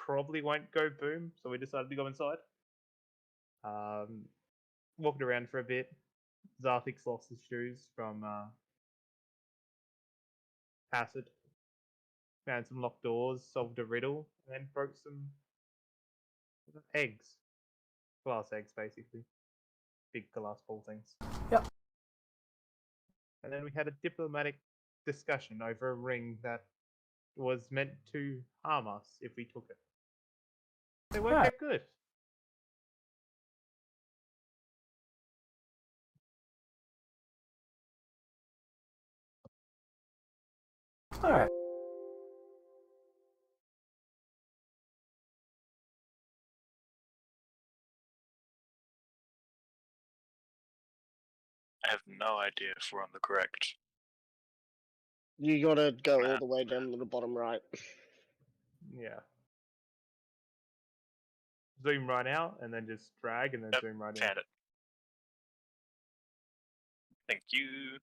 probably won't go boom, so we decided to go inside. Walked around for a bit. Zarthix lost his shoes from acid. Found some locked doors, solved a riddle, and then broke some eggs. Glass eggs, basically. Big glass ball things. Yep. And then we had a diplomatic discussion over a ring that was meant to harm us if we took it. They weren't that good. Alright. I have no idea if we're on the correct. You gotta go all the way down to the bottom right. Yeah. Zoom right out, and then just drag, and then Yep, zoom right in. found it. Thank you.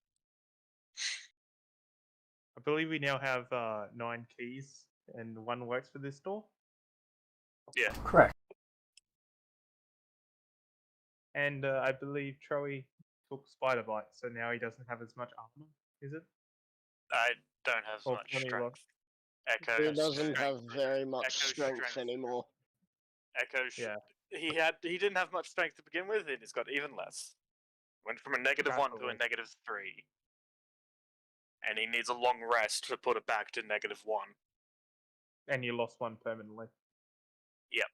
I believe we now have 9 keys, and 1 works for this door. Yeah. Correct. And I believe Troy took Spider Bite, so now he doesn't have as much armor, is it? I don't have Or much plenty strength. lost. Echo He has doesn't strength. have very much Echo strength anymore. Echo. Yeah. He didn't have much strength to begin with, and he's got even less. Went from a -1 to a Rapidly. -3, and he needs a long rest to put it back to -1. And you lost 1 permanently. Yep.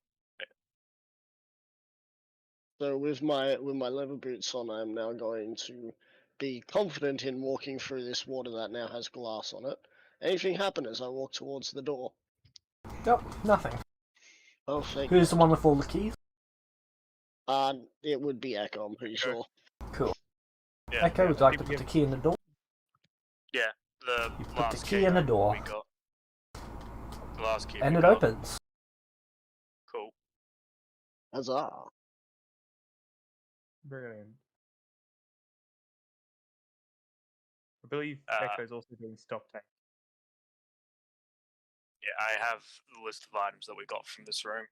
So with my leather boots on, I'm now going to be confident in walking through this water that now has glass on it. Anything happen as I walk towards the door? Nope, nothing. Oh, thank Who's God. the one with all the keys? It would be Echo, I'm pretty sure. Cool. Yeah. Echo, would you like to put the key in the door? Yeah. The You put last the key in the door. we got. The last key. And we it got. opens. Cool. Huzzah. Brilliant. I believe Echo's also doing stock take. Yeah, I have the list of items that we got from this room.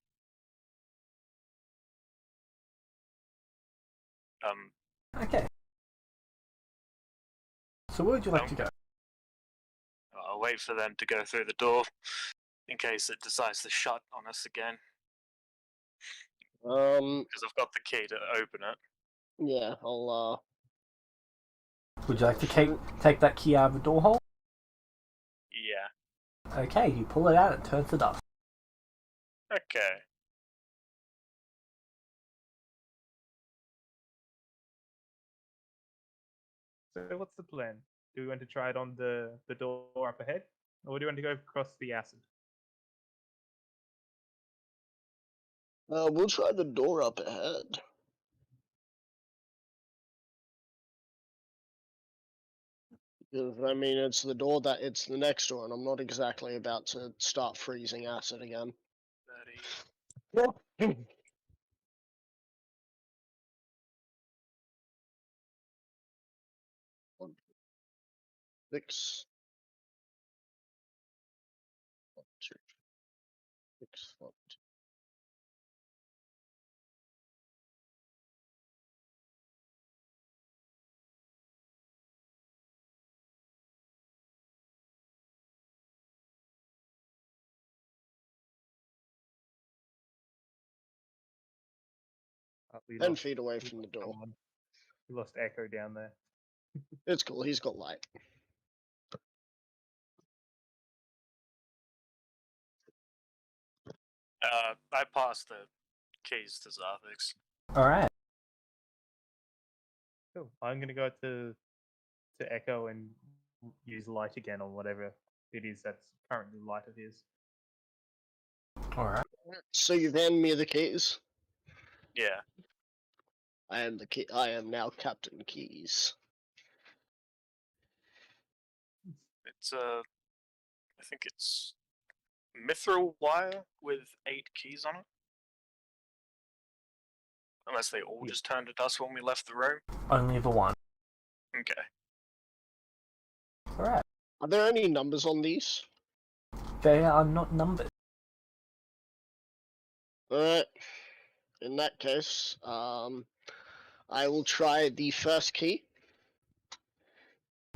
Okay. So where would you like to go? I'll wait for them to go through the door in case it decides to shut on us again. Because I've got the key to open it. Yeah, I'll Would you like to take that key out of the door hole? Yeah. Okay, you pull it out, it turns to dust. Okay. So what's the plan? Do we want to try it on the door up ahead? Or do you want to go across the acid? we'll try the door up ahead. Because, I mean, it's the door it's the next door, and I'm not exactly about to start freezing acid again. 30. 6. 1, 2, 6, 1, 2. We 10 lost- feet away we from the lost door. someone. We lost Echo down there. It's cool, he's got light. I passed the keys to Zarthix. Alright. Cool. I'm gonna go to Echo and use light again on whatever it is that's currently light of his. Alright. So you've handed me the keys? Yeah. I am now Captain Keys. It's I think it's mithril wire with 8 keys on it. Unless they all just turned to dust when we left the room. Only the one. Okay. Alright. Are there any numbers on these? They are not numbered. Alright. In that case, I will try the first key.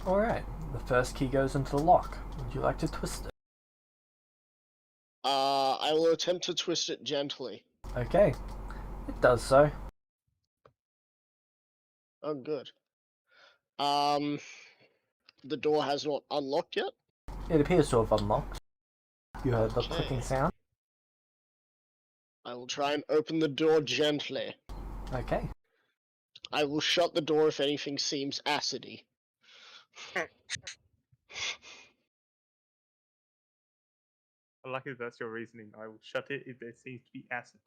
Alright, the first key goes into the lock. Would you like to twist it? I will attempt to twist it gently. Okay, it does so. Oh, good. The door has not unlocked yet. It appears to have unlocked. You heard the Okay. clicking sound? I will try and open the door gently. Okay. I will shut the door if anything seems acidy. I like if that's your reasoning. I will shut it if there seems to be acid.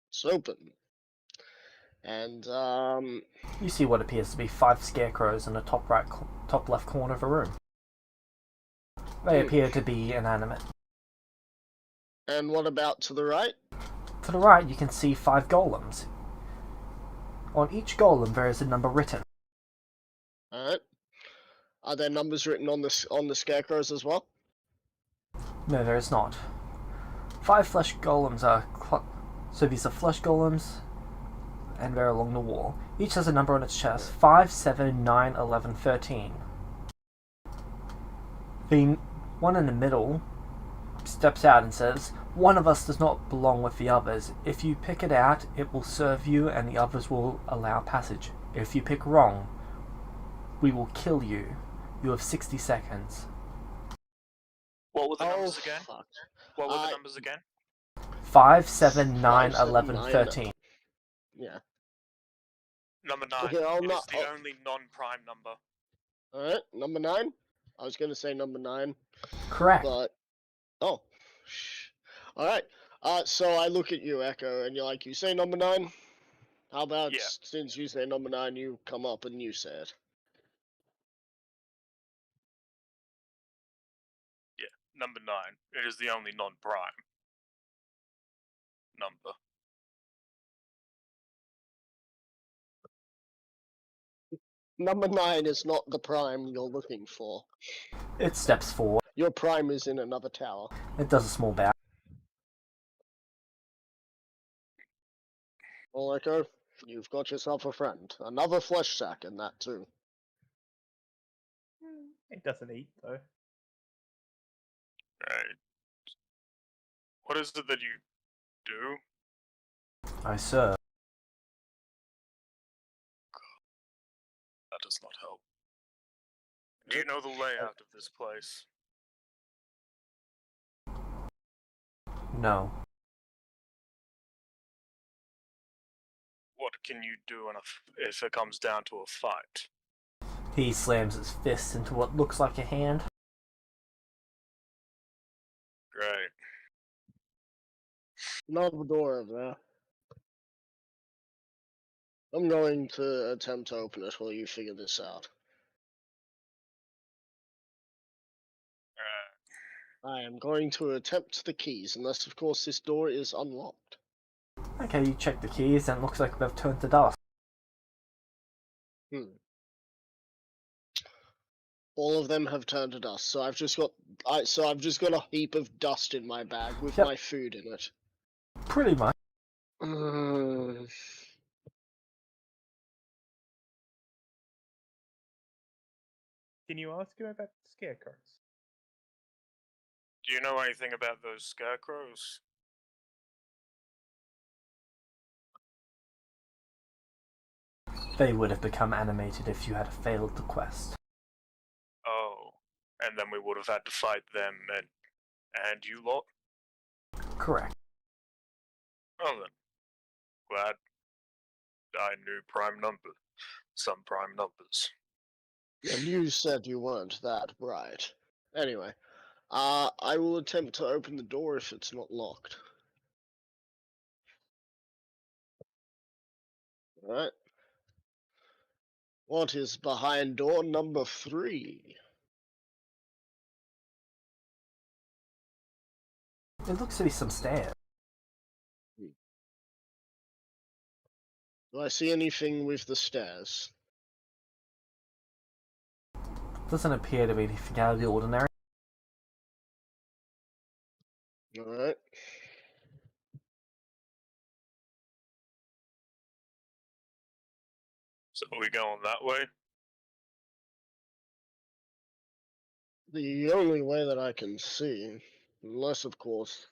It's open. And, You see what appears to be 5 scarecrows in the top left corner of a room. They appear to be inanimate. and what about to the right? To the right, you can see 5 golems. On each golem, there is a number written. Alright. Are there numbers written on the scarecrows as well? No, there is not. 5 flesh golems are... So these are flesh golems, and they're along the wall. Each has a number on its chest. 5, 7, 9, 11, 13. The one in the middle steps out and says, "One of us does not belong with the others. If you pick it out, it will serve you and the others will allow passage. If you pick wrong, we will kill you. You have 60 seconds. What were the numbers again? Fuck. What were the numbers again? 5, 7, 9, 5, 7, 11, 9. 13. Yeah. Number 9. Okay, I'll It not- is the only non-prime number. Alright, number 9. I was gonna say number 9, Correct. but... Oh. Alright. So I look at you, Echo, and you're like, you say number 9? How about, Yeah. since you say number 9, you come up and you say it? Number 9. It is the only non-prime number. Number 9 is not the prime you're looking for. It steps forward. Your prime is in another tower. It does a small bow. Well, Echo, you've got yourself a friend. Another flesh sack in that, too. It doesn't eat though. Right. What is it that you do? I serve. That does not help. Do you know the layout of this place? No. What can you do if it comes down to a fight? He slams his fist into what looks like a hand. Great. Another door over there. I'm going to attempt to open it while you figure this out. I am going to attempt the keys, unless of course this door is unlocked. Okay, you check the keys and it looks like they've turned to dust. All of them have turned to dust, so I've just got a heap of dust in my bag with Yep. my food in it. Pretty much. Can you ask him about the scarecrows? Do you know anything about those scarecrows? They would have become animated if you had failed the quest. Oh. And then we would have had to fight them and you lot? Correct. Well then. Glad I knew some prime numbers. And you said you weren't that bright. Anyway, I will attempt to open the door if it's not locked. Alright. What is behind door number 3? It looks to be some stairs. Do I see anything with the stairs? Doesn't appear to be anything out of the ordinary. Alright. So are we going that way? The only way that I can see, unless of course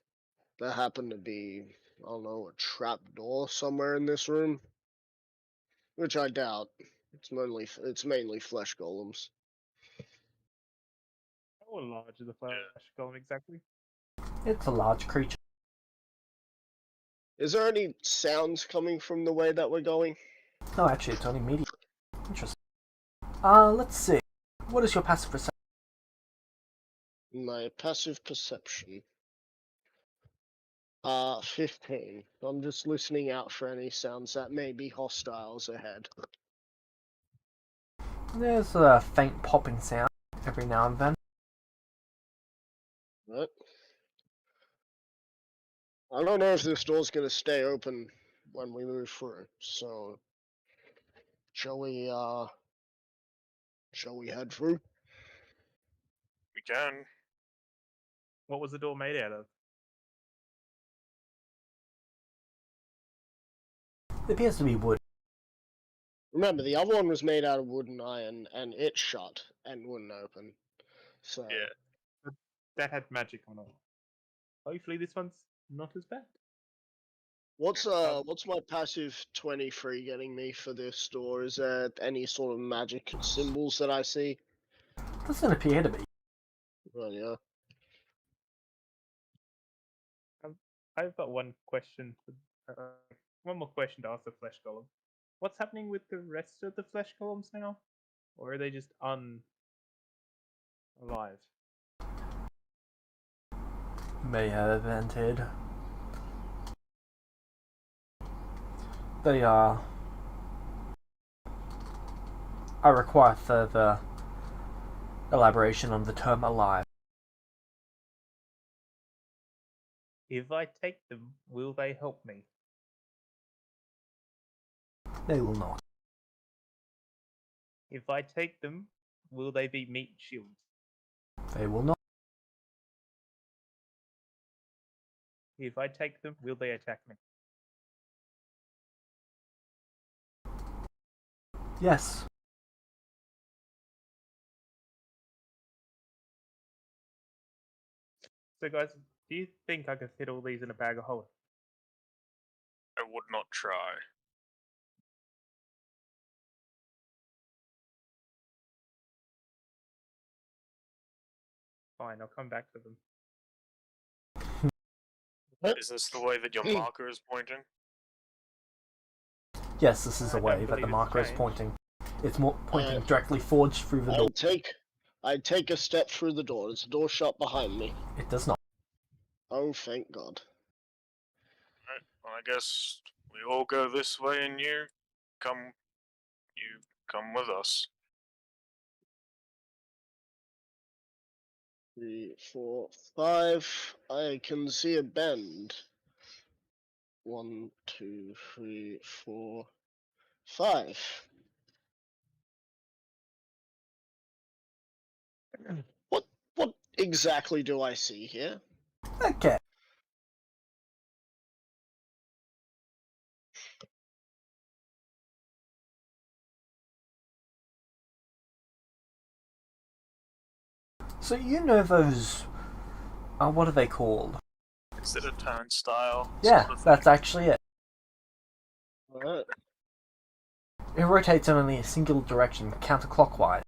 there happened to be, I don't know, a trap door somewhere in this room, which I doubt. It's mainly flesh golems. How large is the flesh golem exactly? It's a large creature. Is there any sounds coming from the way that we're going? No, actually, it's only medium. Interesting. Let's see. What is your passive perception? My passive perception. 15. I'm just listening out for any sounds that may be hostiles ahead. There's a faint popping sound every now and then. Right. I don't know if this door's gonna stay open when we move through, so shall we head through? We can. What was the door made out of? It appears to be wood. Remember, the other one was made out of wood and iron, and it shut and wouldn't open. So Yeah. That had magic on it. Hopefully this one's not as bad. what's my passive 23 getting me for this door? Is there any sort of magic symbols that I see? Doesn't appear to be. Well, yeah. I've got one question. One more question to ask the flesh golem. What's happening with the rest of the flesh golems now? Or are they just alive? May have entered. They are. I require further elaboration on the term alive. If I take them, will they help me? They will not. If I take them, will they be meat shields? They will not. If I take them, will they attack me? Yes. So guys, do you think I could fit all these in a bag of holding? I would not try. Fine, I'll come back to them. Is this the way that your marker is pointing? Yes, this is the I don't way that believe the it's marker is changed. pointing. It's more pointing directly forged through the door. I'd take a step through the door. Is the door shut behind me? It does not. Oh, thank God. Alright, well I guess we all go this way and you come with us. 3, 4, 5. I can see a bend. 1, 2, 3, 4, 5. What exactly do I see here? Okay. So you know those. What are they called? Is it a turnstile? Yeah, sort of that's thing? actually it. Alright. It rotates in only a single direction, counterclockwise.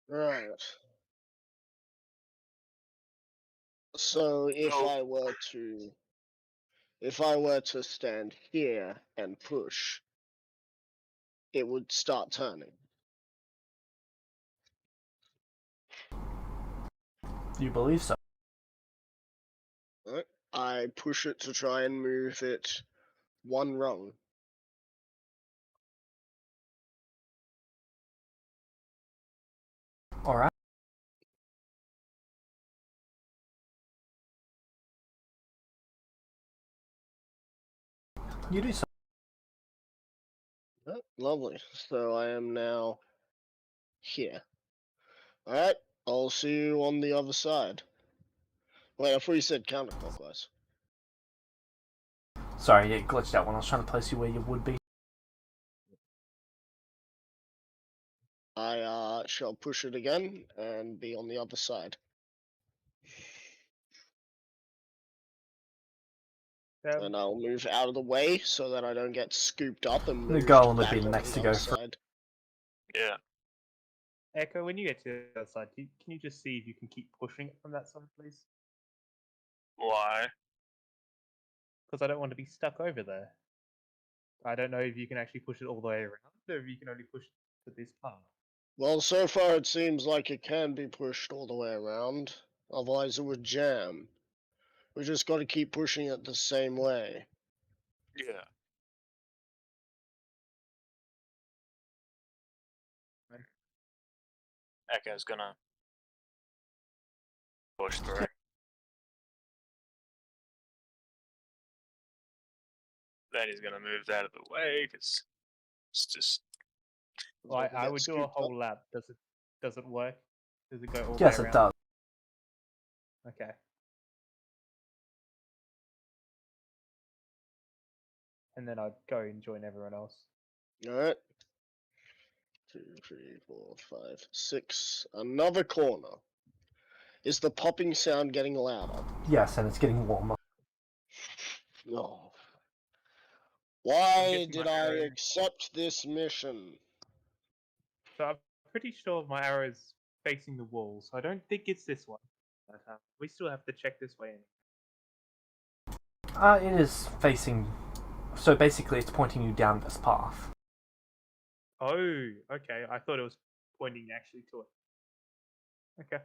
Right. So if No. I were to stand here and push, it would start turning. Do you believe so? Right? I push it to try and move it one rung. Alright. You do so. Lovely. So I am now here. Alright. I'll see you on the other side. Wait, I thought you said counterclockwise. Sorry, it glitched out when I was trying to place you where you would be. I shall push it again and be on the other side. And I'll move out of the way so that I don't get scooped up and The moved golem would back be on next the to other go through. side. Yeah. Echo, when you get to the other side, can you just see if you can keep pushing it from that side, please? Why? Because I don't want to be stuck over there. I don't know if you can actually push it all the way around, or if you can only push it to this part. Well, so far it seems like it can be pushed all the way around. Otherwise it would jam. We just got to keep pushing it the same way. Yeah. Echo's gonna push through. Then he's gonna move out of the way because it's just. Well, Don't I get would do a scooped up. whole lap. Does it work? Does it go all the Yes, way it around? does. Okay. And then I'd go and join everyone else. Alright. 2, 3, 4, 5, 6. Another corner. Is the popping sound getting louder? Yes, and it's getting warmer. No. Why getting did my I arrow. accept this mission? So I'm pretty sure my arrow is facing the wall, so I don't think it's this one. But, we still have to check this way in. It is facing. So basically, it's pointing you down this path. Oh, okay. I thought it was pointing actually to it. Okay.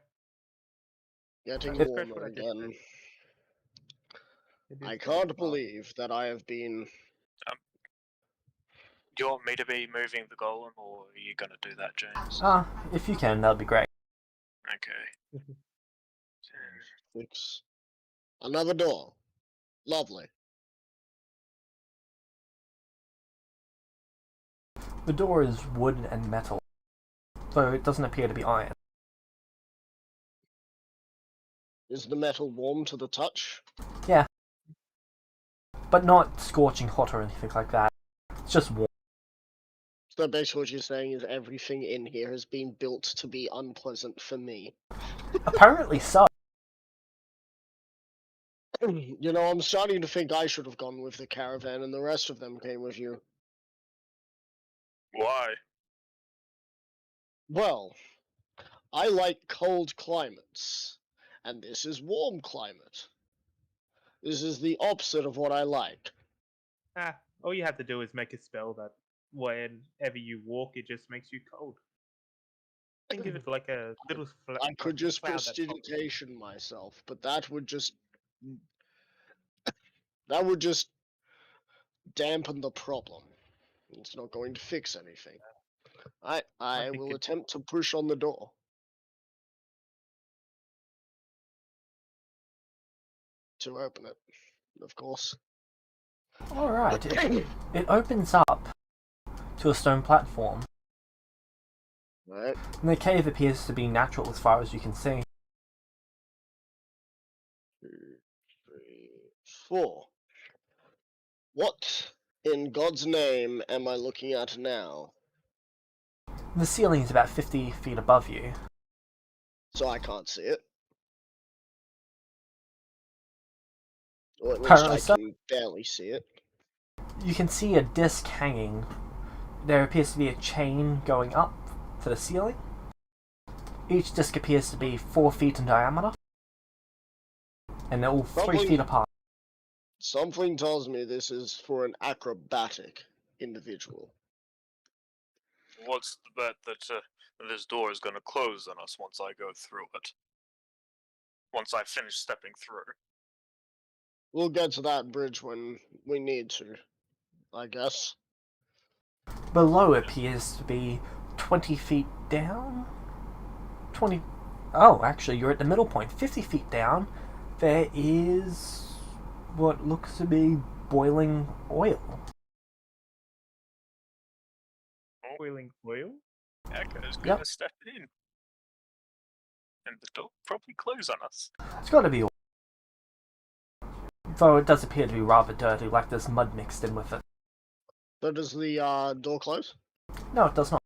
Getting That's correct what warmer I just again. It is I getting can't warmer. believe that I have been. Do you want me to be moving the golem, or are you gonna do that, James? If you can, that'd be great. Okay. 6. Another door. Lovely. The door is wood and metal, though it doesn't appear to be iron. Is the metal warm to the touch? Yeah. But not scorching hot or anything like that. It's just warm. So basically what you're saying is everything in here has been built to be unpleasant for me. Apparently so. You know, I'm starting to think I should have gone with the caravan and the rest of them came with you. Why? Well, I like cold climates, and this is warm climate. This is the opposite of what I like. All you have to do is make a spell that whenever you walk, it just makes you cold. And give it like a little I could just cloud that pops. prestidigitation myself, but that would just dampen the problem. It's not going to fix anything. I think will it- attempt to push on the door. To open it, of course. Alright, it opens up to a stone platform. Right. And the cave appears to be natural as far as you can see. 2, 3, 4. What in God's name am I looking at now? The ceiling is about 50 feet above you. So I can't see it. Or at least Apparently I so. can barely see it. You can see a disc hanging. There appears to be a chain going up to the ceiling. Each disc appears to be 4 feet in diameter. And they're all 3 feet apart. Something tells me this is for an acrobatic individual. What's the bet that this door is gonna close on us once I go through it? Once I finish stepping through. We'll get to that bridge when we need to, I guess. Below appears to be 20 feet down? 20... Oh, actually, you're at the middle point. 50 feet down, there is what looks to be boiling oil. boiling oil. Echo's gonna step in. And the door probably close on us. It's got to be. Though it does appear to be rather dirty, like there's mud mixed in with it. So does the door close? No, it does not.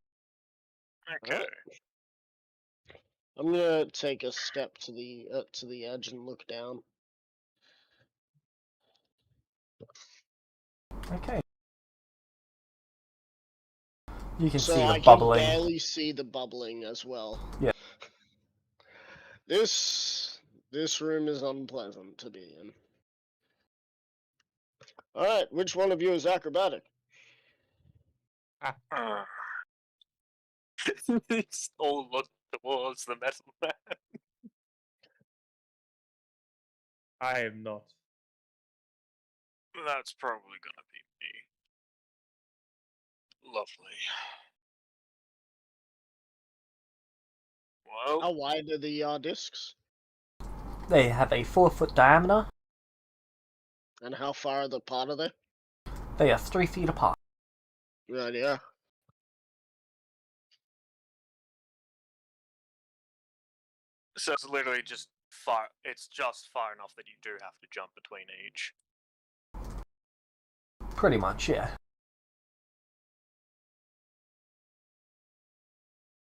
Okay. Alright. I'm gonna take a step to the edge and look down. Okay. You can So see the I bubbling. can barely see the bubbling as well. Yeah. This room is unpleasant to be in. Alright, which one of you is acrobatic? It's all look towards the metal man. I am not. That's probably gonna be me. Lovely. Well, How wide are the discs? They have a 4-foot diameter. And how far apart are they? They are 3 feet apart. Right, yeah. so it's literally just far. It's just far enough that you do have to jump between each. Pretty much, yeah.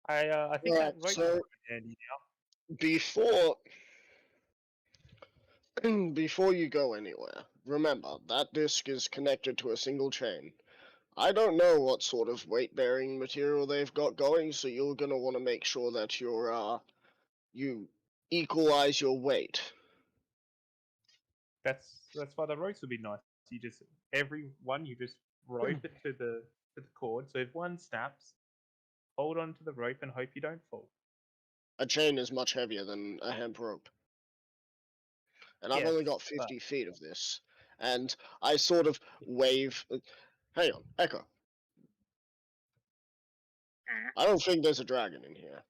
I think Right, that rope so- is handy now. Before you go anywhere, remember that disc is connected to a single chain. I don't know what sort of weight-bearing material they've got going, so you're gonna want to make sure that you equalize your weight. That's why the ropes would be nice. You just you just rope it to the cord. So if one snaps, hold on to the rope and hope you don't fall. A chain is much heavier than a hemp rope. And I've Yes, only got 50 feet of this. And I sort of wave. Hang on, Echo. I don't think there's a dragon in here.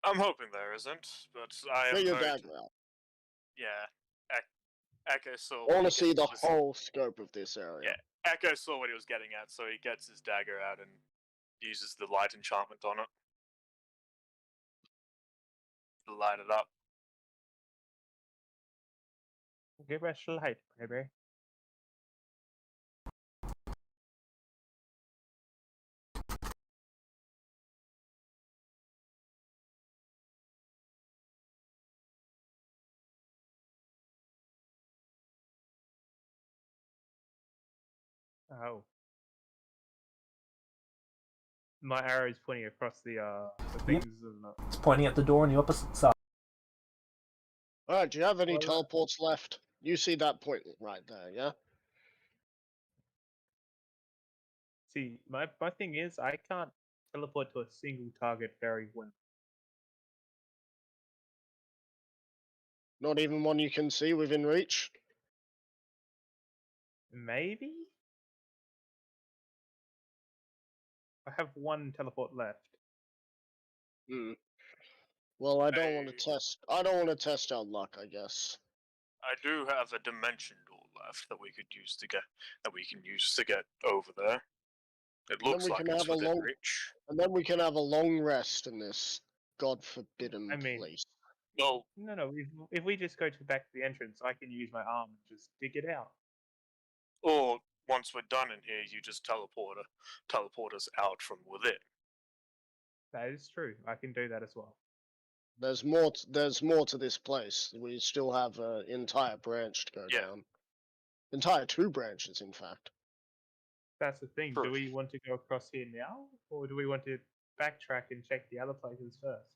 I'm hoping there isn't, but I have Get your heard. dagger out. Yeah, Echo saw. I what want he to see the gets- whole scope of this area. Yeah, Echo saw what he was getting at, so he gets his dagger out and uses the light enchantment on it to light it up. Give us light, baby. Oh. My arrow's pointing across the things. It's pointing at the door on the opposite side. Alright, do you have any Well, teleports left? You see that point right there, yeah? See, my thing is I can't teleport to a single target very well. Not even one you can see within reach? Maybe? I have one teleport left. Hmm. Well, I don't want Hey. to test. I don't want to test our luck, I guess. I do have a dimension door left that we could use to get over there. It then looks we like can it's have a within long- reach. And then we can have a long rest in this god-forbidden I mean- place. Well, No. If we just go back to the entrance, I can use my arm and just dig it out. or once we're done in here, you just teleport us out from within. That is true. I can do that as well. There's more. There's more to this place. We still have an entire branch to go Yeah. down. Entire 2 branches, in fact. That's the thing. True. Do we want to go across here now, or do we want to backtrack and check the other places first?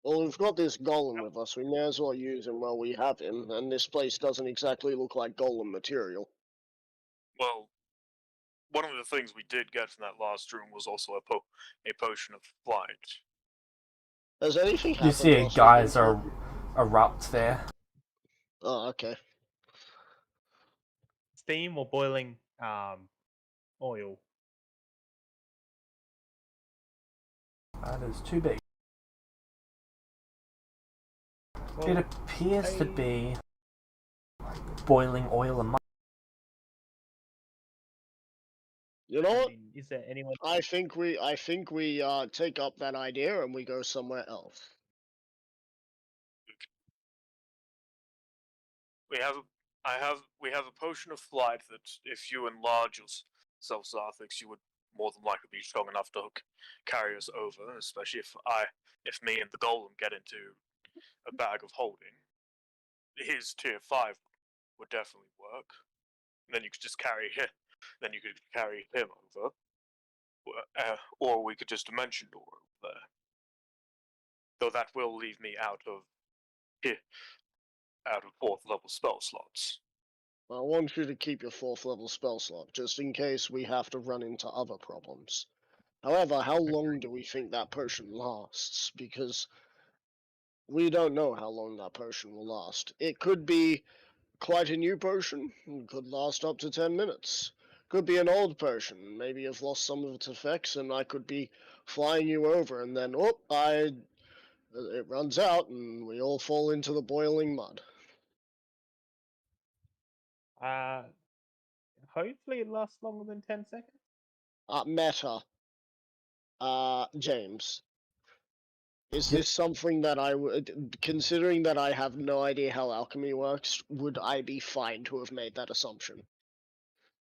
Well, we've got this golem with us. We may as well use him while we have him. And this place doesn't exactly look like golem material. Well, one of the things we did get from that last room was also a potion of flight. Has anything You happened? see a whilst we've been geyser here? erupt there. Oh, okay. Steam or boiling oil? That is too big. It Well, appears to be boiling oil and mud. You know I what? mean, is there anyone? I think we take up that idea and we go somewhere else. We have a potion of flight that if you enlarge yourself, Zarthix, you would more than likely be strong enough to carry us over, especially if me and the golem get into a bag of holding. His tier 5 would definitely work. And then you could just carry him. Then you could carry him over, or we could just dimension door over there. Though that will leave me out of 4th level spell slots. I want you to keep your 4th level spell slot, just in case we have to run into other problems. However, how long do we think that potion lasts? Because we don't know how long that potion will last. It could be quite a new potion, it could last up to 10 minutes. Could be an old potion, maybe you've lost some of its effects and I could be flying you over and then, it runs out and we all fall into the boiling mud. Hopefully it lasts longer than 10 seconds. Meta. James. Is Yep. this something that I would, considering that I have no idea how alchemy works, would I be fine to have made that assumption?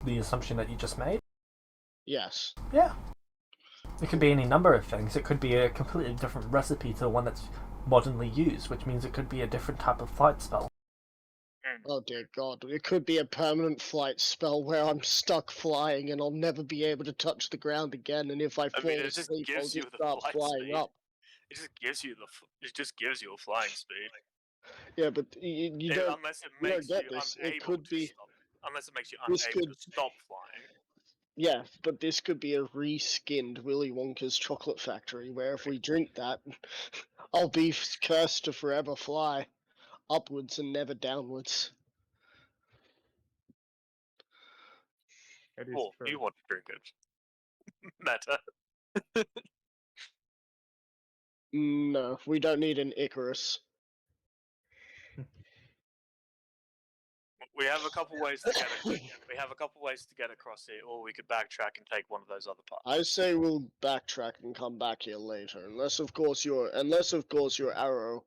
The assumption that you just made? Yes. Yeah. It could be any number of things. It could be a completely different recipe to the one that's modernly used, which means it could be a different type of flight spell. Oh dear God, it could be a permanent flight spell where I'm stuck flying and I'll never be able to touch the ground again, and if I fall mean, it just asleep, I'll gives just you the start flight flying speed. up. It just gives you a flying speed. Yeah, but you don't. Unless it you don't makes get you this. unable It could to be. stop. Unless it makes you This unable could- to stop flying. Yeah, but this could be a reskinned Willy Wonka's chocolate factory, where if we drink that, I'll be cursed to forever fly upwards and never downwards. It is Well, true. you want to drink it. Meta. No, we don't need an Icarus. We have a couple ways to get it. We have a couple ways to get across here, or we could backtrack and take one of those other paths. I say we'll backtrack and come back here later, unless of course your arrow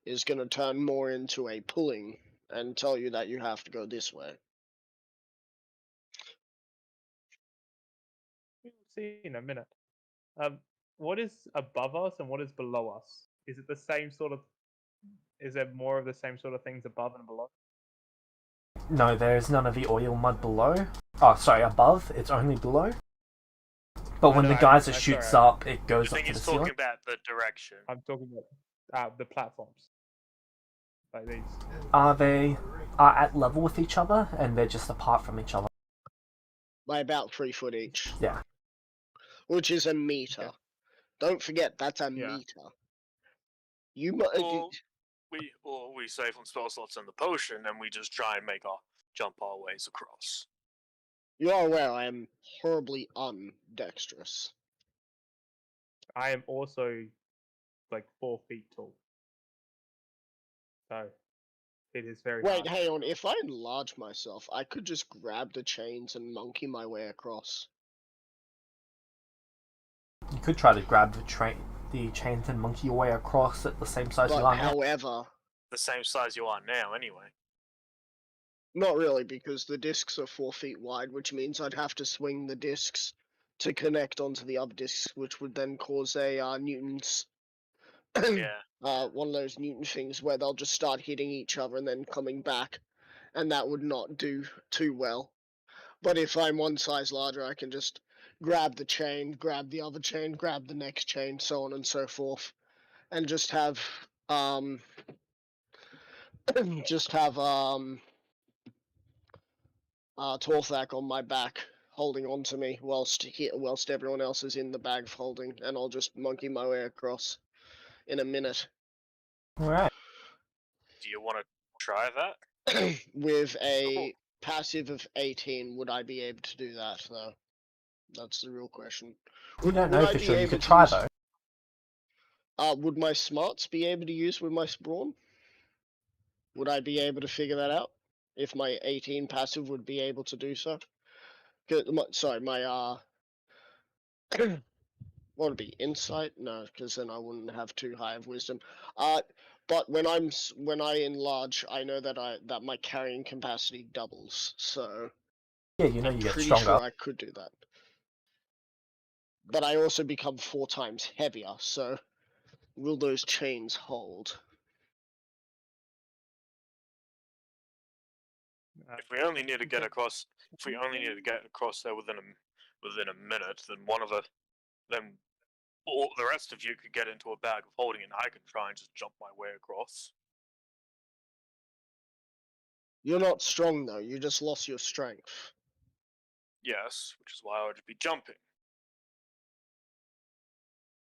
is gonna turn more into a pulling and tell you that you have to go this way. We'll see in a minute. What is above us and what is below us? Is it the same sort of? Is there more of the same sort of things above and below? No, there's none of the oil mud below. Oh, sorry, above. It's only below. But when the geyser shoots up, it goes The up thing to the is ceiling. talking about the direction. I'm talking about the platforms. Like these. They are at level with each other, and they're just apart from each other. By about 3 foot each. Yeah. Which is a meter. Okay. Don't forget, that's a Yeah. meter. You Or we save on spell slots and the potion, and we just try and jump our ways across. You are aware I am horribly undexterous. I am also like 4 feet tall. So it is very Wait, hard. hang on. If I enlarge myself, I could just grab the chains and monkey my way across. You could try to grab the chains and monkey your way across at the same size you But are now. however, The same size you are now, anyway. not really, because the discs are 4 feet wide, which means I'd have to swing the discs to connect onto the other discs, which would then cause a Newton's. Yeah. One of those Newton things where they'll just start hitting each other and then coming back, and that would not do too well. But if I'm one size larger, I can just grab the chain, grab the other chain, grab the next chain, so on and so forth, and just have Torthak on my back holding on to me whilst everyone else is in the bag of holding, and I'll just monkey my way across in a minute. Alright. Do you want to try that? With a passive of 18, would I be able to do that, though? That's the real question. We don't know would I for be sure. You able could to try, use- though. Would my smarts be able to use with my brawn? Would I be able to figure that out? If my 18 passive would be able to do so? Sorry, my what would it be, insight? No, because then I wouldn't have too high of wisdom. But when when I enlarge, I know that my carrying capacity doubles. So Yeah, you know I'm you get pretty stronger. sure I could do that. But I also become 4 times heavier. So will those chains hold? If we only need to get across, there within a minute, then all the rest of you could get into a bag of holding, and I can try and just jump my way across. You're not strong though. You just lost your strength. Yes, which is why I would be jumping.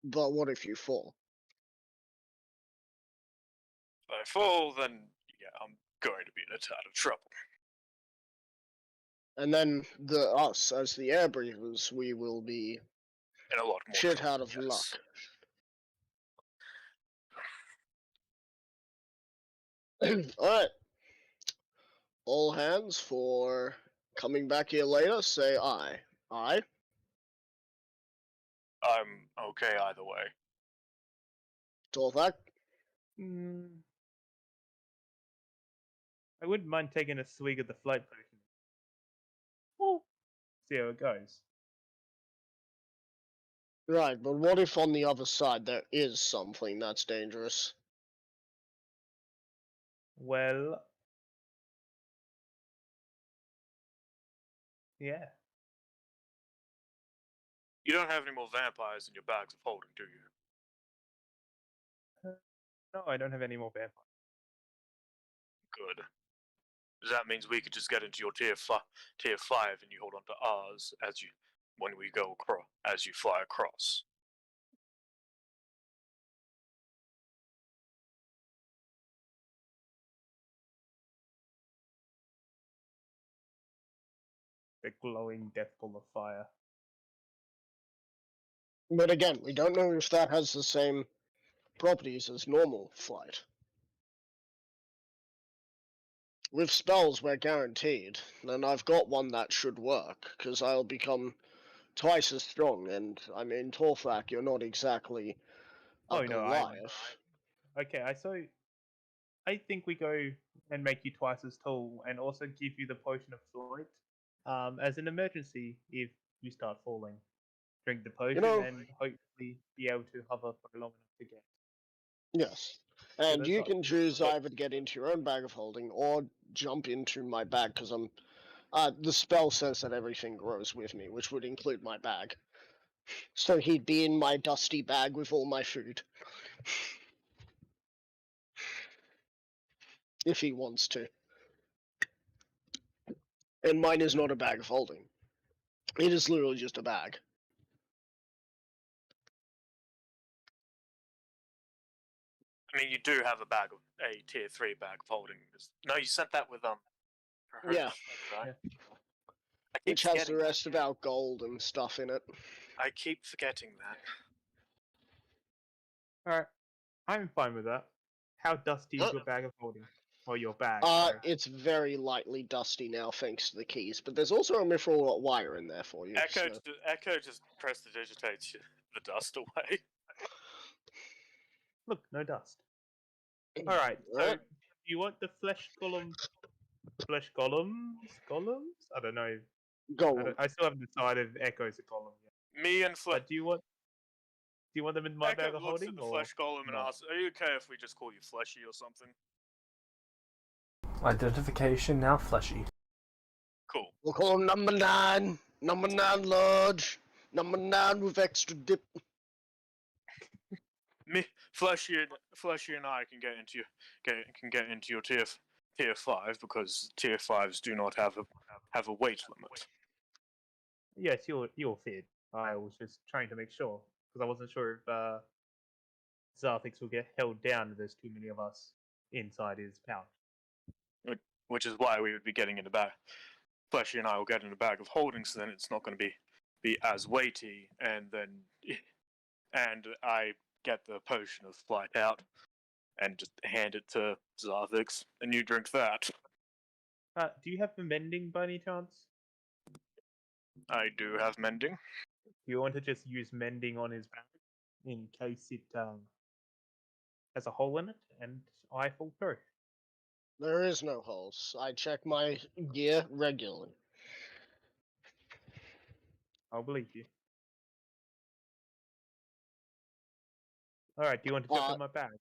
But what if you fall? If I fall, then yeah, I'm going to be in a ton of trouble. And then us as the air breathers, we will be In a lot more shit trouble, out of yes. luck. Alright. All hands for coming back here later, say aye. Aye. I'm okay either way. Torthak? I wouldn't mind taking a swig of the float potion. Well, see how it goes. Right, but what if on the other side there is something that's dangerous? Well, yeah. You don't have any more vampires in your bags of holding, do you? No, I don't have any more vampires. Good. That means we could just get into your tier 5 and you hold on to ours when we go across, as you fly across. The glowing death ball of fire. But again, we don't know if that has the same properties as normal flight. With spells, we're guaranteed, and I've got one that should work, because I'll become twice as strong, and I mean, Torthak, you're not exactly a Oh no, Goliath. okay. I think we go and make you twice as tall, and also give you the potion of flight, as an emergency if you start falling. Drink the potion know- and hopefully be able to hover for long enough to get. Yes. And that's you not- can choose either to get into your own bag of holding or jump into my bag, because I'm. The spell says that everything grows with me, which would include my bag. So he'd be in my dusty bag with all my food. If he wants to. And mine is not a bag of holding. It is literally just a bag. I mean, you do have a tier 3 bag of holding. No, you sent that with Yeah. Right? Yeah. I keep Which has the forgetting rest of our gold and stuff in it. I keep forgetting that. Alright, I'm fine with that. How dusty is your bag of holding? Or your bag? It's very lightly dusty now, thanks to the keys. But there's also a mithril wire in there for you. Echo just prestidigitates the dust away. Look, no dust. Alright, so you want the flesh golems? I don't know. Go. I still haven't decided if Echo's a golem yet. Me and Flesh. But do you want them in my bag of looks holding? at the Or flesh golem and not? asks, "Are you okay if we just call you Fleshy or something?" Identification now fleshy. Cool. We'll call him number 9. Number 9 large. Number 9 with extra dip. Me, Fleshy and I can get into your tier 5 because tier 5s do not have a weight limit. Yes, you're fit. I was just trying to make sure because I wasn't sure if Zarthix will get held down if there's too many of us inside his pouch. Which is why we would be getting in the bag. Fleshy and I will get in a bag of holding, so then it's not going to be as weighty, and I get the potion of flight out and just hand it to Zarthix, and you drink that. Do you have the mending by any chance? I do have mending. You want to just use mending on his back in case it has a hole in it, and I fall through. There is no holes. I check my gear regularly. I'll believe you. All right. Do you want to check on my bag?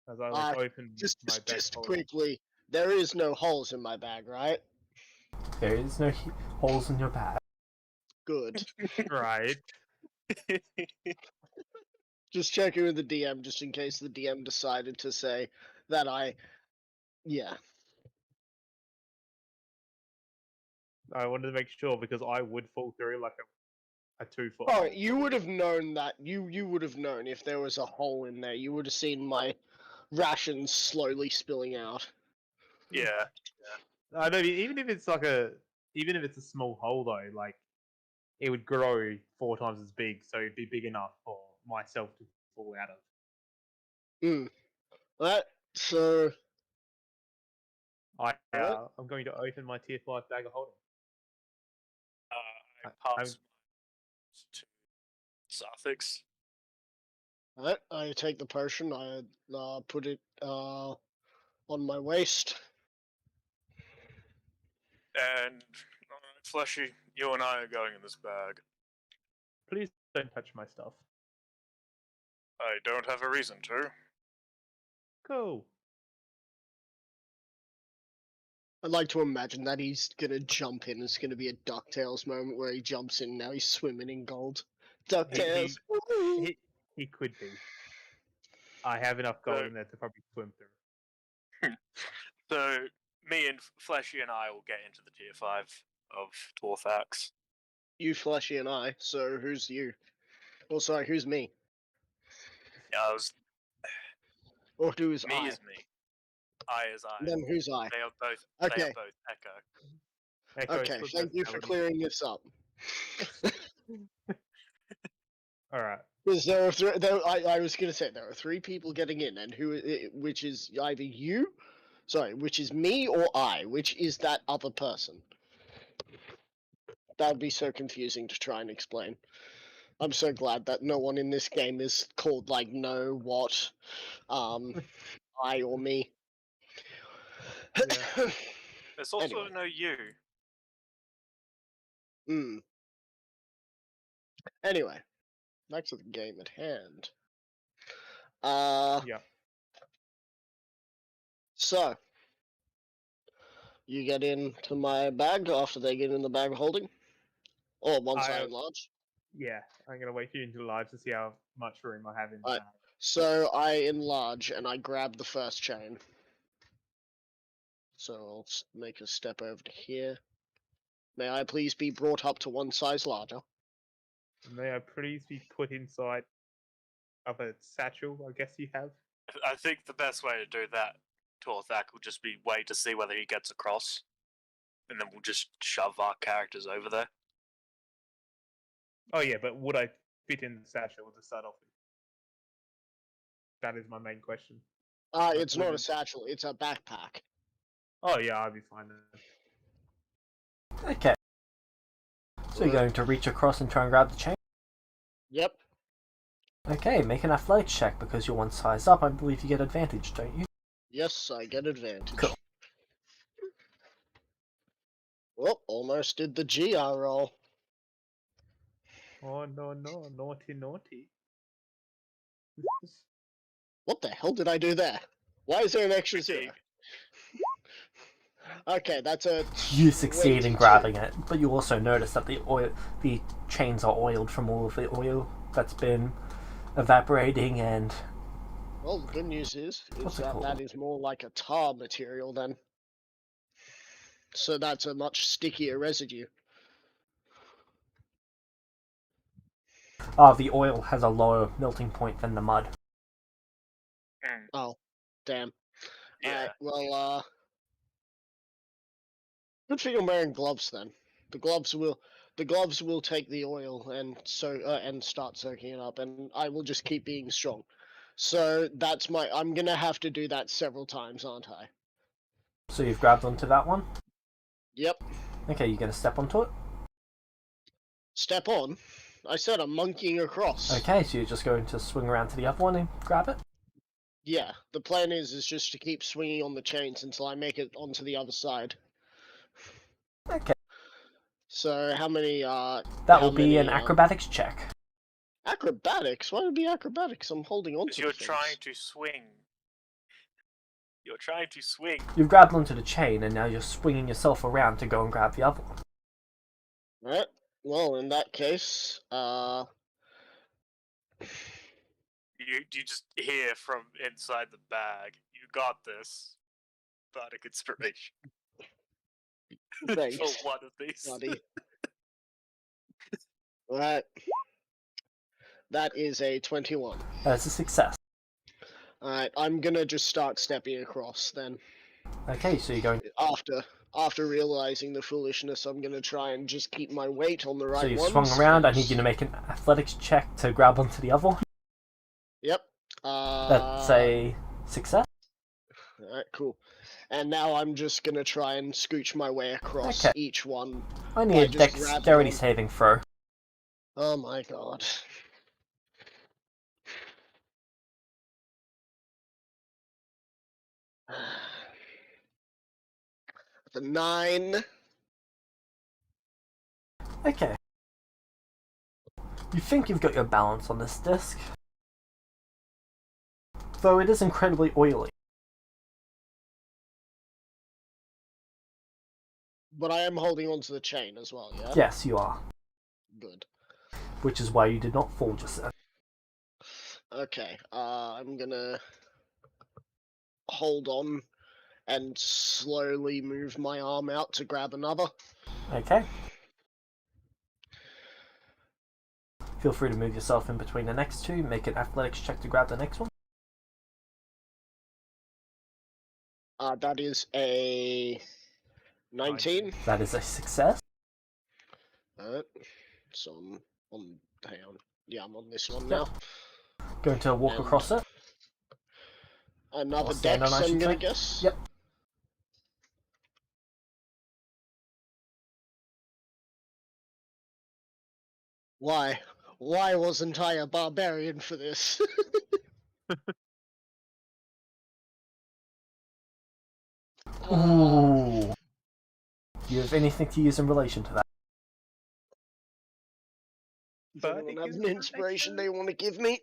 As I open my bag Just hole. quickly, there is no holes in my bag, right? There is no holes in your bag. Good. Right. Just checking with the DM, just in case the DM decided to say that yeah. I wanted to make sure because I would fall through like a 2-foot. Oh, hole. you would have known that. You would have known if there was a hole in there. You would have seen my rations slowly spilling out. Yeah. I know. Even if it's a small hole though, like it would grow 4 times as big, so it'd be big enough for myself to fall out of. Right. So I'm going to open my tier 5 bag of holding. I pass to Sarthix. right, I take the potion. I put it on my waist. And Fleshy, you and I are going in this bag. Please don't touch my stuff. I don't have a reason to. Cool. I'd like to imagine that he's gonna jump in. It's gonna be a DuckTales moment where he jumps in. Now he's swimming in gold. DuckTales. He could be. I have enough gold in there to probably swim through. So me and Fleshy and I will get into the tier 5 of Torthax. You, Fleshy, and I. So who's you? Oh, sorry. Who's me? Yeah, Or who is me I? is me. I is I. Then who's I? They are both. Okay. They are both Echo. Okay. Thank you for clearing this up. All right. Because I was gonna say there are 3 people getting in, and which is either you, which is me or I, which is that other person. That would be so confusing to try and explain. I'm so glad that no one in this game is called like no what, I or me. Yeah. There's also Anyway. no you. Anyway, back to the game at hand. Yeah. So you get into my bag after they get in the bag of holding, or once I enlarge. Yeah, I'm gonna wait for you to enlarge to see how much room I have in the Right. bag. So I enlarge and I grab the first chain. So I'll make a step over to here. May I please be brought up to 1 size larger? May I please be put inside of a satchel, I guess you have? I think the best way to do that, Torthak, will just be wait to see whether he gets across, and then we'll just shove our characters over there. Oh yeah, but would I fit in the satchel to start off with? That is my main question. It's not a satchel, it's a backpack. Oh yeah, I'll be fine then. Okay. So you're going to reach across and try and grab the chain? Yep. Okay, make an athletics check because you're 1 size up. I believe you get advantage, don't you? Yes, I get advantage. Cool. Well, almost did the GR roll. Oh no, naughty. What the hell did I do there? Why is there an extra 0? Okay, that's a... You succeed in grabbing it, but you also notice that the chains are oiled from all of the oil that's been evaporating and... Well, the good news is that is more like a tar material then. So that's a much stickier residue. the oil has a lower melting point than the mud. Oh, damn. Yeah. Well, good thing I'm wearing gloves then. The gloves will take the oil and and start soaking it up, and I will just keep being strong. So that's I'm gonna have to do that several times, aren't I? So you've grabbed onto that one? Yep. Okay, you're going to step onto it? Step on? I said I'm monkeying across. Okay, so you're just going to swing around to the other one and grab it? Yeah, the plan is just to keep swinging on the chains until I make it onto the other side. Okay. So how many, That will be an acrobatics check. Acrobatics? Why would it be acrobatics? I'm holding on to You're the trying things. to swing. You're trying to swing. You've grabbed onto the chain and now you're swinging yourself around to go and grab the other one. Right. Well, in that case, You just hear from inside the bag. You got this. Bardic inspiration. Thanks, For one of these. buddy. Right. That is a 21. That's a success. Alright, I'm gonna just start stepping across then. Okay, so you're going. After realizing the foolishness, I'm gonna try and just keep my weight on the right So you've ones. swung around. I need you to make an athletics check to grab onto the other one. Yep. That's a success. Alright, cool. And now I'm just gonna try and scooch my way across Okay. each one. I need a just grabbing dexterity on. saving throw. Oh my god. The 9. Okay. You think you've got your balance on this disc, though it is incredibly oily. But I am holding onto the chain as well, yeah? Yes, you are. Good. Which is why you did not fall just then. Okay, I'm gonna hold on and slowly move my arm out to grab another. Okay. Feel free to move yourself in between the next two. Make an athletics check to grab the next one. That is a 19. That is a success. Alright, so I'm on. Hang on. Yeah, I'm on this one now. Going to walk And across it. Another Or stand dex, on, I I'm should gonna say. guess. Yep. Why? Why wasn't I a barbarian for this? Ooh. Do you have anything to use in relation to that? Does anyone have an inspiration they want to give me?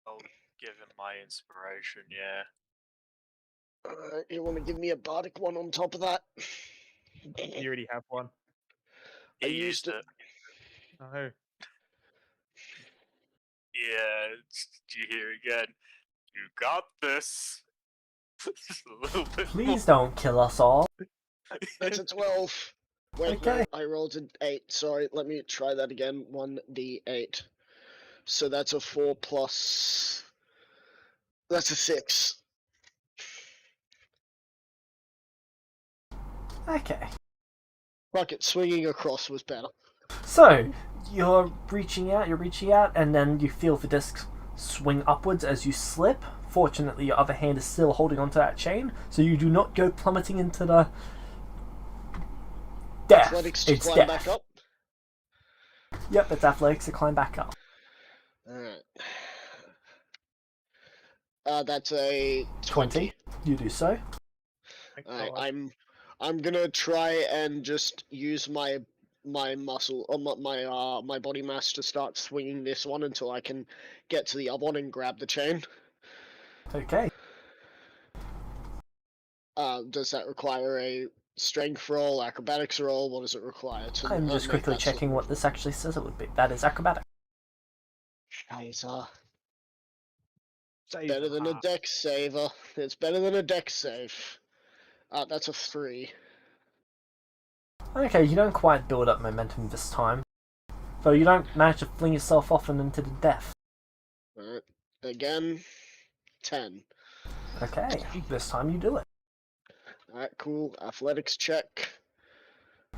I'll give him my inspiration, yeah. You want to give me a bardic one on top of that? You already have one. I He used it. Oh. Yeah, you hear again. You got this. Just a little bit Please don't kill us all. That's a 12. Wait, Okay. no, I rolled an 8. Sorry, let me try that again. 1d8. So that's a 4 plus. That's a 6. Okay. Fuck it, swinging across was better. So, you're reaching out, and then you feel the disc swing upwards as you slip. Fortunately, your other hand is still holding onto that chain, so you do not go plummeting into the death. Athletics to It's climb death. back up. Yep, it's athletics to climb back up. Alright. That's a 20. You do so. Alright, I'm gonna try and just use my muscle or my body mass to start swinging this one until I can get to the other one and grab the chain. Okay. Does that require a strength roll, acrobatics roll? What does it require to? I'm just make quickly that checking what this actually says it would be. That is acrobatic. Scheiße. Better than a dex saver. It's better than a dex save. That's a 3. Okay, you don't quite build up momentum this time. Though you don't manage to fling yourself off and into the death. Alright. Again, 10. Okay, this time you do it. Alright, cool. Athletics check.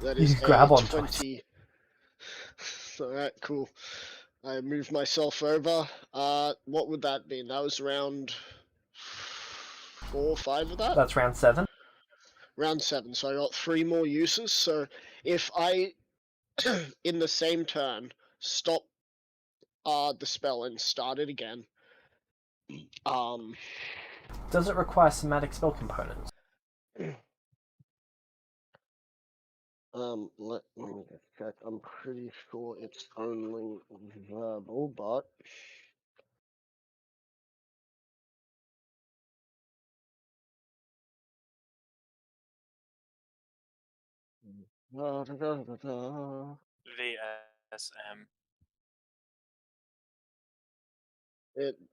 That You is grab a onto it. 20. Alright, cool. I moved myself over. What would that be? That was round 4 or 5 of that? That's round 7. Round 7, so I got 3 more uses. So if I in the same turn, stop the spell and start it again. Does it require somatic spell components? Let me just check. I'm pretty sure it's only verbal, but VSM.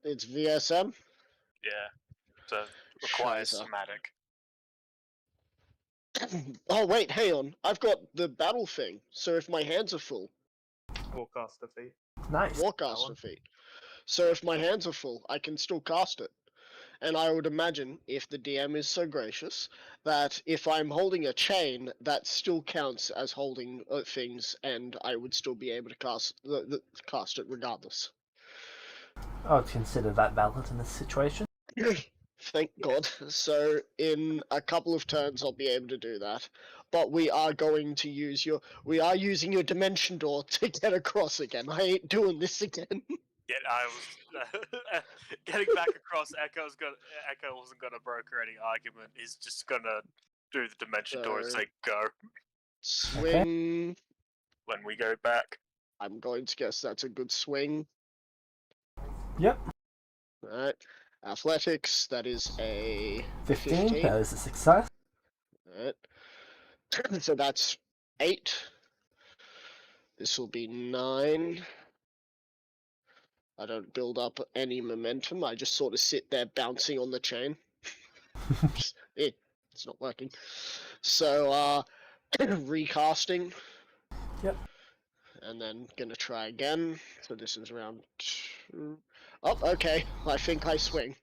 it's VSM. Yeah. So requires Shiza. somatic. Oh wait, hang on. I've got the battle thing. So if my hands are full, Warcaster feat. Nice. Warcaster feat. So if my hands are full, I can still cast it. And I would imagine, if the DM is so gracious, that if I'm holding a chain, that still counts as holding things, and I would still be able to cast it regardless. I would consider that valid in this situation. Thank God. So in a couple of turns, I'll be able to do that. But we are going to use using your dimension door to get across again. I ain't doing this again. Yeah, I was getting back across. Echo wasn't gonna broker any argument. He's just gonna do the dimension door and So- say go Swing. when we go back. I'm going to guess that's a good swing. Yep. Alright. Athletics, that is a 15. That is a success. Alright. So that's 8. This will be 9. I don't build up any momentum. I just sort of sit there bouncing on the chain. It's not working. So, recasting. Yep. And then gonna try again. So this is round 2. Oh, okay. I think I swing.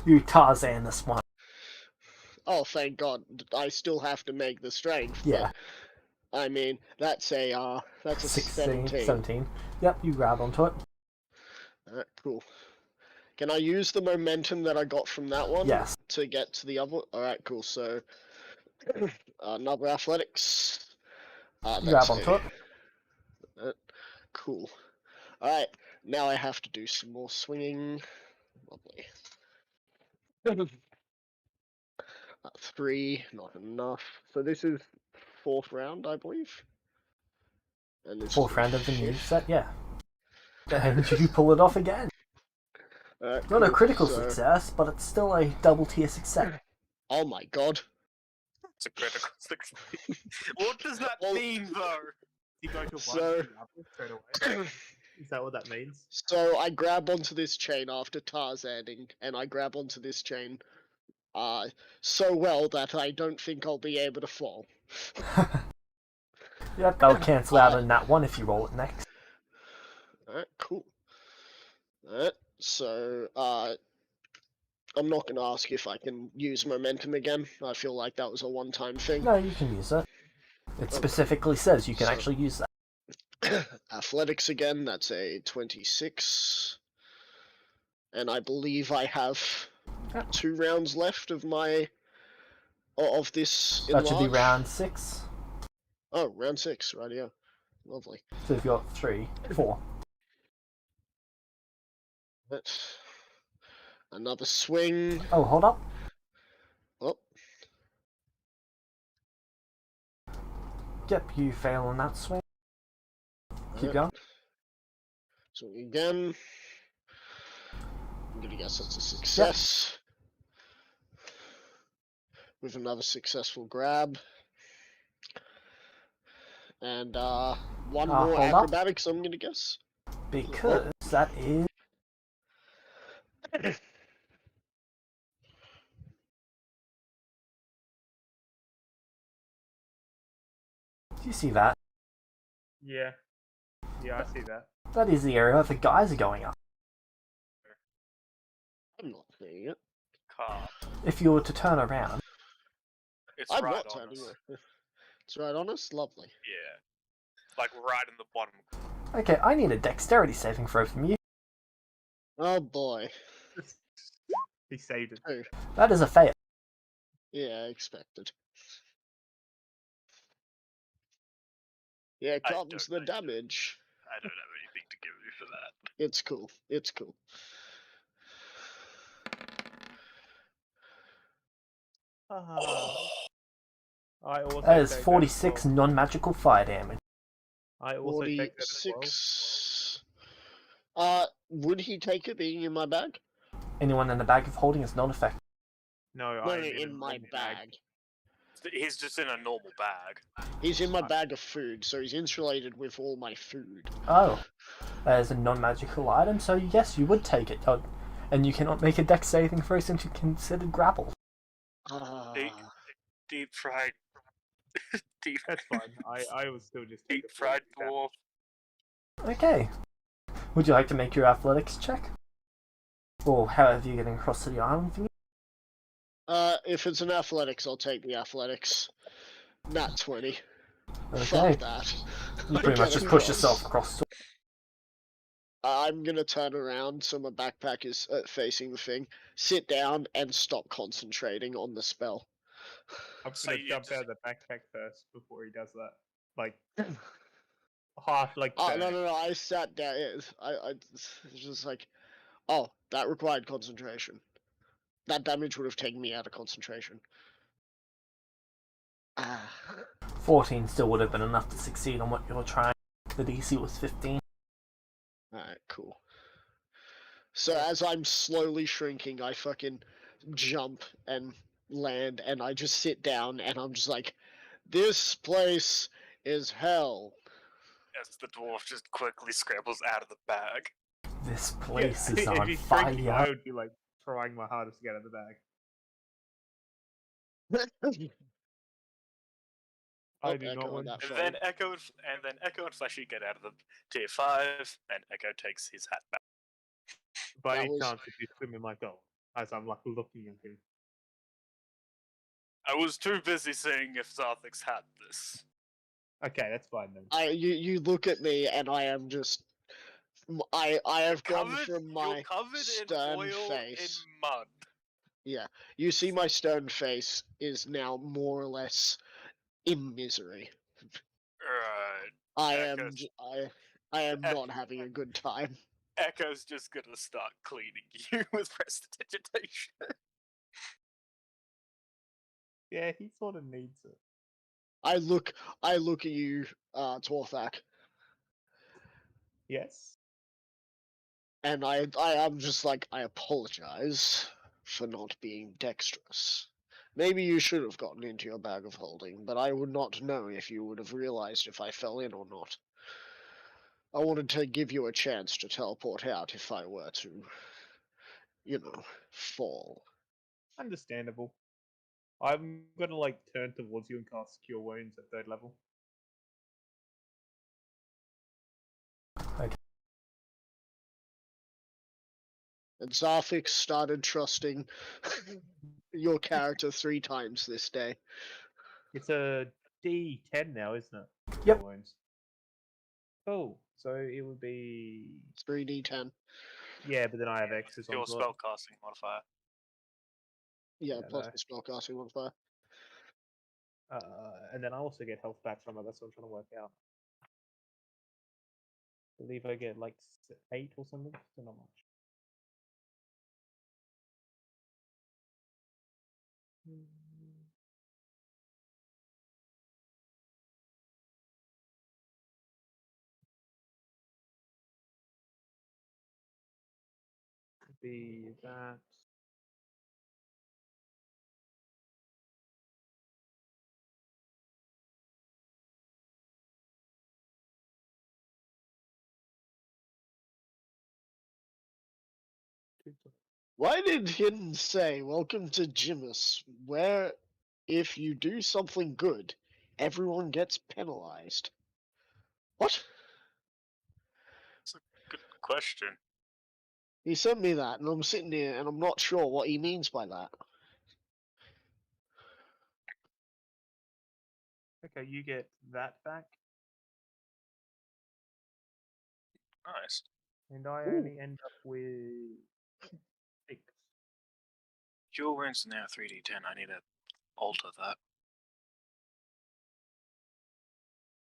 You Tarzan this one. Oh, thank God. I still have to make the strength. Yeah. But, I mean, that's a 16, 17. 17. Yep, you grab onto it. Alright, cool. Can I use the momentum that I got from that one Yes. to get to the other? Alright, cool. So, another athletics. Grab onto it. Cool. Alright, now I have to do some more swinging. Lovely. 3, not enough. So this is 4th round, I believe. And this 4th is round of the new 5th. set, yeah. And you pull it off again. Not Not a critical success, but it's still a double tier success. Oh my God. It's a critical success. What does that mean, though? You go to one So- to the other straight away. Is that what that means? So I grab onto this chain after Tarzaning, and I grab onto this chain so well that I don't think I'll be able to fall. Yep, that'll cancel out on that one if you roll it next. Alright, cool. Alright, so I'm not going to ask if I can use momentum again. I feel like that was a one-time thing. No, you can use it. It specifically says you can actually use that. Athletics again, that's a 26. And I believe I have 2 rounds left of this That should be enlarge. round 6. Oh, round 6, right, yeah. Lovely. So you've got 3, 4. Another swing. Oh, hold up. Oh, Yep, you fail on that swing. Keep going. swing again. I'm gonna guess that's a success. With another successful grab. And one more hold up. acrobatics, I'm gonna guess. Because that is... Do you see that? Yeah. Yeah, I see that. That is the area the guys are going up. I'm not seeing it. Car. If you were to turn around, It's I'm right not on turning us. it. It's right on us? Lovely. Yeah. Like right in the bottom. okay, I need a dexterity saving throw from you. Oh boy. He saved it. That is a fail. Yeah, expected. Here I comes don't the like it. damage. I don't have anything to give you for that. It's cool. It's cool. Ah, I also That is take that as 46 well. non-magical fire damage. I also take that as well. 46. Would he take it being in my bag? Anyone in the bag of holding is not affected. No, No, I'm in a my normal bag. He's just in a normal bag. He's in my bag of food, so he's insulated with all my food. Oh, that is a non-magical item, so yes, you would take it. Oh, and you cannot make a dex saving throw since you considered grapple. Deep fried. deep, That's fine. I will still just take deep a fried 40 dwarf. Okay. Would you like to make your athletics check? Or however you're getting across to the island thingy? If it's an athletics, I'll take the athletics. Nat 20. Okay. Fuck that. You pretty much Get just push across. yourself across. I'm gonna turn around so my backpack is facing the thing, sit down, and stop concentrating on the spell. I'm So gonna you jump just- out of the backpack first before he does that. Like half like Oh, turn it. no, I sat down. It's just like, oh, that required concentration. That damage would have taken me out of concentration. 14 still would have been enough to succeed on what you were trying. The DC was 15. Alright, cool. So as I'm slowly shrinking, I fucking jump and land, and I just sit down, and I'm just like, this place is hell. As the dwarf just quickly scrambles out of the bag. This place Yeah, is if on he's drinking, I fire. would be like trying my hardest to get out of the bag. I do not echoing want that And phone. then Echo and Fleshy get out of the tier 5, and Echo takes his hat back. by that any was- chance if you swim in my goal. As I'm like looking at him. I was too busy seeing if Zarthix had this. Okay, that's fine then. You look at me, and I am just, I have gone from You're my covered in stern oil face. in mud. Yeah, you see my stern face is now more or less in misery. Right. I Echo's- am not having a good time. Echo's just gonna start cleaning you with prestidigitation. Yeah, he sort of needs it. I look at you, Torthak, Yes. and I am just like, I apologize for not being dexterous. Maybe you should have gotten into your bag of holding, but I would not know if you would have realized if I fell in or not. I wanted to give you a chance to teleport out if I were to, fall. Understandable. I'm gonna like turn towards you and cast Cure Wounds at 3rd level. And Zarthix started trusting your character 3 times this day. It's a D10 now, isn't it? Yep. Cure Wounds. Cool. So it would be 3d10. yeah, but then I have X's on Your top. spellcasting modifier. Yeah, Yeah, plus no. the spellcasting modifier. And then I also get health back from it. That's what I'm trying to work out. I believe I get like 8 or something. So not much. Be that. Why did Hidden say, welcome to Jimus, where if you do something good, everyone gets penalized? What? That's a good question. He sent me that, and I'm sitting here, and I'm not sure what he means by that. Okay, you get that back, Nice. and I Ooh. only end up with 6. Cure wounds now 3d10. I need to alter that.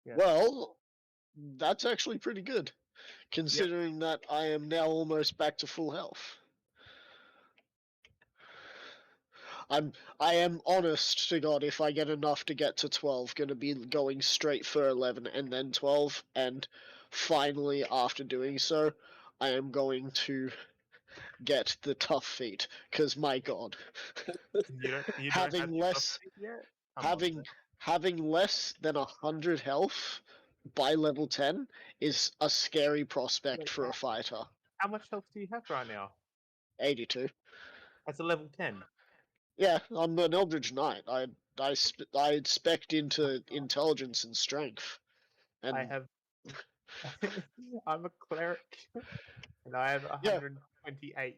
Yeah. Well, That's actually pretty good, considering that I am now almost back to full health. I am honest to God, if I get enough to get to 12, gonna be going straight for 11 and then 12, and finally, after doing so, I am going to get the tough feat, because my God. You don't having have your less upgrade yet? Come on, having man. having less than 100 health by level 10 is a scary prospect Wait, for a fighter. how much health do you have right now? 82. That's a level 10. Yeah, I'm an Eldritch Knight. I spec'd into intelligence and strength, I and have. I'm a cleric, and I have yeah, 128.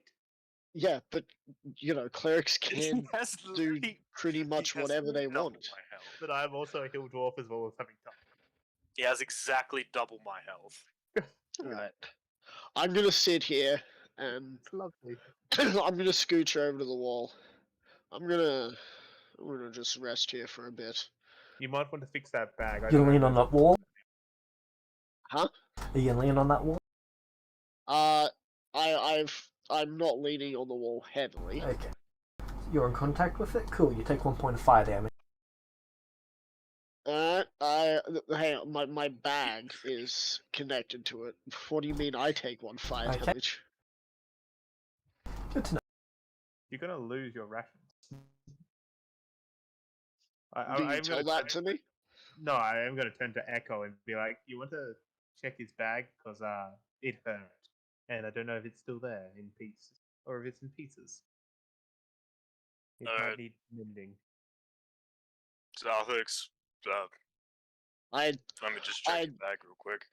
yeah, but clerics He can has do pretty he much has whatever they double want. my health. But I'm also a hill dwarf as well as having top. He has exactly double my health. Right. I'm gonna sit here and It's lovely. I'm gonna scooch over to the wall. I'm gonna just rest here for a bit. You might want to fix that bag. I You don't know lean if on there's that wall? Huh? Are you leaning on that wall? I'm not leaning on the wall heavily. Okay. You're in contact with it? Cool, you take 1 point of fire damage. Hang on, my bag is connected to it. What do you mean I take 1 fire Okay. damage? Good to know. You're gonna lose your rations. Do you I'm tell gonna that to me? No, I am gonna turn to Echo and be like, "You want to check his bag because it hurt, and I don't know if it's still there in pieces or if it's in pieces. It might need mending." Alex, I let me just check I your bag real quick.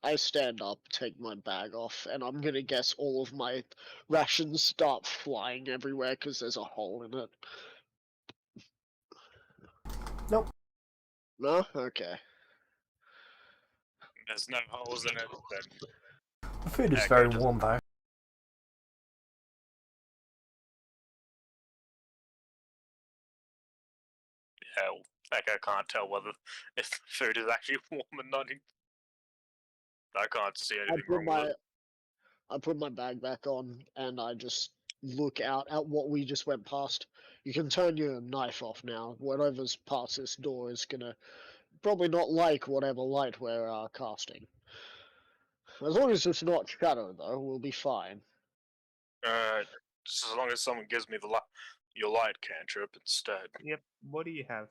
I stand up, take my bag off, and I'm gonna guess all of my rations start flying everywhere because there's a hole in it. Nope. No? Okay. There's no holes in it, then The food is Echo very just- warm though. hell, Echo can't tell whether if the food is actually warm or not. I can't see anything wrong with it. I put my bag back on and I just look out at what we just went past. You can turn your knife off now. Whatever's past this door is gonna probably not like whatever light we're casting. As long as it's not shadow, though, we'll be fine. Just as long as someone gives me your light cantrip instead. Yep. What do you have?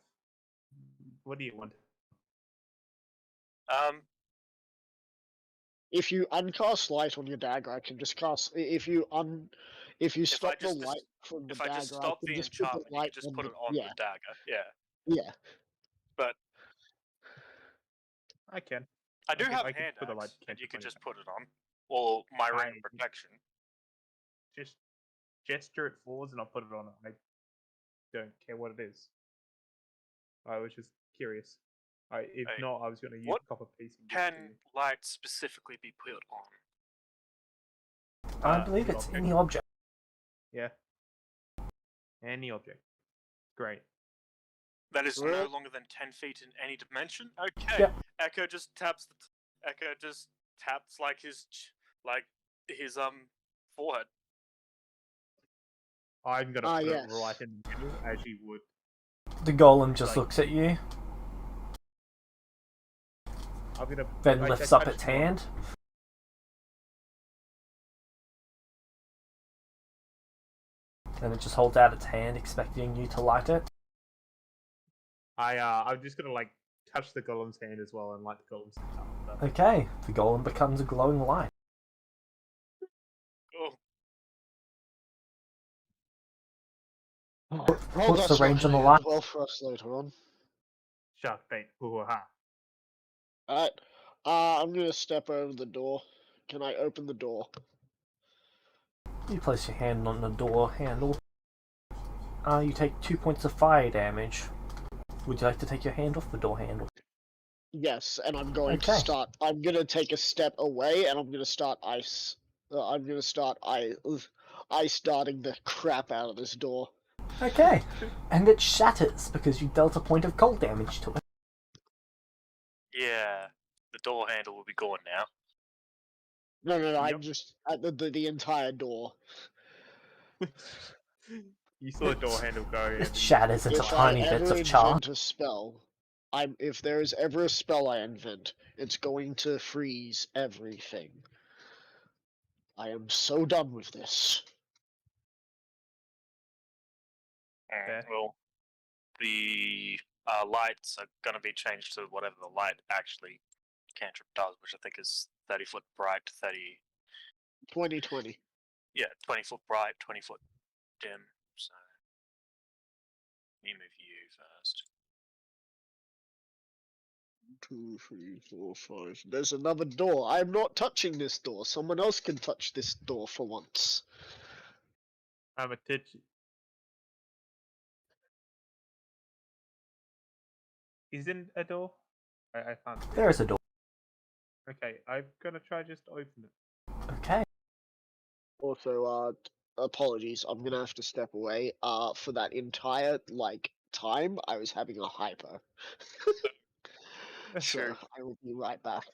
What do you want? If you uncast light on your dagger, I can just cast. If you stop the just light from the If I just dagger, stop I can the just put the enchantment, you light can just on put the it on the dagger. Yeah, yeah. but I can. I do have I can hand put a light axe, and you cantrip can on just your put it on, or my ring I- of protection. Just gesture it forwards and I'll put it on. I don't care what it is. I was just curious. If Hey, not, I was going to use what copper piece. And Can light specifically be put on? I believe any it's object. any object. Yeah. Any object. Great. That is no Really? longer than 10 feet in any dimension. Okay. Yep. Echo just taps. Echo just taps like his forehead. I'm going to put yes. it right in the middle, as you would. The golem just Like- looks at you, I'm going to. then I lifts up touched its one. hand. And it just holds out its hand, expecting you to light it. I'm just going to like touch the golem's hand as well and light the golem's hand up. But Okay, the golem becomes a glowing light. Oh, What's the that's range not on the gonna light? end well for us later on. shark bait. Hoo-ha. Alright. I'm gonna step over the door. Can I open the door? You place your hand on the door handle. You take 2 points of fire damage. Would you like to take your hand off the door handle? Yes, and I'm going to Okay. start. I'm gonna take a step away, and I'm gonna start ice. I'm gonna start ice darting the crap out of this door. Okay, and it shatters because you dealt a point of cold damage to it. yeah. The door handle will be gone now. No, I'm Yep. just at the entire door. You saw the door handle go. It and then shatters you into If fired I tiny it. bits ever of char. invent a spell, if there is ever a spell I invent, it's going to freeze everything. I am so done with this. Fair. Well, the lights are going to be changed to whatever the light actually cantrip does, which I think is 30-foot bright, 2020. 20-foot bright, 20-foot dim. So, let me move you first. 2, 3, 4, 5. There's another door. I'm not touching this door. Someone else can touch this door for once. I'm a titch. Isn't a door? I can't see. There is a door. Okay, I'm gonna try just to open it. Okay. Also, apologies. I'm gonna have to step away. For that entire time, I was having a hyper. So Sure. I will be right back.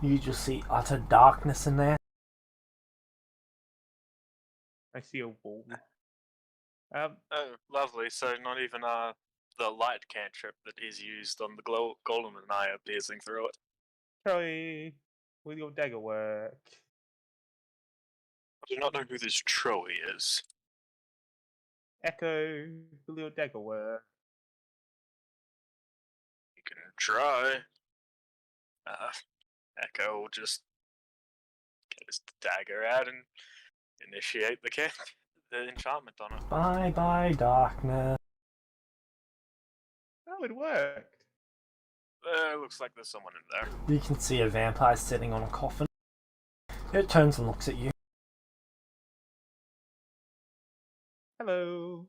You just see utter darkness in there. I see a wall. Oh, lovely. So not even the light cantrip that is used on the golem and I are piercing through it. Troy, will your dagger work? I do not know who this Troy is. Echo, will your dagger work? You can try. Echo will just get his dagger out and initiate the enchantment on it. Bye bye, darkness. Oh, it worked. Looks like there's someone in there. You can see a vampire sitting on a coffin. It turns and looks at you. Hello.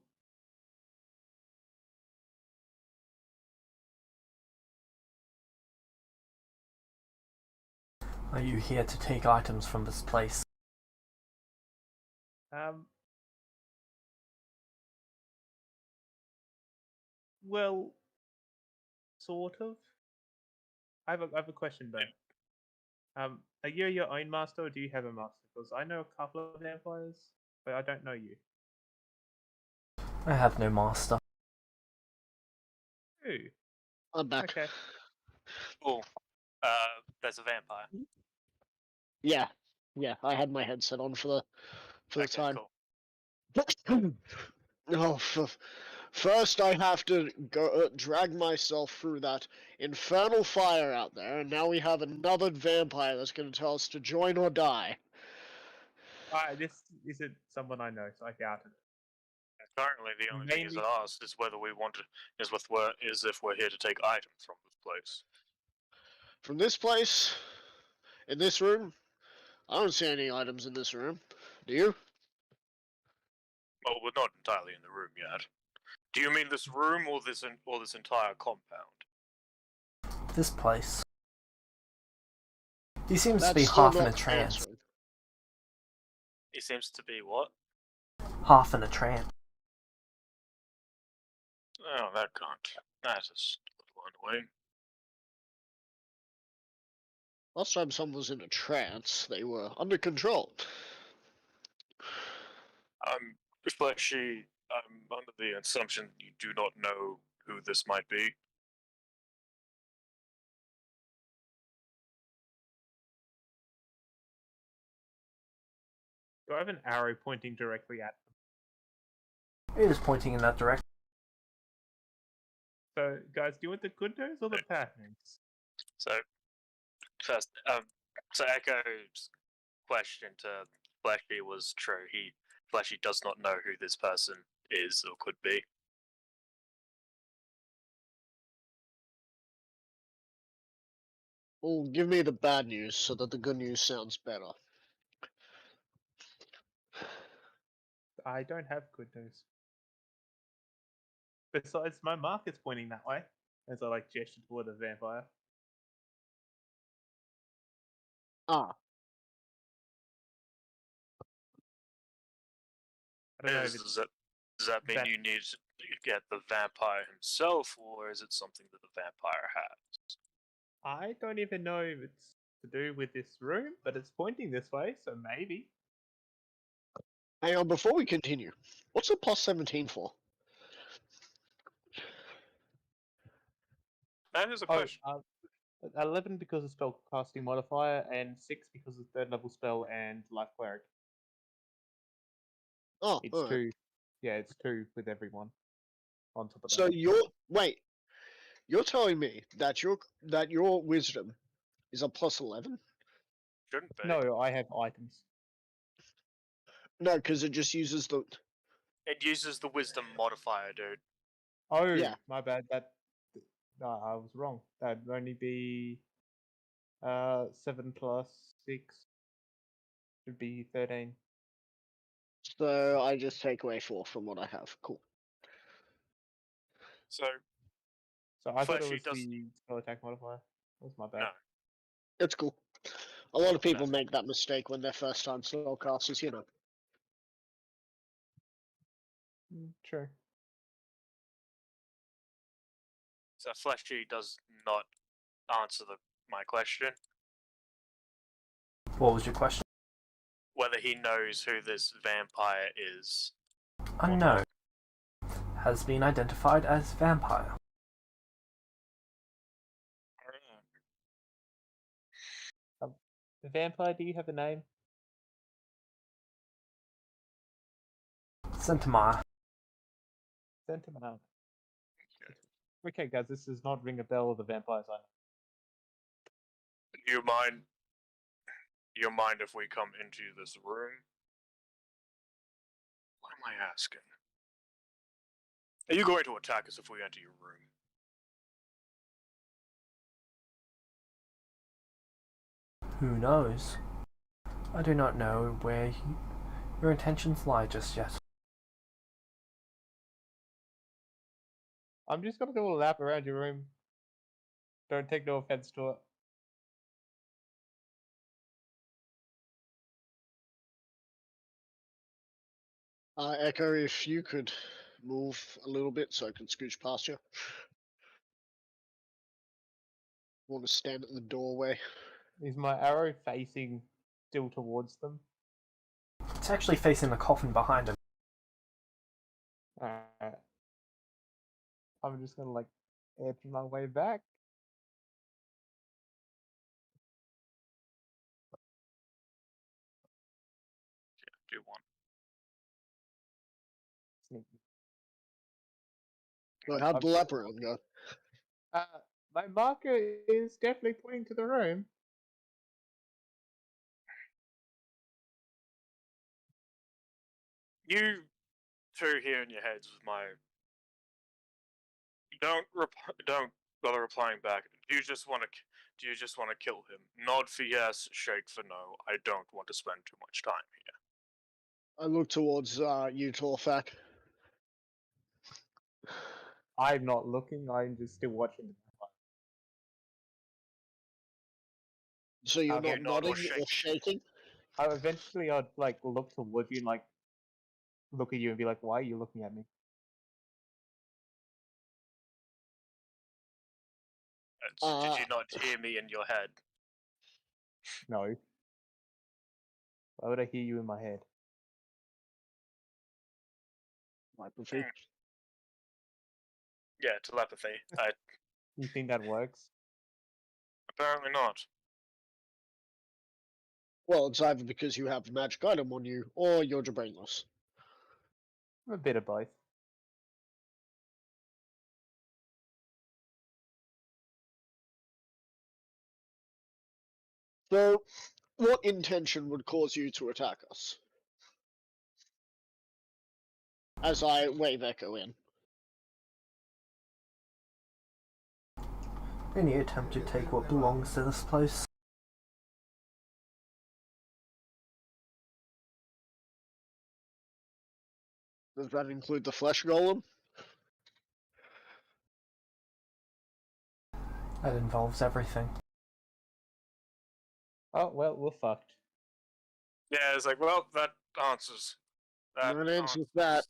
Are you here to take items from this place? Well, sort of. I have a question though. Are you your own master, or do you have a master? Because I know a couple of vampires, but I don't know you. I have no master. Ooh. I'm back. Okay. Oh, there's a vampire. Yeah, I had my headset on for the Okay, time. cool. Oh, first I have to go drag myself through that infernal fire out there, and now we have another vampire that's going to tell us to join or die. This isn't someone I know, so I doubt it. Currently, the only thing is asked is whether we want to is if we're here to take items from this place. From this place, in this room, I don't see any items in this room. Do you? Well, we're not entirely in the room yet. Do you mean this room or this entire compound? This place. He seems to That's be still half in a not trance. answering. It seems to be what? Half in a trance. Oh, that can't. That is a little annoying. Last time someone was in a trance, they were under control. I'm under the assumption you do not know who this might be. Do I have an arrow pointing directly at them? It is pointing in that direction. So, guys, do you want the good news or the bad news? So, first, so Echo's question to Fleshy was true. Fleshy does not know who this person is or could be. Well, give me the bad news so that the good news sounds better. I don't have good news. Besides, my mark is pointing that way, as I gesture toward the vampire. Ah, I don't know if it's Does that mean that- you need get the vampire himself, or is it something that the vampire has? I don't even know if it's to do with this room, but it's pointing this way, so maybe. Hang on, before we continue, what's the plus 17 for? That is a Oh, question. 11 because of spell casting modifier, and 6 because of third level spell and life cleric. Oh, It's alright. 2. Yeah, it's 2 with everyone on top of So that. you're telling me that your wisdom is a plus 11? Shouldn't be. No, I have items. No, because it just uses the. It uses the wisdom modifier, dude. Oh, Yeah. my bad. No, I was wrong. That'd only be 7 plus 6 should be 13. So I just take away 4 from what I have. Cool. So So I thought it Fleshy was does the spell attack modifier. That was my bad. no. It's cool. A lot of people No. make that mistake when they're first time spellcasters, you know. True. So Fleshy does not answer my question. What was your question? Whether he knows who this vampire is. Unknown. Has been identified as vampire. The vampire, do you have a name? Centimire. Sentinel. Okay, guys, this does not ring a bell of the vampires I know. Do you mind if we come into this room? What am I asking? Are you going to attack us if we enter your room? Who knows? I do not know where your intentions lie just yet. I'm just gonna do a lap around your room. Don't take no offense to it. Echo, if you could move a little bit so I can scooch past you. Want to stand at the doorway. Is my arrow facing still towards them? It's actually facing the coffin behind him. Alright. I'm just gonna like edge my way back. Do one. Sneaky. Well, how'd the leper one go? My marker is definitely pointing to the room. You two here in your heads with my. Don't bother replying back. Do you just want to kill him? Nod for yes, shake for no. I don't want to spend too much time here. I look towards you, Torfak. I'm not looking, I'm just still watching the vampire. So you're Okay, not nod or nodding or shaking? Eventually I'd like look towards you and like look at you and be like, why are you looking at me? Did you not hear me in your head? No. Why would I hear you in my head? Telepathy. Yeah, telepathy. You think that works? Apparently not. Well, it's either because you have a magic item on you, or you're brainless. A bit of both. So, what intention would cause you to attack us? As I wave Echo in. Any attempt to take what belongs to this place? Does that include the flesh golem? That involves everything. Oh, well, we're fucked. Yeah, it's like, well, that answers. That answers that.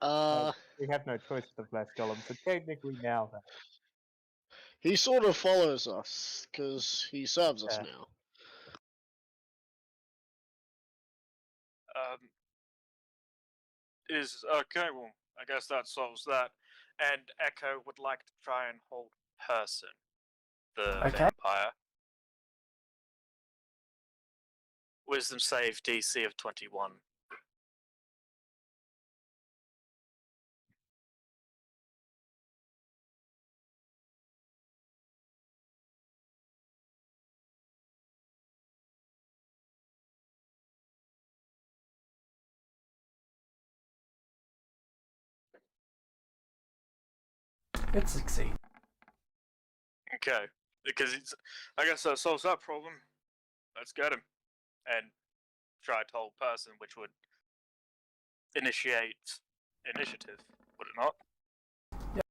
We have no choice with the flesh golem, so technically now that. he sort of follows us because he serves us Yeah. now. Is okay. Well, I guess that solves that. And Echo would like to try and hold person, the Okay. vampire. Wisdom save DC of 21. It succeeds. Okay, because I guess that solves that problem. Let's get him and try to hold person, which would initiate initiative, would it not? Yep.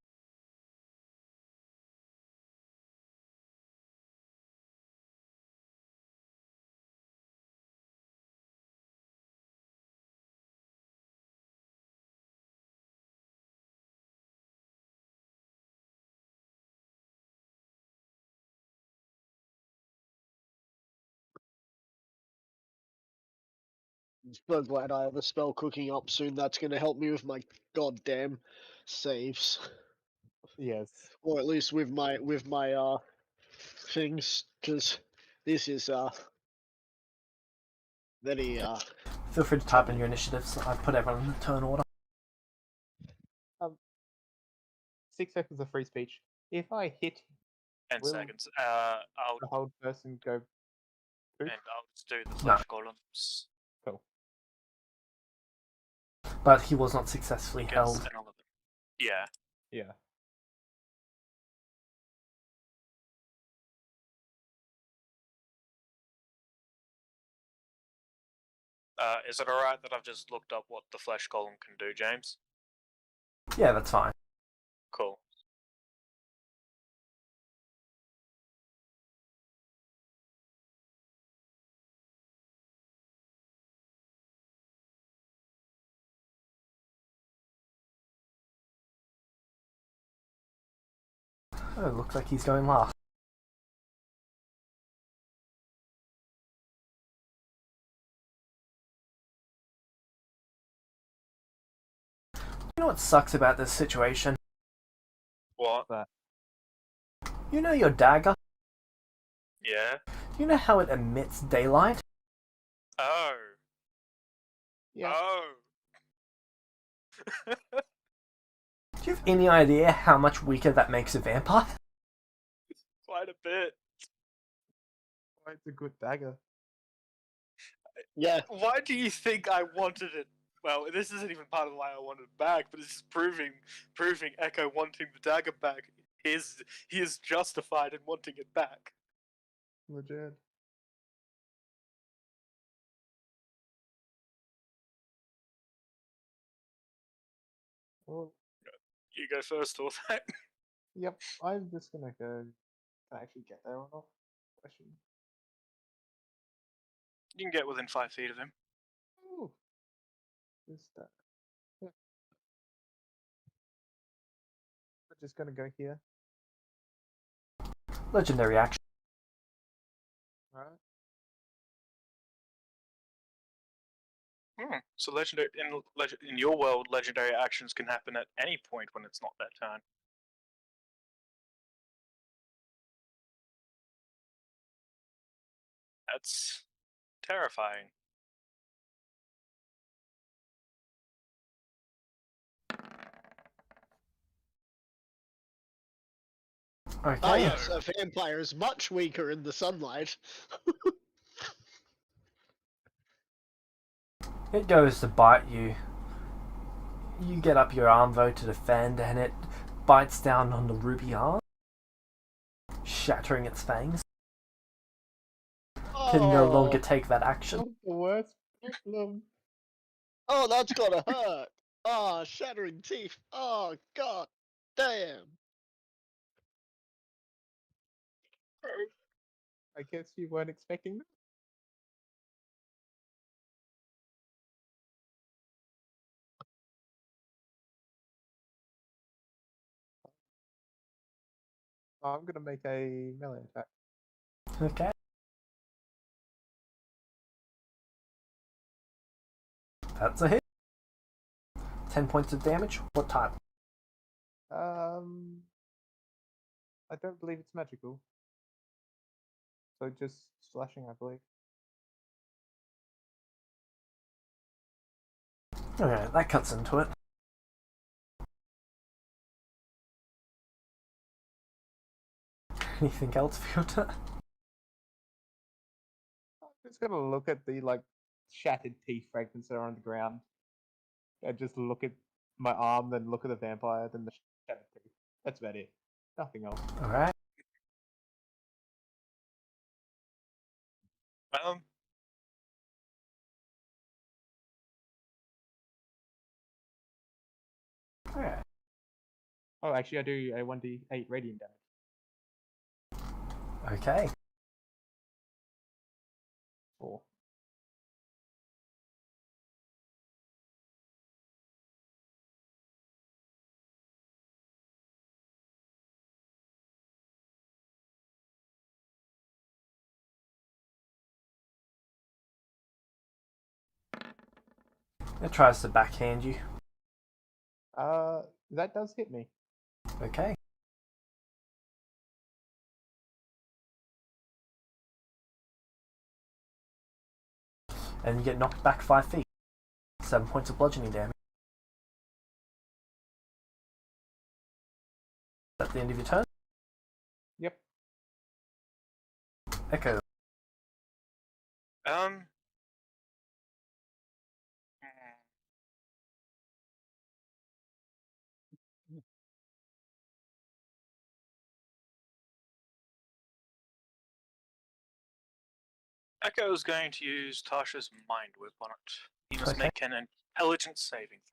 I'm so glad I have a spell cooking up soon. That's going to help me with my goddamn saves, Yes. or at least with my things, because this is very Feel free to type in your initiatives. I've put everyone in the turn order. 6 seconds of free speech. If I hit 10 Will- seconds. I'll the whole person, go. Poof? and I'll just do the flesh golems. Cool. But he was not successfully Gets held. an 11. Yeah. Yeah. Is it alright that I've just looked up what the flesh golem can do, James? Yeah, that's fine. Cool. Oh, it looks like he's going last. You know what sucks about this situation? What? You know your dagger? Yeah? You know how it emits daylight? Oh. Yeah. Oh. Do you have any idea how much weaker that makes a vampire? Quite a bit. Why it's a good dagger. yeah. Why do you think I wanted it? Well, this isn't even part of why I wanted it back, but it's proving Echo wanting the dagger back. He is justified in wanting it back. Legit. Well, You go first, or that. yep. I'm just gonna go. Can I actually get there or not? Question. You can get within 5 feet of him. Ooh. Just that. Yeah. I'm just gonna go here. Legendary action. Alright. So legendary in your world, legendary actions can happen at any point when it's not that turn. That's terrifying. Okay. Ah, yes, a vampire is much weaker in the sunlight. It goes to bite you. You get up your arm though to defend, and it bites down on the ruby arm, shattering its fangs. Can no longer take that action. Not the worst problem. Oh, that's gotta hurt. Ah, shattering teeth. Oh, god damn. I guess you weren't expecting that. I'm gonna make a melee attack. Okay. That's a hit. 10 points of damage. What type? I don't believe it's magical. So just slashing, I believe. Okay, that cuts into it. Anything else for your turn? I'm just gonna look at the shattered teeth fragments that are on the ground, and just look at my arm, then look at the vampire, then the shattered teeth. That's about it. Nothing else. Alright. Alright. Oh, actually, I do a 1d8 radiant damage. Okay. 4. It tries to backhand you. That does hit me. Okay. And you get knocked back 5 feet. 7 points of bludgeoning damage. Is that the end of your turn? Yep. Echo. Echo is going to use Tasha's Mind Whip on it. He must Okay. make an intelligence saving throw.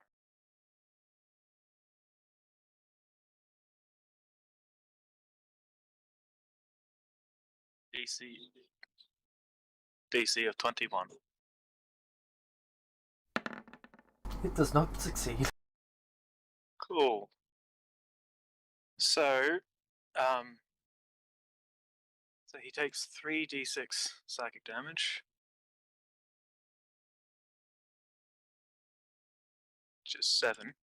DC of 21. It does not succeed. Cool. So he takes 3d6 psychic damage, which is 7,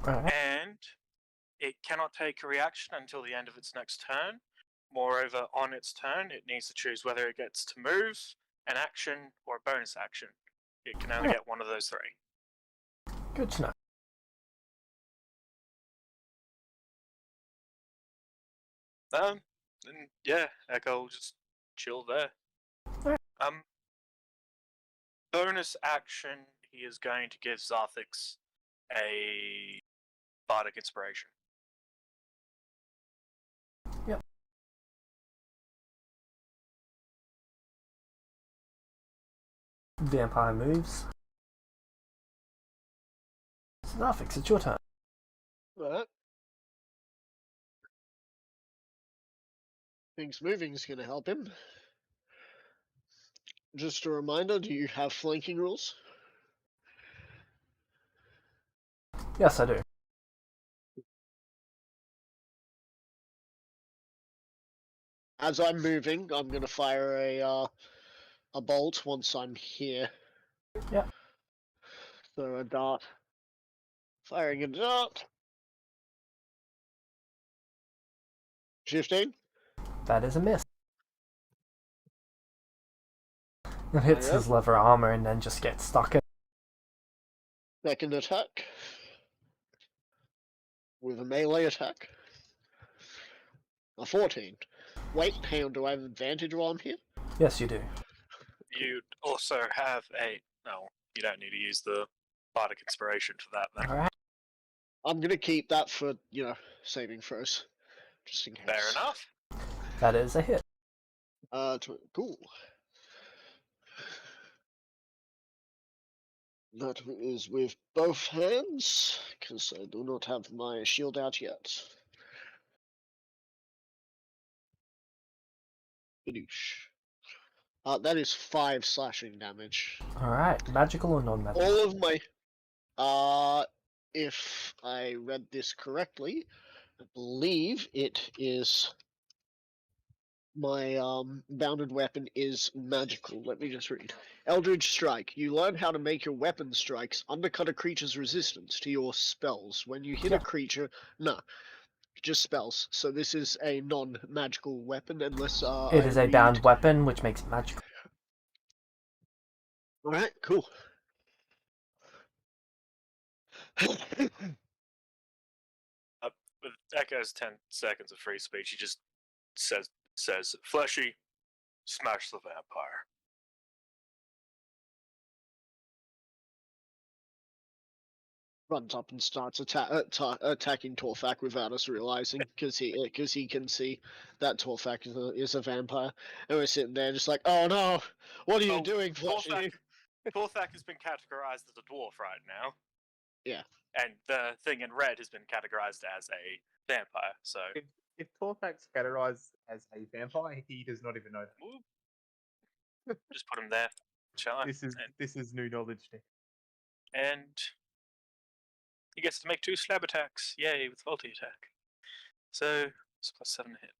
Alright. and it cannot take a reaction until the end of its next turn. Moreover, on its turn, it needs to choose whether it gets to move, an action, or a bonus action. It can only get one of those 3. Good to know. And yeah, Echo will just chill there. Alright. Bonus action, he is going to give Zarthix a bardic inspiration. Yep. Vampire moves. Zarthix, it's your turn. Right. Things moving is going to help him. Just a reminder, do you have flanking rules? Yes, I do. As I'm moving, I'm going to fire a bolt once I'm here. Yep. So a dart. Firing a dart. 15. That is a miss. It hits Yep. his leather armor and then just gets stuck in. Second attack. With a melee attack. A 14. Wait, hang on, do I have advantage while I'm here? Yes, you do. You also have a... No, you don't need to use the bardic inspiration for that then. Alright. I'm going to keep that for, saving throws. Just in case. Fair enough. That is a hit. Cool. That is with both hands, because I do not have my shield out yet. Badoosh. That is 5 slashing damage. Alright. Magical or non-magical? All of my... if I read this correctly, I believe it is My bounded weapon is magical. Let me just read. Eldritch Strike. You learn how to make your weapon strikes undercut a creature's resistance to your spells. When you hit a Yeah. creature, no, just spells. So this is a non-magical weapon unless It I is a read. bound weapon, which makes it magical. All right, cool. With Echo's 10 seconds of free speech, he just says Fleshy, smash the vampire. Runs up and starts attacking Torfak without us realizing, because he can see that Torfak is a vampire, and we're sitting there just like, oh no, what are you doing, Fleshy? Torthak has been categorized as a dwarf right now. Yeah. And the thing in red has been categorized as a vampire, so... If Torfak's categorized as a vampire, he does not even know that. Just put him there, shall I? This is new knowledge to him. And he gets to make 2 slab attacks. Yay, with multi-attack. So, it's +7 to hit.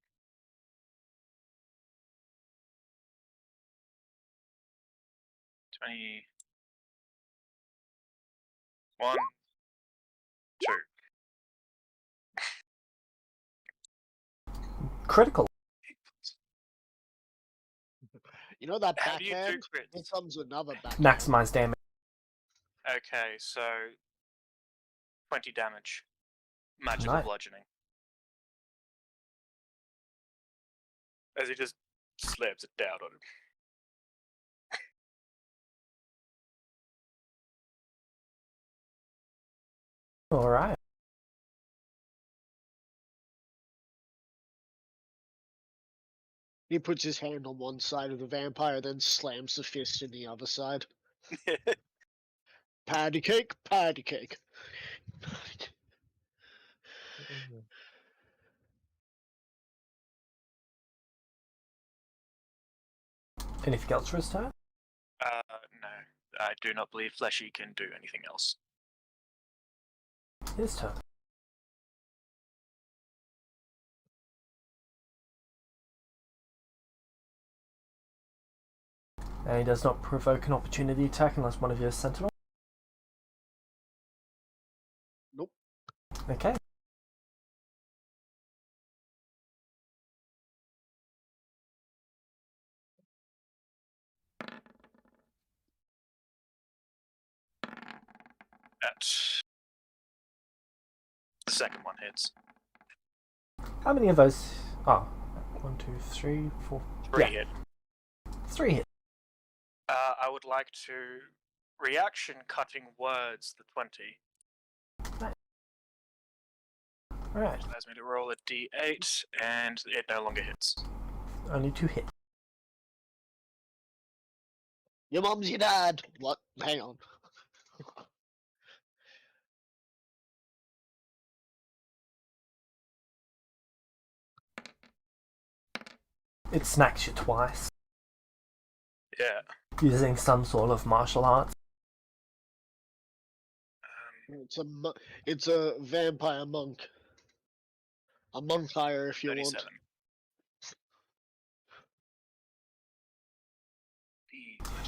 One, 2. Critical. You know that How do you do backhand? crits? Here comes another backhand. Maximize damage. Okay, so 20 damage. Magical Nice. bludgeoning. As he just slams it down on him. Alright. He puts his hand on one side of the vampire, then slams the fist in the other side. Patty cake, patty cake. Anything else for his turn? No. I do not believe Fleshy can do anything else. His turn. And he does not provoke an opportunity attack unless one of you is sentinel. Nope. Okay. The second one hits. How many of those? Oh, 1, 2, 3, 4. 3 Yeah. hit. 3 hit. I would like to reaction cutting words the 20. Alright. Allows me to roll a d8, and it no longer hits. Only 2 hit. Your mom's your dad. What? Hang on. It smacks you twice. Yeah. Using some sort of martial arts. It's a vampire monk. A monk hire if you 37.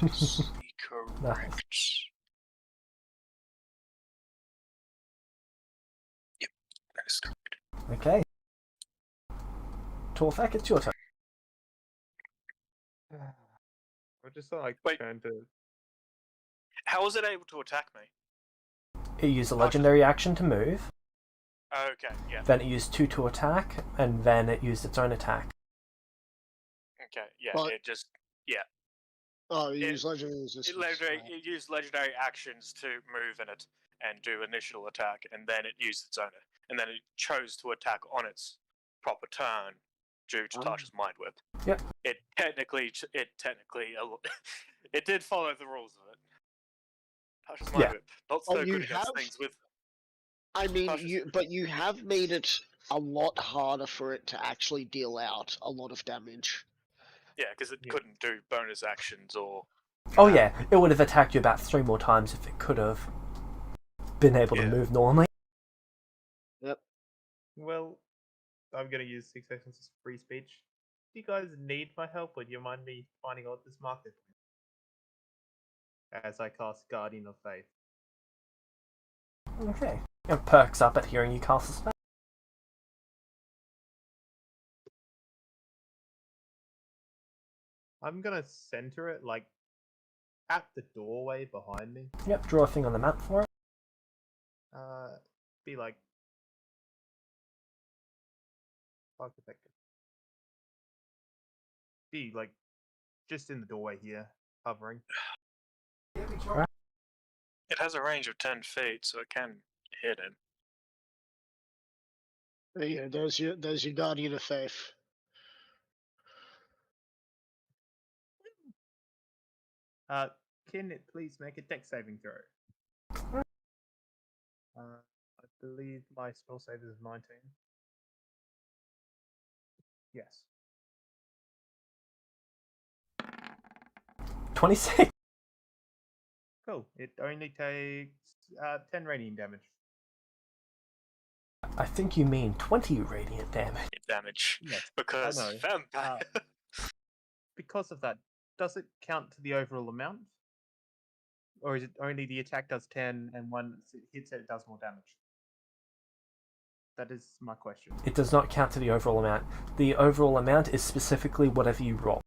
want. That is correct. Yep, that is correct. Okay. Torfak, it's your turn. I just like trying to. How was it able to attack me? It used a legendary action to move. Okay, yeah. Then it used 2 to attack, and then it used its own attack. Okay, yeah, But- it just... Yeah. Oh, you use legendary resistance. It used legendary actions to move in it and do initial attack, and then it used its own... And then it chose to attack on its proper turn due to Tasha's Mind Whip. Yep. It technically... It did follow the rules of it. Tasha's Mind Whip. Not so good against things with... I mean, you have made it a lot harder for it to actually deal out a lot of damage. Yeah, because it couldn't do bonus actions or... Oh yeah, it would have attacked you about 3 more times if it could have been able to move normally. Yep. Well, I'm going to use 6 seconds of free speech. you guys need my help, or do you mind me finding out this market? As I cast Guardian of Faith. Okay. It perks up at hearing you cast a spell. I'm gonna center it like at the doorway behind me. Yep, draw a thing on the map for it. Be like, fuck if I could. Be like, just in the doorway here, hovering. Right. It has a range of 10 feet, so it can hit him. There you go. There's your Guardian of Faith. Can it please make a dex saving throw? I believe my spell save is 19. Yes. 26. Cool. It only takes 10 radiant damage. I think you mean 20 radiant damage. Damage. Yes, Because I know. vampire. Because of that, does it count to the overall amount? Or is it only the attack does 10 and once it hits it does more damage? That is my question. It does not count to the overall amount. The overall amount is specifically whatever you roll,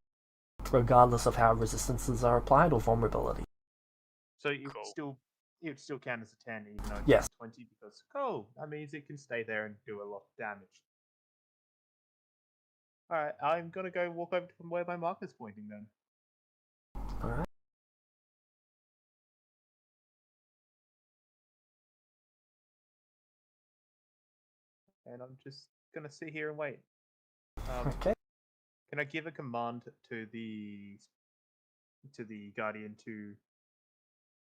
regardless of how resistances are applied or vulnerability. So it Cool. would still count as a 10 even though it's Yes. 20 because that means it can stay there and do a lot of damage. Alright, I'm gonna go walk over to where my marker's pointing then. Alright. And I'm just gonna sit here and wait. Okay. Can I give a command to the guardian to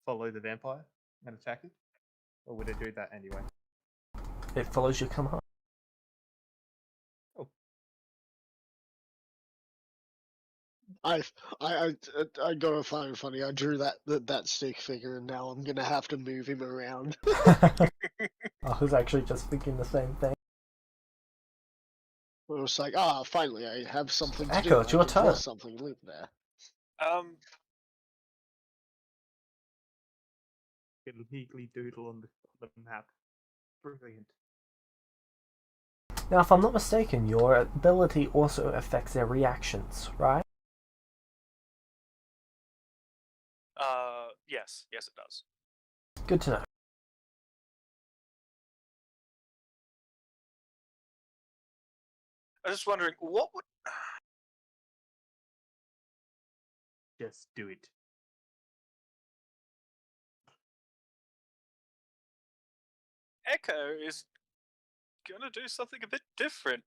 follow the vampire and attack it? Or would it do that anyway? It follows your command. Oh. I gotta find it funny. I drew that stick figure, and now I'm gonna have to move him around. I was actually just thinking the same thing. It was like, finally, I have something to Echo, do. it's I your can draw turn. something. Look there. It'll legally doodle on the map. Brilliant. Now, if I'm not mistaken, your ability also affects their reactions, right? Yes, it does. Good to know. I was just wondering, what would... Just do it. Echo is gonna do something a bit different.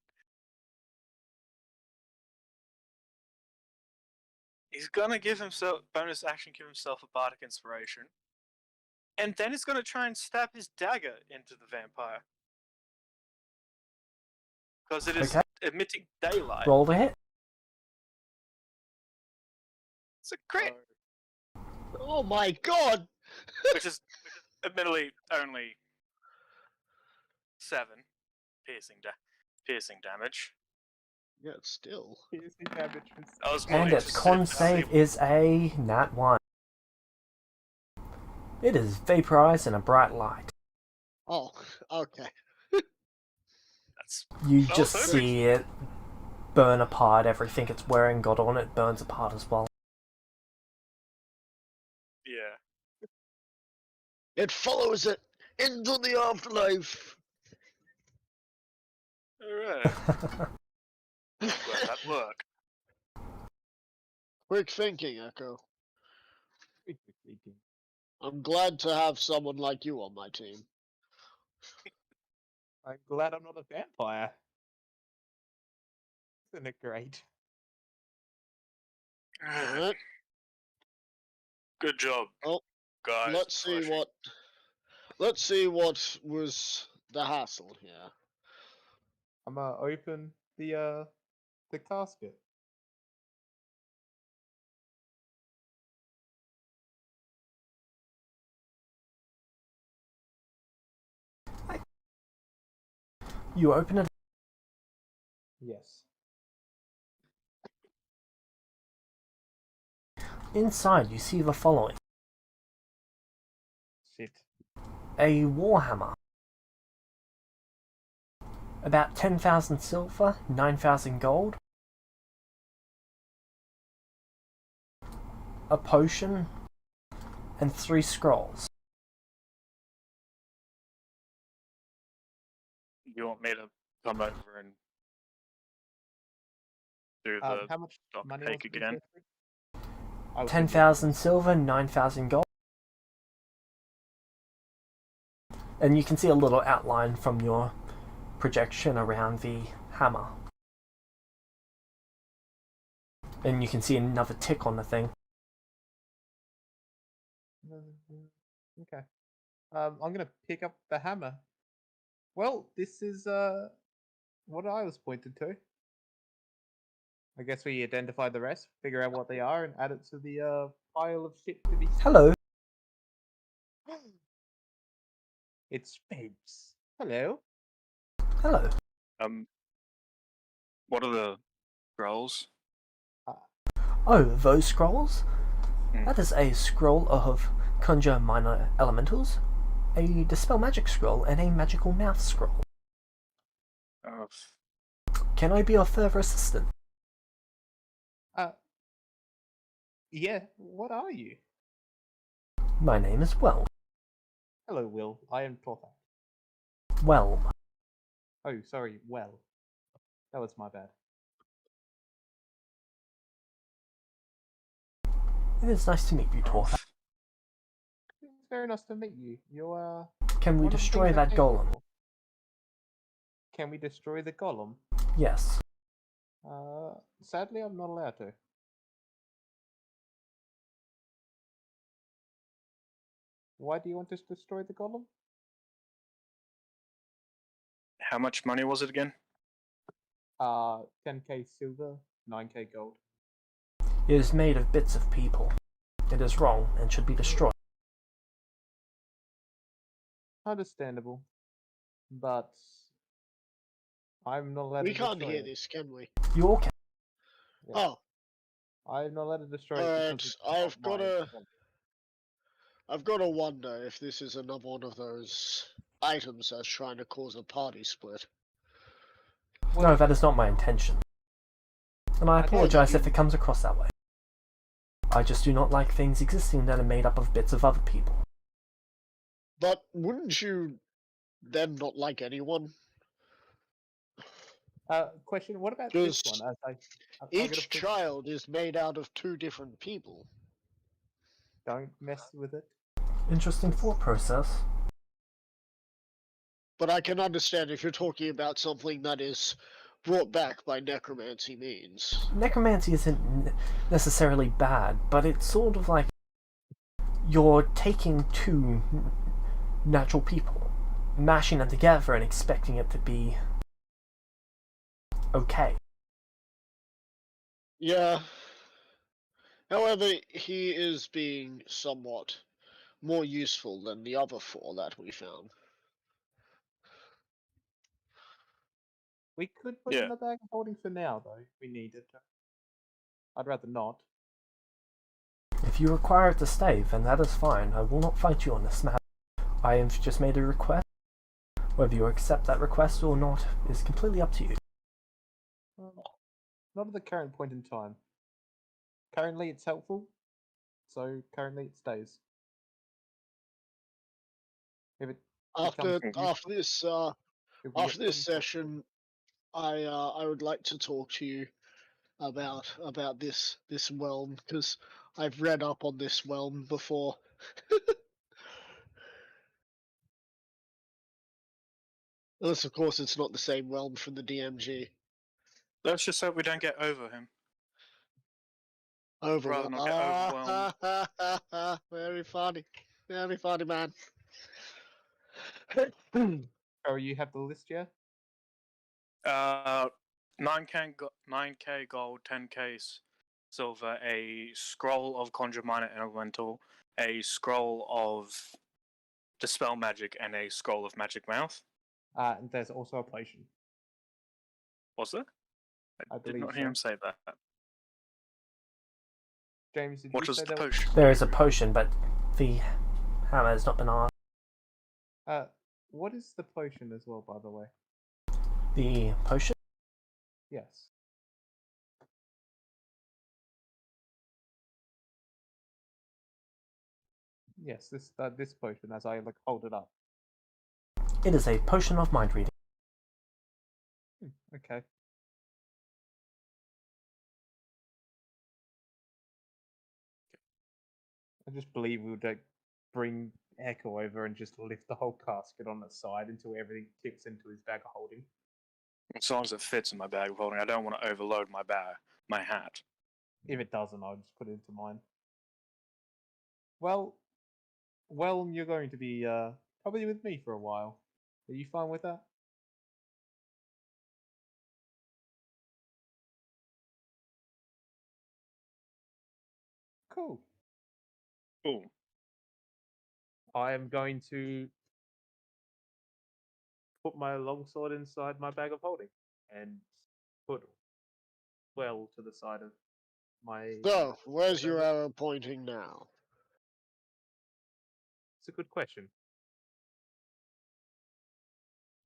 He's gonna give himself bonus action, give himself a bardic inspiration, and then he's gonna try and stab his dagger into the vampire because it is emitting daylight. Roll the hit. It's a crit, Oh my god! which is admittedly only 7 piercing damage. Yeah, still. Piercing damage was I was And willing its to con sit save and see- is a nat 1. It is vaporized in a bright light. Oh, okay. That's You Well, just perfect. see it burn apart. Everything it's wearing got on it burns apart as well. yeah. It follows it into the afterlife. All right. Glad that worked. Quick thinking, Echo. speaking. I'm glad to have someone like you on my team. I'm glad I'm not a vampire. Isn't it great? Alright, Good job, Oh, guys. let's see what was the hassle here. I'm gonna open the casket. You open it. Yes. Inside, you see the following: Shit. a warhammer, about 10,000 silver, 9,000 gold, a potion, and 3 scrolls. You want me to come over and do the How much stock money take was again? 10,000 silver, 9,000 gold. And you can see a little outline from your projection around the hammer. And you can see another tick on the thing. Okay. I'm gonna pick up the hammer. Well, this is what I was pointed to. I guess we identify the rest, figure out what they are, and add it to the pile of shit to be. Hello. It's Spades. Hello. Hello. What are the scrolls? Oh, those scrolls? Hmm. That is a scroll of conjure minor elementals, a dispel magic scroll, and a magical mouth scroll. Can I be of further assistance? Yeah. What are you? My name is Well. Hello, Will. I am Torthak. Well. Oh, sorry. Well, that was my bad. It is nice to meet you, Torthak. It's very nice to meet you. You're Can we one of the destroy things I that came golem? for. Can we destroy the golem? Yes. Sadly, I'm not allowed to. Why do you want us to destroy the golem? How much money was it again? 10k silver, 9k gold. It is made of bits of people. It is wrong and should be destroyed. Understandable, but I'm not allowed We to can't destroy hear it. this, can we? You all can. Yeah. Oh, I'm not allowed to destroy it alright. because it's I've not got mine. to. I've got to wonder if this is another one of those items that's trying to cause a party split. No, that is not my intention. And I I don't apologize if you- it comes across that way. I just do not like things existing that are made up of bits of other people. But wouldn't you then not like anyone? Question: what about this Because one? I'm gonna each put, child is made out of 2 different people. don't mess with it. Interesting thought process. But I can understand if you're talking about something that is brought back by necromancy means. Necromancy isn't necessarily bad, but it's sort of like you're taking 2 natural people, mashing them together and expecting it to be okay. Yeah. However, he is being somewhat more useful than the other 4 that we found. We could put it in the bag of holding for now, though. If we needed to. I'd rather not. If you require it to stay, then that is fine. I will not fight you on this matter. I have just made a request. Whether you accept that request or not is completely up to you. Not at the current point in time. Currently, it's helpful, so currently it stays. If it After becomes after this if we after get this fully session, I would like to talk to you about this realm, because I've read up on this realm before. Unless, of course, it's not the same realm from the DMG. Let's just hope we don't get over him. Over Rather not get overwhelmed. Very funny, man. Oh, you have the list, yeah? 9k gold, 10k silver, a scroll of conjure minor elemental, a scroll of dispel magic, and a scroll of magic mouth. And there's also a potion. Was there? I did believe not hear so. him say that. James, did What you was say the there potion? There is a potion, but the hammer has not been asked. What is the potion as well, by the way? The potion? Yes. Yes, this potion, as I hold it up. It is a potion of mind reading. Okay. I just believe we would bring Echo over and just lift the whole casket on its side until everything tips into his bag of holding. As long as it fits in my bag of holding, I don't want to overload my hat. If it doesn't, I'll just put it into mine. Well, you're going to be probably with me for a while. Are you fine with that? Cool. Cool. I am going to put my longsword inside my bag of holding and put well to the side of my. So, where's your whatever. arrow pointing now? It's a good question.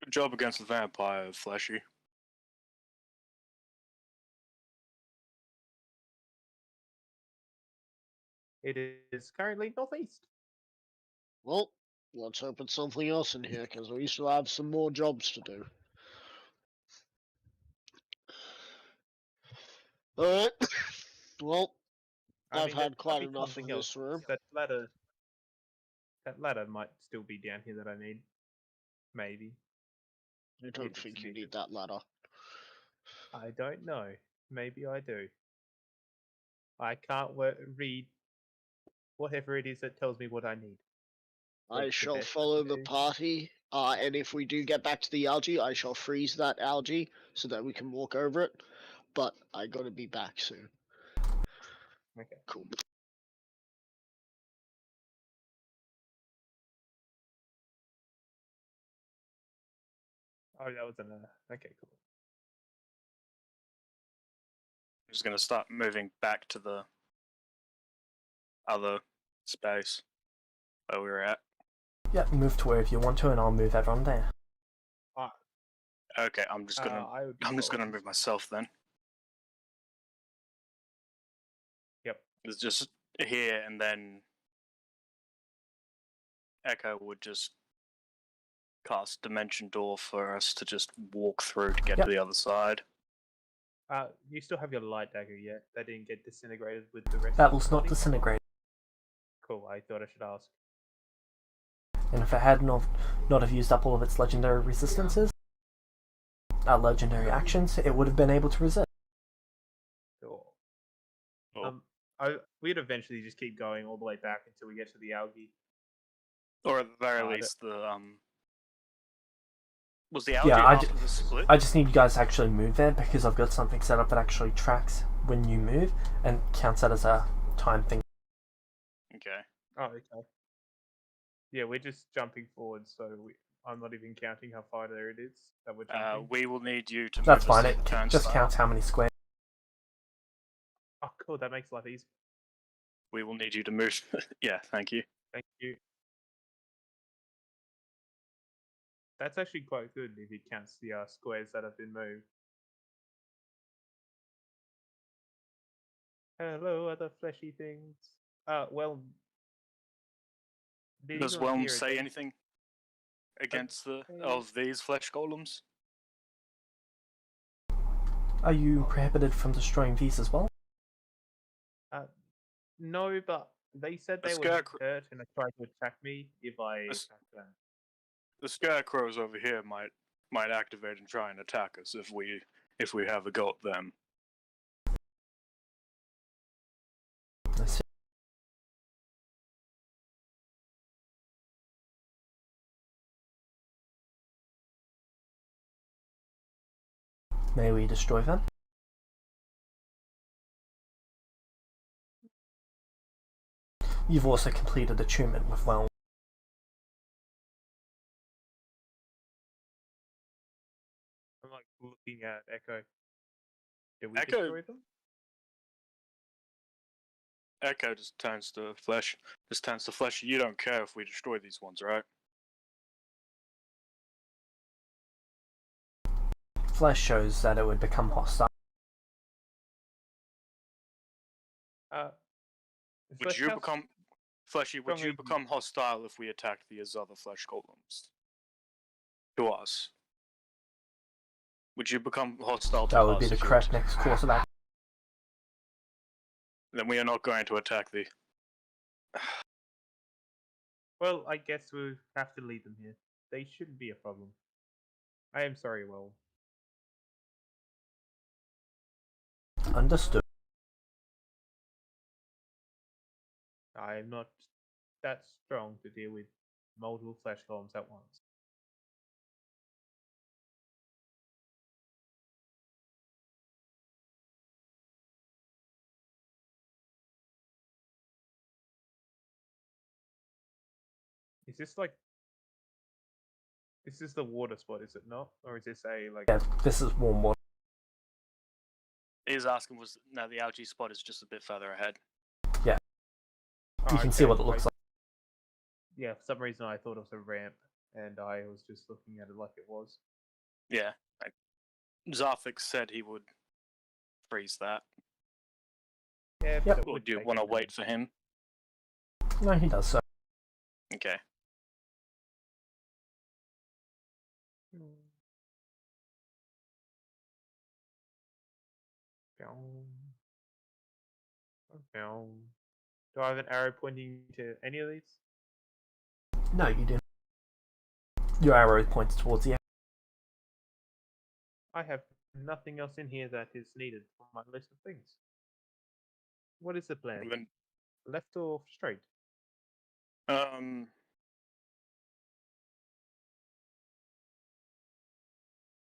Good job against the vampire, Fleshy. It is currently northeast. Well, let's hope it's something else in here, because we still have some more jobs to do. Alright. Well, I've had There quite might be enough of something else. this room. That ladder might still be down here that I need. Maybe. I don't If think it's you needed. need that ladder. I don't know. Maybe I do. I can't read whatever it is that tells me what I need. I What's the shall best I follow can the do? party, and if we do get back to the algae, I shall freeze that algae so that we can walk over it. But I gotta be back soon. Okay. Cool. Oh, that was okay, cool. I'm just gonna start moving back to the other space where we were at. Yep, move to wherever you want to, and I'll move everyone there. Okay, I'm just gonna following. move myself then. Yep. It's just here, and then Echo would just cast Dimension Door for us to just walk through to get Yep. to the other side. You still have your light dagger yet? That didn't get disintegrated with the rest That of the was not body? disintegrated. Cool, I thought I should ask. And if it had not have used up all of its legendary resistances, legendary actions, it would have been able to resist. Cool. Oh. We'd eventually just keep going all the way back until we get to the algae. Or at the very Oh, least, was the algae Yeah, after the split? I just need you guys to actually move there because I've got something set up that actually tracks when you move and counts that as a time thing. Okay. Oh, okay. Yeah, we're just jumping forward, so I'm not even counting how far there it is that we're jumping. We will need you to That's move us fine. to It the just turnstile. counts how many squares. Oh, cool. That makes life easy. We will need you to move. Yeah, thank you. Thank you. That's actually quite good if it counts the squares that have been moved. Hello, other fleshy things. Well, did Does anyone Whelm hear say again? anything against of these flesh golems? Are you prohibited from destroying these as well? No, but they said The they would hurt and tried to attack me if I attacked them. The scarecrows over here might activate and try and attack us if we have a go at them. I see. May we destroy them? You've also completed attunement with Whelm. I'm like looking at Echo. Did we Echo- destroy them? Echo just turns to flesh. Just turns to flesh. You don't care if we destroy these ones, right? Flesh shows that it would become hostile. Would you become fleshy? Would you strongly- become hostile if we attacked these other flesh golems? To us. Would you become hostile to That us? would be the if you correct next course of action. Then we are not going to attack the. Well, I guess we'll have to leave them here. They shouldn't be a problem. I am sorry, Will. Understood. I am not that strong to deal with multiple flesh columns at once. Is this like... This is the water spot, is it not? Or is this a, like... Yeah, this is warm water. He's asking was now the algae spot is just a bit further ahead. You can see what it okay, looks like. Yeah, for some reason I thought it was a ramp, and I was just looking at it like it was. Yeah. Zarthik said he would freeze that. Yeah, Yep. but it Or would do you take want to a wait for him? No, he does so. Okay. minute. Do I have an arrow pointing to any of these? No, you didn't. Your arrow points towards the end. I have nothing else in here that is needed for my list of things. What is the plan? Then, Left or straight?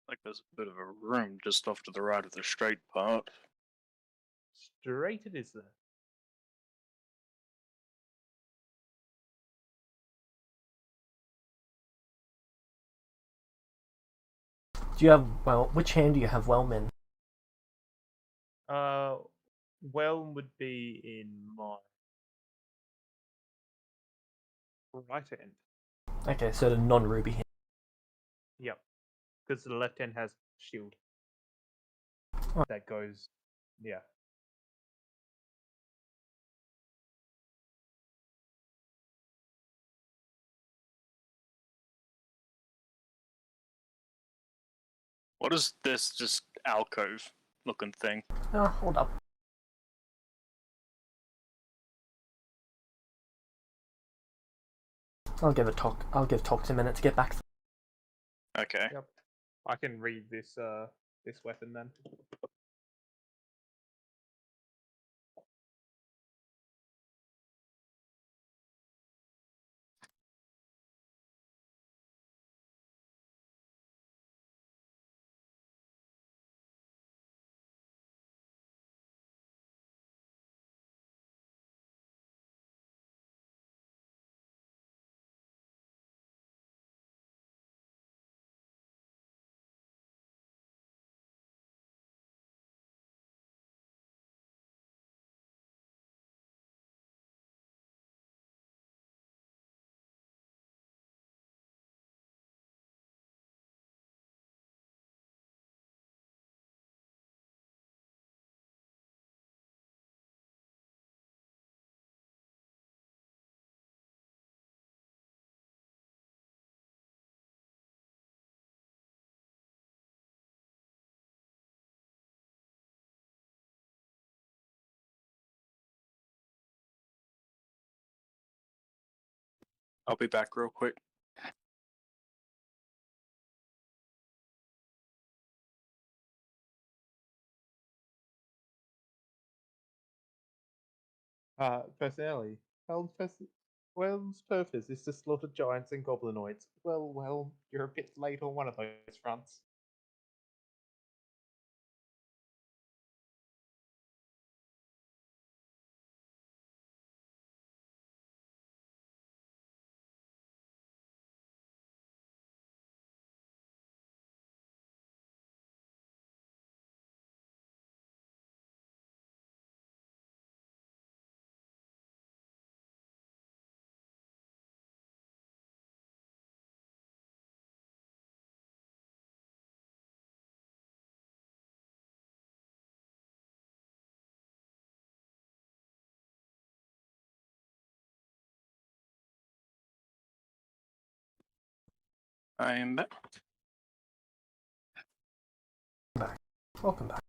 like there's a bit of a room just off to the right of the straight part. Straight it is there. Do you have, well, which hand do you have Whelm in? Whelm would be in my right hand. Okay, so the non-ruby hand. Yep. Because the left hand has shield. Oh. That goes, yeah. What is this just alcove looking thing? Oh, hold up. I'll give Tox a minute to get back. Okay. Yep. I can read this this weapon then. I'll be back real quick. Personality. Whelm's purpose is to slaughter giants and goblinoids. Well, you're a bit late on one of those fronts. I am back. Welcome back.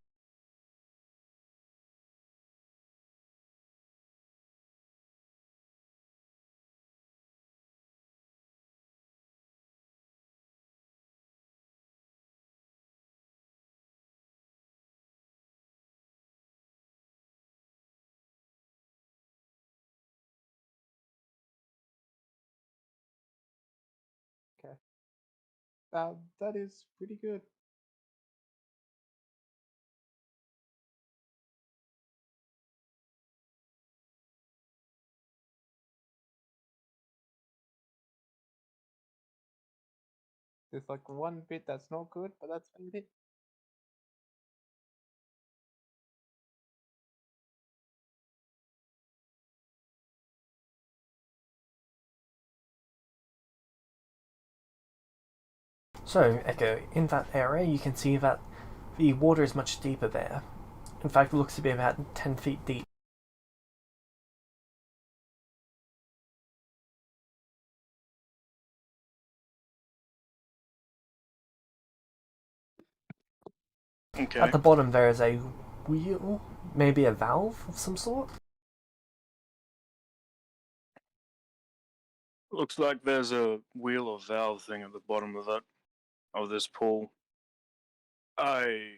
Okay. That is pretty good. There's like one bit that's not good, but that's about it. So, Echo, in that area you can see that the water is much deeper there. In fact, it looks to be about 10 feet deep. Okay. At the bottom there is a wheel, maybe a valve of some sort. Looks like there's a wheel or valve thing at the bottom of this pool. Can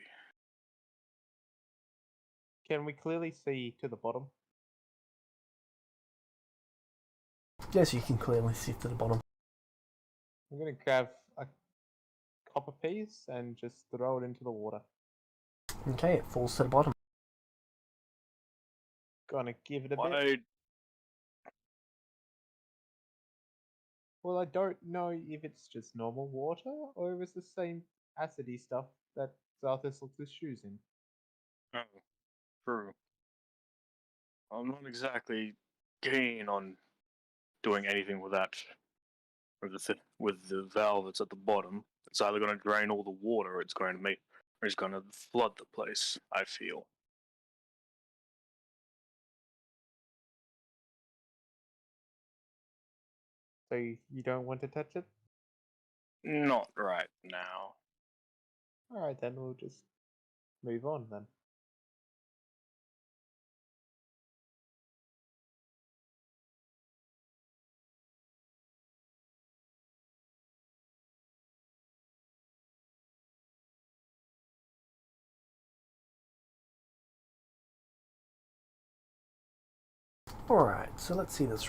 we clearly see to the bottom? Yes, you can clearly see to the bottom. I'm gonna grab a copper piece and just throw it into the water. Okay, it falls to the bottom. Gonna give it a bit. Why? Well, I don't know if it's just normal water or if it's the same acidy stuff that Zarthus looks his shoes in. Oh, true. I'm not exactly keen on doing anything with that. With the valve that's at the bottom. It's either going to drain all the water, or it's going to flood the place. I feel. So you don't want to touch it? Not right now. Alright then, we'll just move on then. Alright, so let's see this.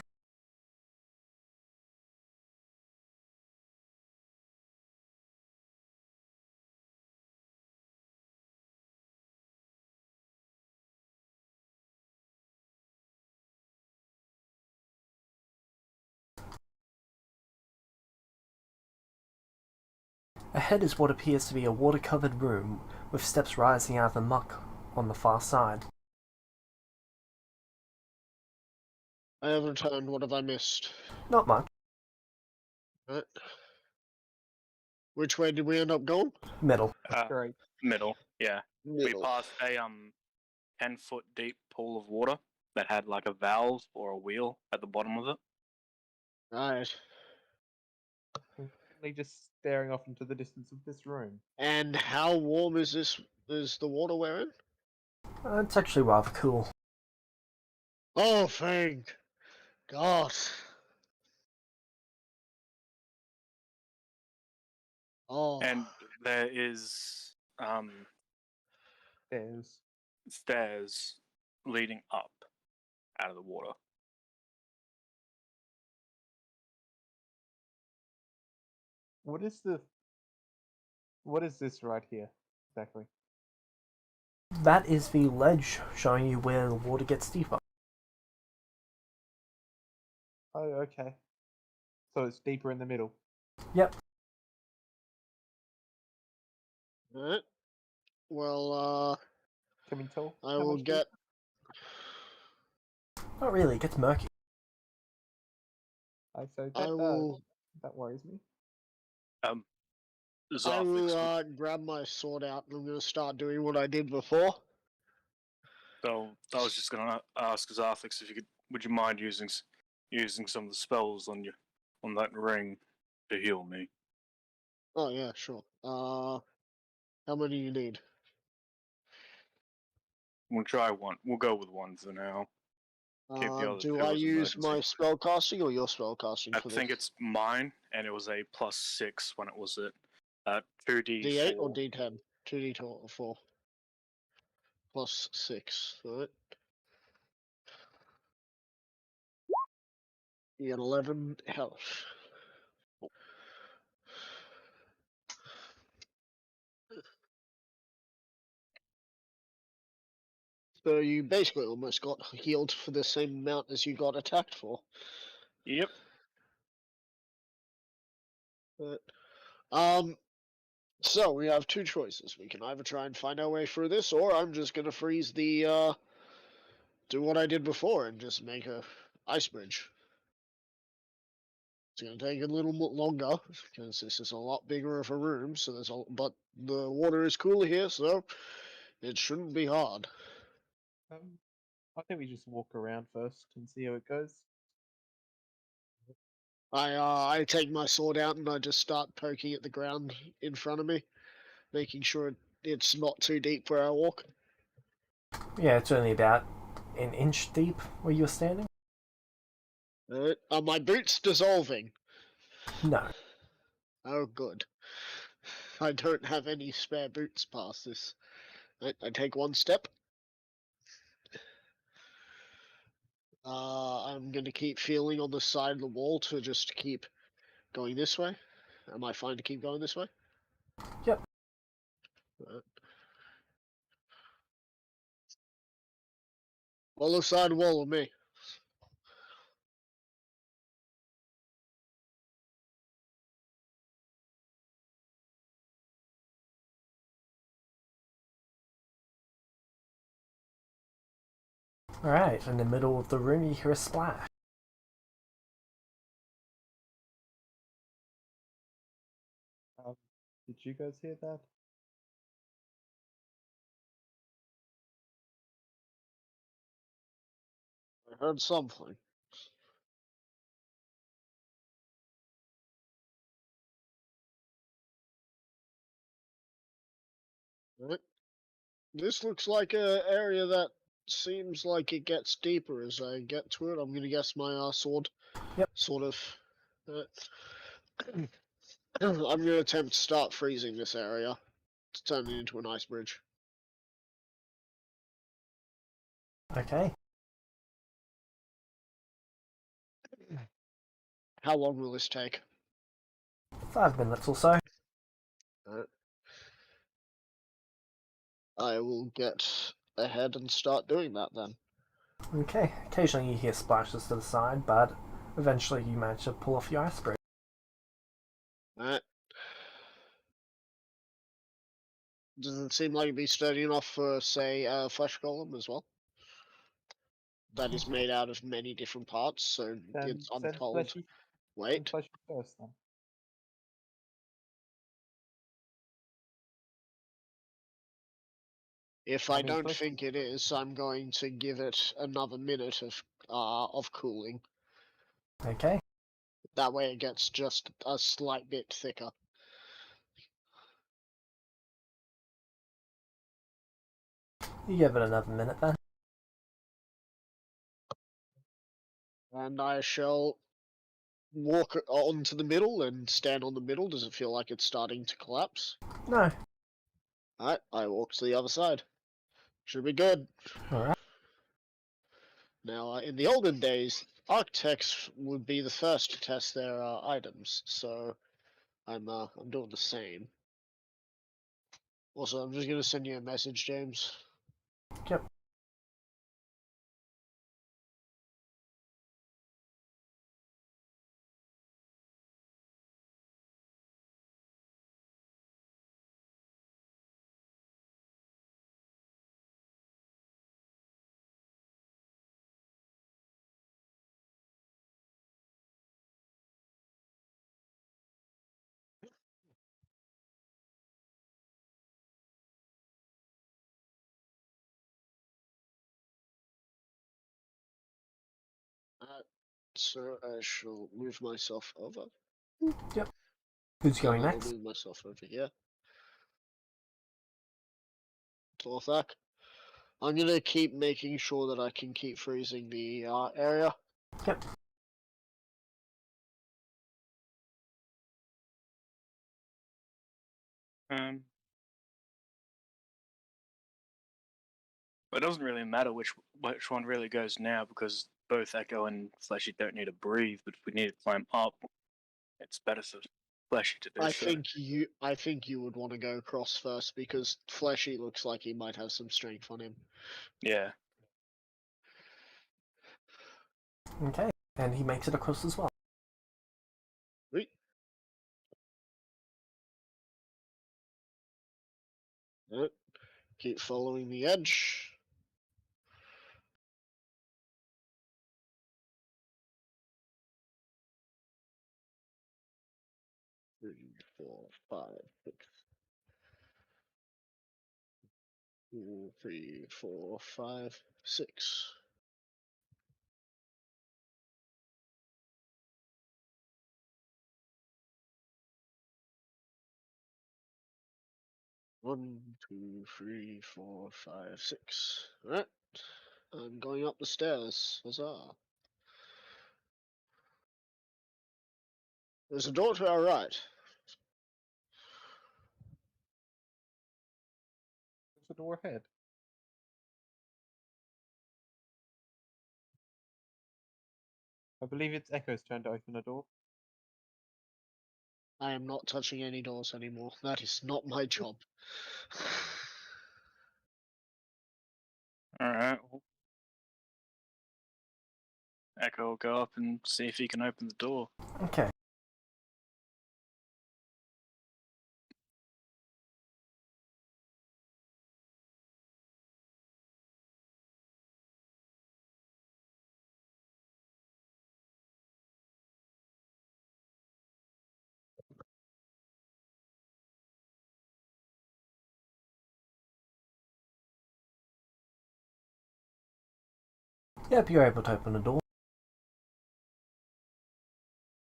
Ahead is what appears to be a water-covered room, with steps rising out of the muck on the far side. I have returned. What have I missed? Not much. Right. Which way did we end up going? Middle. Great. Middle. Yeah. Middle. We passed a 10-foot deep pool of water that had like a valve or a wheel at the bottom of it. Right. Only just staring off into the distance of this room. And how warm is this? Is the water we're in? It's actually rather cool. Oh, thank God. Oh. And there is There's stairs leading up out of the water. what is this right here exactly? That is the ledge showing you where the water gets deeper. Oh, okay. So it's deeper in the middle. Yep. Alright. Well, Can we tell? I how will much get. Not really, it gets murky. So I will. that worries me. I Zarthix will grab my sword out and I'm going to start doing what I did before. So I was just gonna ask Zarthix if would you mind using some of the spells on that ring to heal me? Oh yeah, sure. How many you need? We'll try one. We'll go with one for now. Keep the other Do two I as use emergency. my spell casting or your spell casting I for think this? it's mine, and it was a +6 when it was at 2d4. D8 or D10? 2D4 plus 6, right? You get 11 health. So you basically almost got healed for the same amount as you got attacked for. Yep. But, so we have two choices. We can either try and find our way through this, or I'm just gonna freeze the do what I did before and just make a ice bridge. It's gonna take a little longer because this is a lot bigger of a room. So but the water is cooler here, so it shouldn't be hard. I think we just walk around first and see how it goes. I take my sword out and I just start poking at the ground in front of me, making sure it's not too deep where I walk. Yeah, it's only about an inch deep where you're standing. Are my boots dissolving? No. Oh, good. I don't have any spare boots past this. I take one step. I'm gonna keep feeling on the side of the wall to just keep going this way. Am I fine to keep going this way? Yep. Follow side wall with me. Alright, in the middle of the room you hear a splash. Did you guys hear that? I heard something. Right. This looks like a area that seems like it gets deeper as I get to it. I'm gonna guess my sword. Yep. Sort of. I'm gonna attempt to start freezing this area to turn it into an ice bridge. Okay. How long will this take? 5 minutes or so. I will get ahead and start doing that then. Okay. Occasionally you hear splashes to the side, but eventually you manage to pull off your ice bridge. Alright. Doesn't seem like it'd be sturdy enough for, say, a flesh golem as well. That is made out of many different parts, so it's Send untold. Wait. fleshy first then. If I I mean, don't fleshy. think it is, I'm going to give it another minute of cooling. Okay. That way it gets just a slight bit thicker. You give it another minute then. And I shall walk onto the middle and stand on the middle. Does it feel like it's starting to collapse? No. Alright, I walk to the other side. Should be good. Alright. Now, in the olden days, architects would be the first to test their items, so I'm doing the same. Also, I'm just gonna send you a message, James. Yep. So I shall move myself over. Yep. Who's going I'll next? move myself over here. Torthak. I'm gonna keep making sure that I can keep freezing the area. Yep. But it doesn't really matter which one really goes now, because both Echo and Fleshy don't need to breathe. But if we need to climb up, it's better for Fleshy to do I so. think you would want to go across first because Fleshy looks like he might have some strength on him. Yeah. Okay, and he makes it across as well. Right. Right. Keep following the edge. Three, 4, 5, 6. 2, 3, 4, 5, 6. One, 2, 3, 4, 5, 6. Alright. I'm going up the stairs. Huzzah. There's a door to our right. There's a door ahead. I believe it's Echo's turn to open the door. I am not touching any doors anymore. That is not my job. Alright. Well, Echo will go up and see if he can open the door. Okay. Yep, you're able to open the door.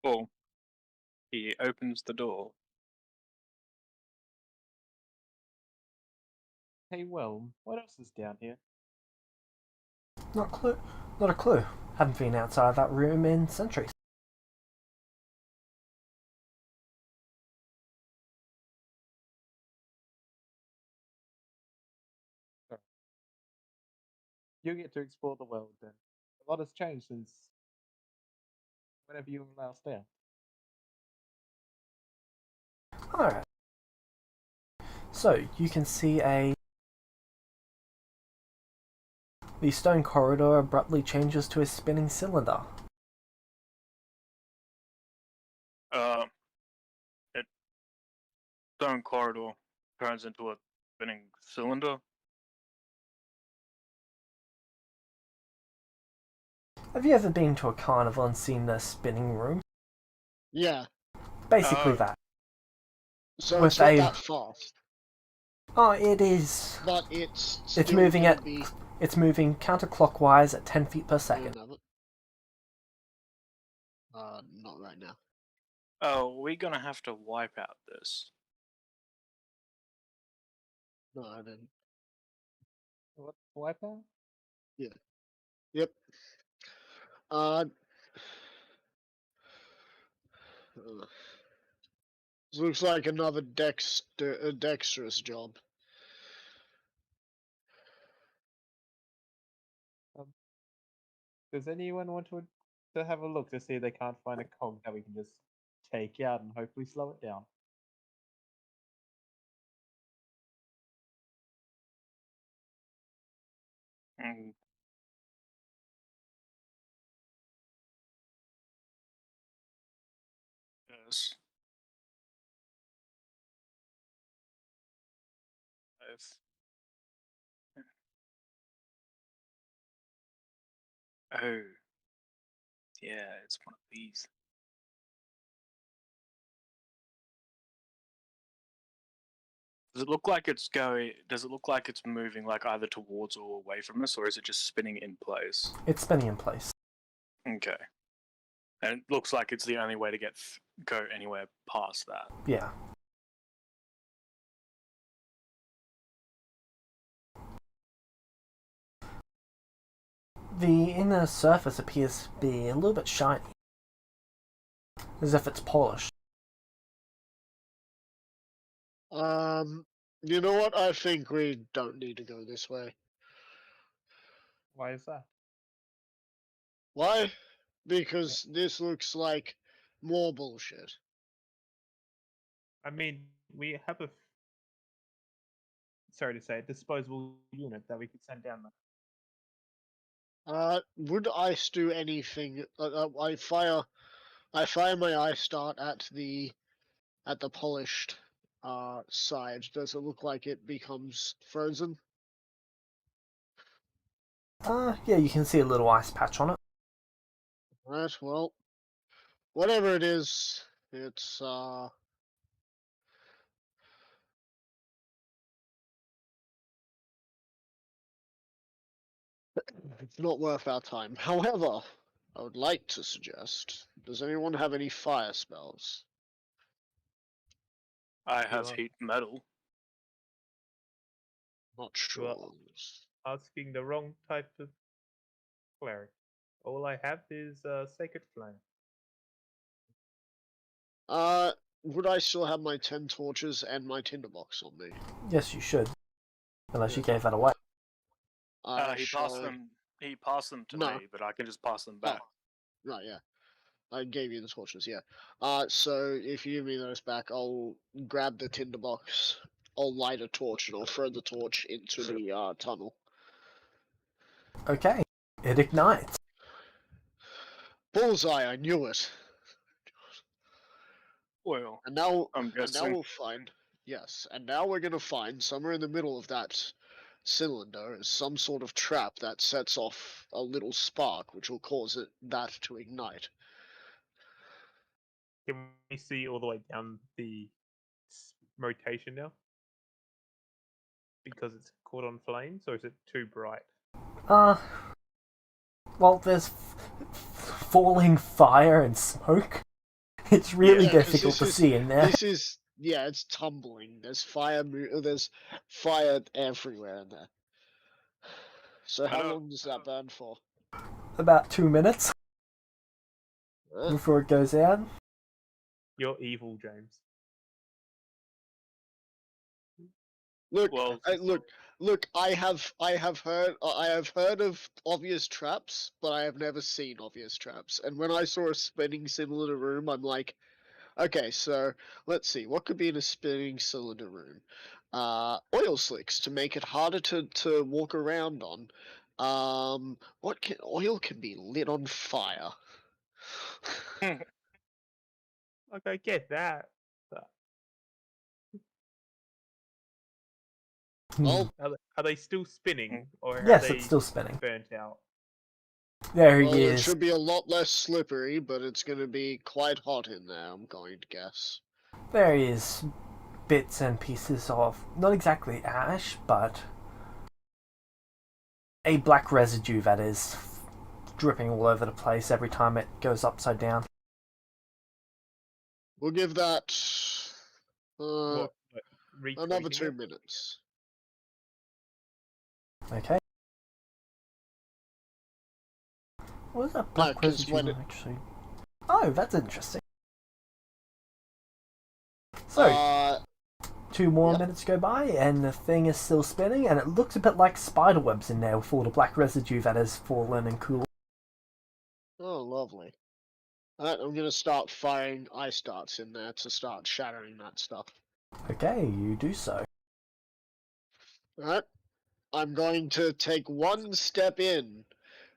Well, he opens the door. Hey, well, what else is down here? Not a clue. Haven't been outside that room in centuries. You get to explore the world then. A lot has changed since whenever you were last there. Alright. So, you can see the stone corridor abruptly changes to a spinning cylinder. It stone corridor turns into a spinning cylinder. Have you ever been to a carnival and seen the spinning room? Yeah. Basically Oh. that. So With it's not a- that fast. Oh, it is. But it's It's still moving gonna at. be... It's moving counterclockwise at 10 feet per second. Not right now. Oh, we're gonna have to wipe out this. No, I didn't. What? Wipeout? Yep. This looks like another dexterous job. Does anyone want to have a look to see if they can't find a cog that we can just take out and hopefully slow it down? Mm. Yes. Oh. Yeah, it's one of these. Does it look like it's going? Does it look like it's moving like either towards or away from us, or is it just spinning in place? It's spinning in place. Okay. And it looks like it's the only way to get go anywhere past that. Yeah. The inner surface appears to be a little bit shiny, as if it's polished. You know what? I think we don't need to go this way. Why is that? Why? Because this looks like more bullshit. I mean, we have a, sorry to say, disposable unit that we could send down there. Would ice do anything? I fire my ice dart at the polished side. Does it look like it becomes frozen? Yeah, you can see a little ice patch on it. Right. Well, whatever it is, it's it's not worth our time. However, I would like to suggest, does anyone have any fire spells? I have Sure. heat metal. Not You are sure. asking the wrong type of cleric. All I have is Sacred Flame. Would I still have my 10 torches and my tinderbox on me? Yes, you should. Unless you Yeah. gave that away. He passed them. He passed them to No. me, but I can just pass them back. Right, yeah. I gave you the torches, yeah. So if you give me those back, I'll grab the tinderbox, I'll light a torch, and I'll throw the torch into the tunnel. Okay. It ignites. Bullseye, I knew it. Well, And now, I'm guessing. we'll find, yes, and now we're gonna find somewhere in the middle of that cylinder is some sort of trap that sets off a little spark, which will cause that to ignite. Can we see all the way down the rotation now? Because it's caught on flames, or is it too bright? Well, there's falling fire and smoke. It's really Yeah, 'cause difficult to this is- see in there. This is it's tumbling. There's fire. There's fire everywhere in there. So how long does that burn for? About 2 minutes before it goes out. You're evil, James. Look, Well, look. I have heard of obvious traps, but I have never seen obvious traps. And when I saw a spinning cylinder room, I'm like, okay, so let's see, what could be in a spinning cylinder room? Oil slicks to make it harder to walk around on. Oil can be lit on fire. Okay, I get that. But Well, are they still spinning, or Yes, are they it's still spinning. burnt out? There well, he it is. should be a lot less slippery, but it's going to be quite hot in there, I'm going to guess. There is bits and pieces of, not exactly ash, but a black residue that is dripping all over the place every time it goes upside down. We'll give that What? another Retweeting 2 it? minutes. Okay. What is that black 'cause residue when it- actually? Oh, that's interesting. So, 2 more yep. minutes go by, and the thing is still spinning, and it looks a bit like spider webs in there with all the black residue that has fallen and cooled. Oh, lovely. Alright, I'm going to start firing ice darts in there to start shattering that stuff. Okay, you do so. Alright, I'm going to take one step in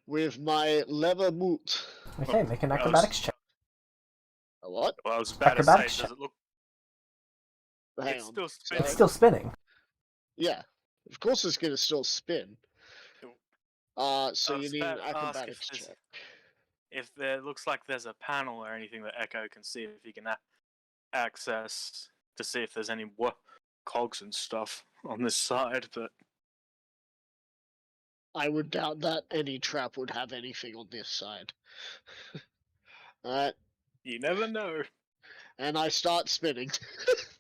with my leather boot. Okay, make an acrobatics check. A what? Well, I was about to Acrobatics say, check. does it look? Hang It's on. still Sorry. spinning. It's still spinning. Yeah, of course it's going to still spin. So I you was need an about to ask acrobatics if there's- check. If there looks like there's a panel or anything that Echo can see, if he can access to see if there's any cogs and stuff on this side, but I would doubt that any trap would have anything on this side. Alright, you never know. and I start spinning.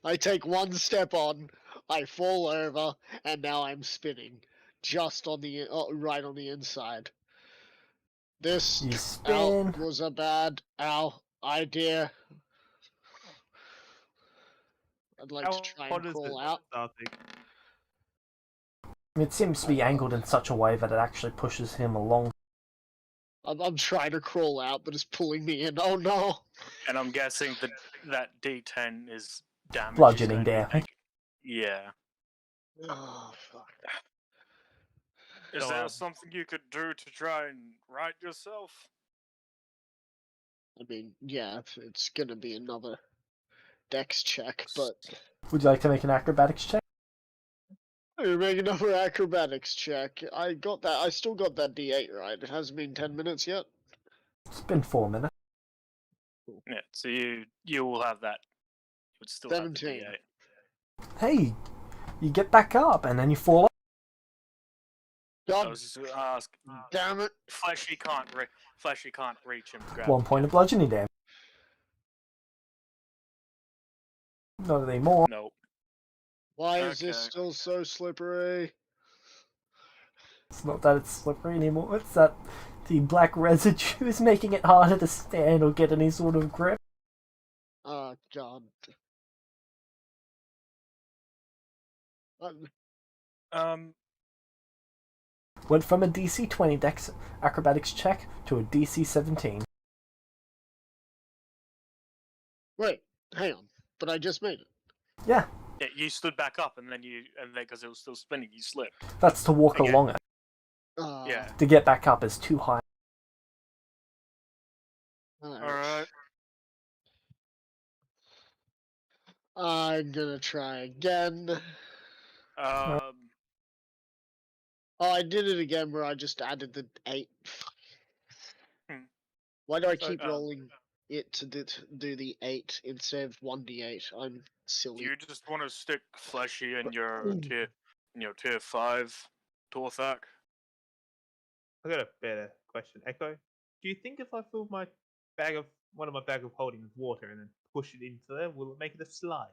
I take one step on, I fall over, and now I'm spinning, just on the right on the inside. This You spin. was a bad idea. I'd like to try and crawl out. It seems to be angled in such a way that it actually pushes him along. I'm trying to crawl out, but it's pulling me in. Oh no! And I'm guessing that D10 is damage. Bludgeoning damage. Yeah. Oh fuck. Is there something you could do to try and right yourself? I mean, yeah, it's gonna be another dex check, but... Would you like to make an acrobatics check? You make another acrobatics check. I got that. I still got that D8 right. It hasn't been 10 minutes yet. It's been 4 minutes. Yeah, so you will have that. You would still 17. have the D8. Hey, you get back up and then you fall. I God was just going to ask. damn it! Fleshy can't reach him. To grab 1 point of bludgeoning damage. Not anymore. Nope. Why is this still so slippery? It's not that it's slippery anymore, it's that the black residue is making it harder to stand or get any sort of grip. Oh God. Went from a DC 20 dex acrobatics check to a DC 17. Wait, hang on. But I just made it. Yeah. Yeah, you stood back up and then because it was still spinning, you slipped. That's to walk along it. Yeah. To get back up is too high. Alright. I'm gonna try again. Oh, I did it again where I just added the 8. Why do I keep rolling it to do the 8 instead of 1d8? I'm silly. Do you just want to stick Fleshy in your tier 5 Torthak? I got a better question. Echo, do you think if I fill one of my bag of holding with water and then push it into there, will it make it a slide?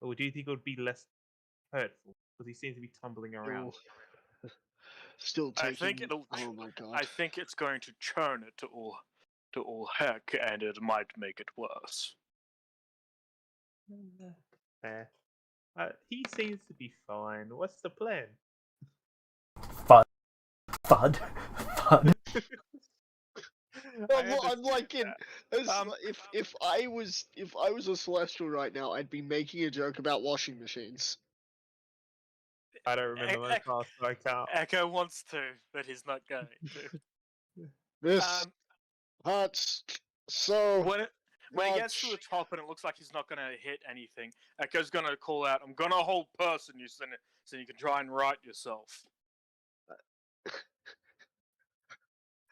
Or do you think it would be less hurtful? Because he seems to be tumbling around. Still taking... I think it'll. Oh my God. I think it's going to churn it to all heck, and it might make it worse. Fair. He seems to be fine. What's the plan? Fud. Fud. Fud. I'm like in. If I was a Celestial right now, I'd be making a joke about washing machines. I don't remember my past, so I can't. Echo wants to, but he's not going to. This hurts so. When he gets to the top and it looks like he's not going to hit anything, Echo's going to call out, "I'm going to hold person you so you can try and right yourself."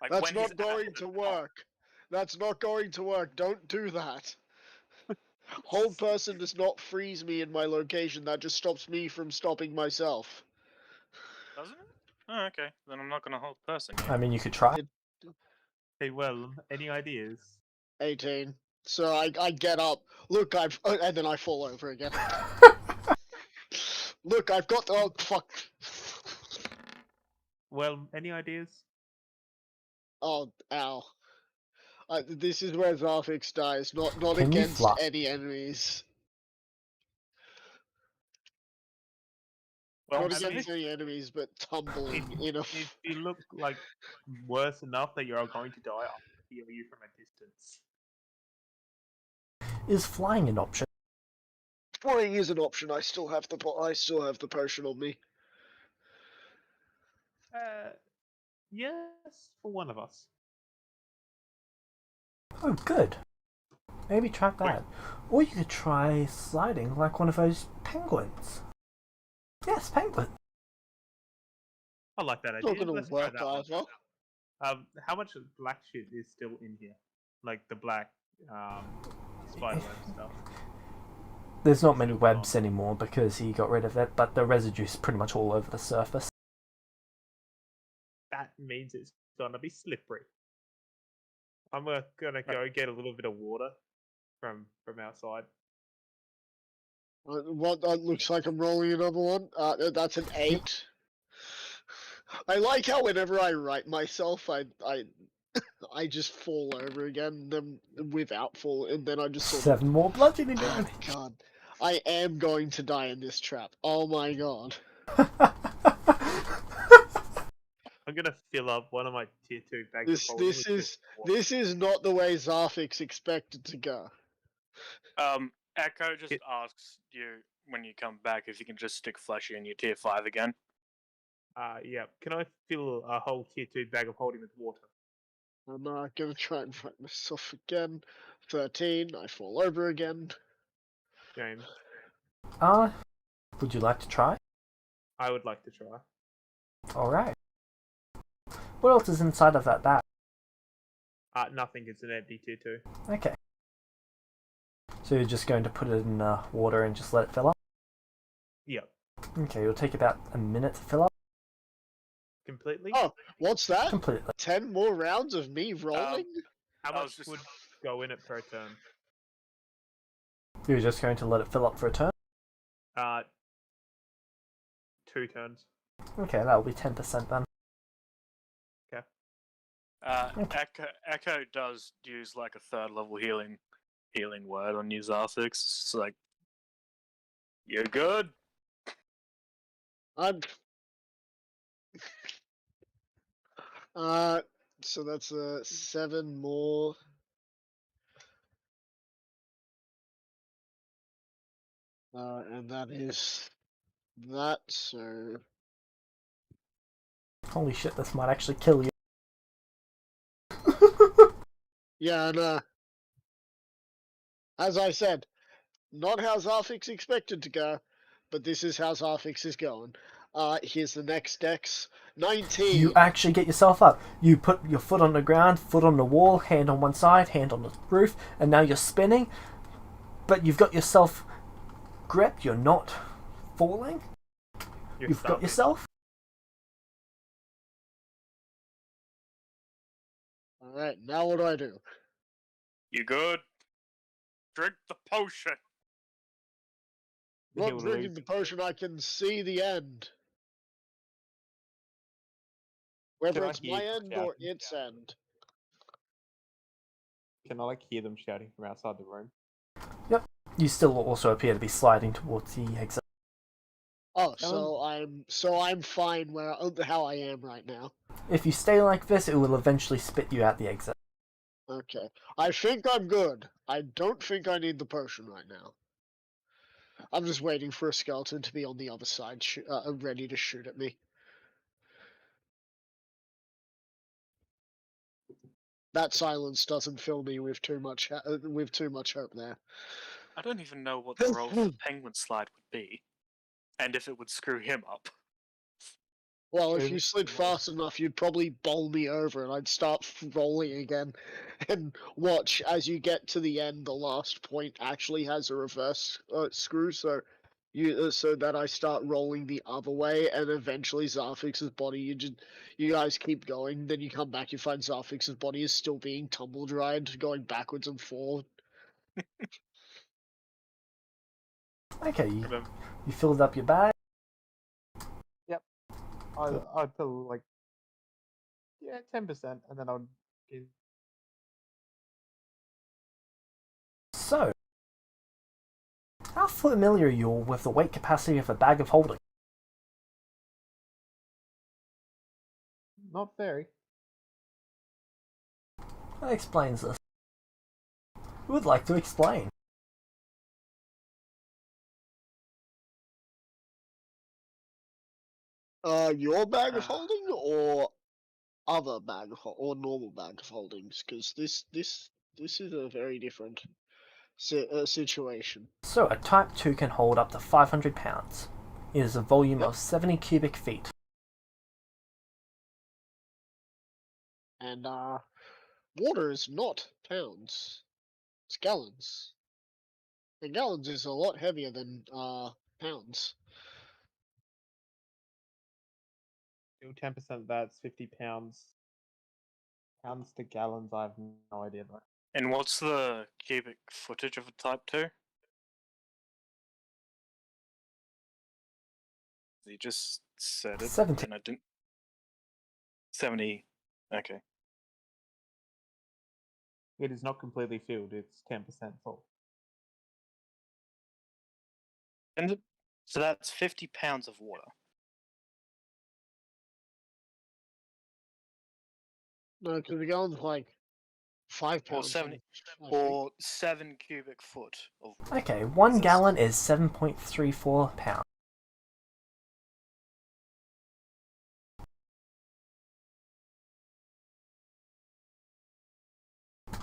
Like That's not going to work. That's not going to work. Don't do that. Hold person does not freeze me in my location. That just stops me from stopping myself. Doesn't it? Oh, okay. Then I'm not going to hold person. I mean, you could try. Hey, well, any ideas? 18. So I get up. Look, and then I fall over again. Look, I've got. Oh fuck. Well, any ideas? Oh, ow. This is where Zarfix dies, not Can you against fly? any enemies. Well, not against any enemies, but tumbling in a... If you look like worse enough that you're going to die, I'll heal you from a distance. Is flying an option? Flying is an option. I still have the potion on me. Yes, for one of us. Oh, good. Maybe try that. Or you could try sliding like one of those penguins. Yes, penguin. I like that It's idea. not going Let's to try work that one. either. How much black shit is still in here? Like the black spider web stuff. There's not many webs anymore because he got rid of it, but the residue's pretty much all over the surface. That means it's gonna be slippery. I'm gonna go get a little bit of water from outside. What? That looks like I'm rolling another one. That's an 8. I like how whenever I write myself, I just fall over again, then without fall, and then I just sort of. 7 more bludgeoning Oh damage. my god. I am going to die in this trap. Oh my god. I'm gonna fill up one of my tier 2 bags of holding. This is not the way Zarfix expected to go. Echo just asks you when you come back if you can just stick Fleshy in your tier 5 again. Yeah. Can I fill a whole tier 2 bag of holding with water? I'm gonna try and fight myself again. 13, I fall over again. James, Would you like to try? I would like to try. Alright. What else is inside of that bag? Nothing. It's an empty tier 2. Okay. So you're just going to put it in water and just let it fill up? Yep. Okay, it'll take about a minute to fill up. Completely. Oh, what's that? Completely. 10 more rounds of me rolling? How I much would go in it per turn? You're just going to let it fill up for a turn? 2 turns. Okay, that'll be 10% then. Echo does use like a 3rd level healing word on his Zarfix. It's like, you're good. I'm. So that's 7 more. And that is that. So Holy shit, this might actually kill you. yeah, and as I said, not how Zarfix expected to go, but this is how Zarfix is going. Here's the next dex. 19. You actually get yourself up. You put your foot on the ground, foot on the wall, hand on one side, hand on the roof, and now you're spinning. But you've got yourself gripped. You're not falling. You've got yourself. Alright, now what do I do? You good? Drink the potion. Not drinking the potion, I can see the end. Whether Can I it's hear my them end or shouting? its end. Can I hear them shouting from outside the room? Yep. You still also appear to be sliding towards the exit. Oh, so I'm fine how I am right now. If you stay like this, it will eventually spit you out the exit. Okay. I think I'm good. I don't think I need the potion right now. I'm just waiting for a skeleton to be on the other side, ready to shoot at me. That silence doesn't fill me with too much hope there. I don't even know what the role for the penguin slide would be, and if it would screw him up. Well, if you slid fast enough, you'd probably bowl me over, and I'd start rolling again. And watch as you get to the end. The last point actually has a reverse screw, so that I start rolling the other way, and eventually Zarfix's body. You guys keep going, then you come back. You find Zarfix's body is still being tumble dried, going backwards and forward. Okay, you filled up your bag. Yep. I'd fill like 10%, and then I'd give. So, how familiar are you with the weight capacity of a bag of holding? Not very. That explains this. Who would like to explain? Your bag of holding or other bag of or normal bag of holdings? Because this is a very different situation. So, a Type 2 can hold up to 500 pounds. It is a volume Yep. of 70 cubic feet. And water is not pounds; it's gallons. And gallons is a lot heavier than pounds. Do 10% of that's 50 pounds. Pounds to gallons, I have no idea though. And what's the cubic footage of a type 2? You just said it. 70. And I didn't. 70. Okay. It is not completely filled, it's 10% full. And so that's 50 pounds of water. No, because the gallon's like 5 Or pounds. 70. I think. Or 7 cubic foot of water. Okay, 1 Is this- gallon is 7.34 pounds.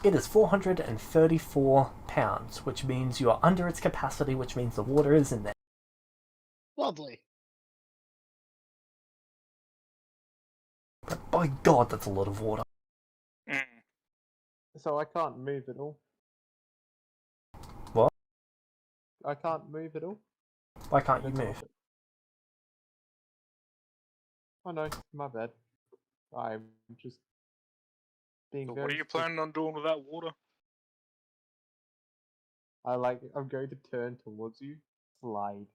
It is 434 pounds, which means you are under its capacity, which means the water is in there. Lovely. But by God, that's a lot of water. Mm. So I can't move at all. What? I can't move at all. Why can't you That's all. move? Oh no, my bad. I'm just being So very what are you strict. planning on doing with that water? I'm going to turn towards you, slide.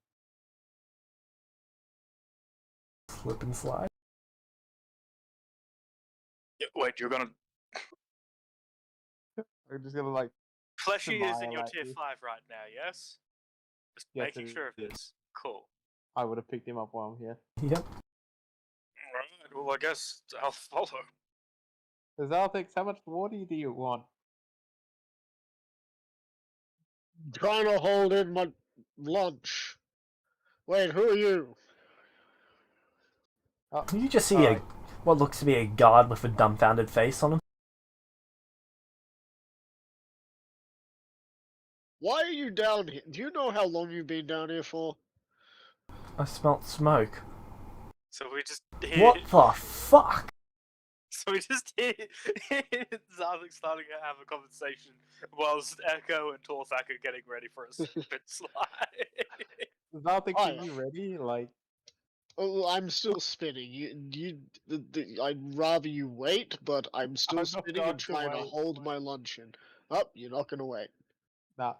Slip and slide. Yeah, wait, you're gonna. I'm just gonna like Fleshy is in your Smile at tier you. 5 right now, yes? Just Yes, making it sure of is. this. Cool. I would have picked him up while I'm here. Yep. Alright, well, I guess I'll follow. Zalthix, how much water do you want? Trying to hold in my lunch. Wait, who are you? Oh, You just see alright. what looks to be a guard with a dumbfounded face on him. Why are you down here? Do you know how long you've been down here for? I smelt smoke. So we just What the fuck? So we just hear Zarvik starting to have a conversation whilst Echo and Torthak are getting ready for a spit slide. Zalthix, Hi. are you ready? Like, Oh, I'm still spinning. I'd rather you wait, but I'm still I'm not spinning going and to trying to wait. hold my lunch in. Oh, you're not gonna wait. nah.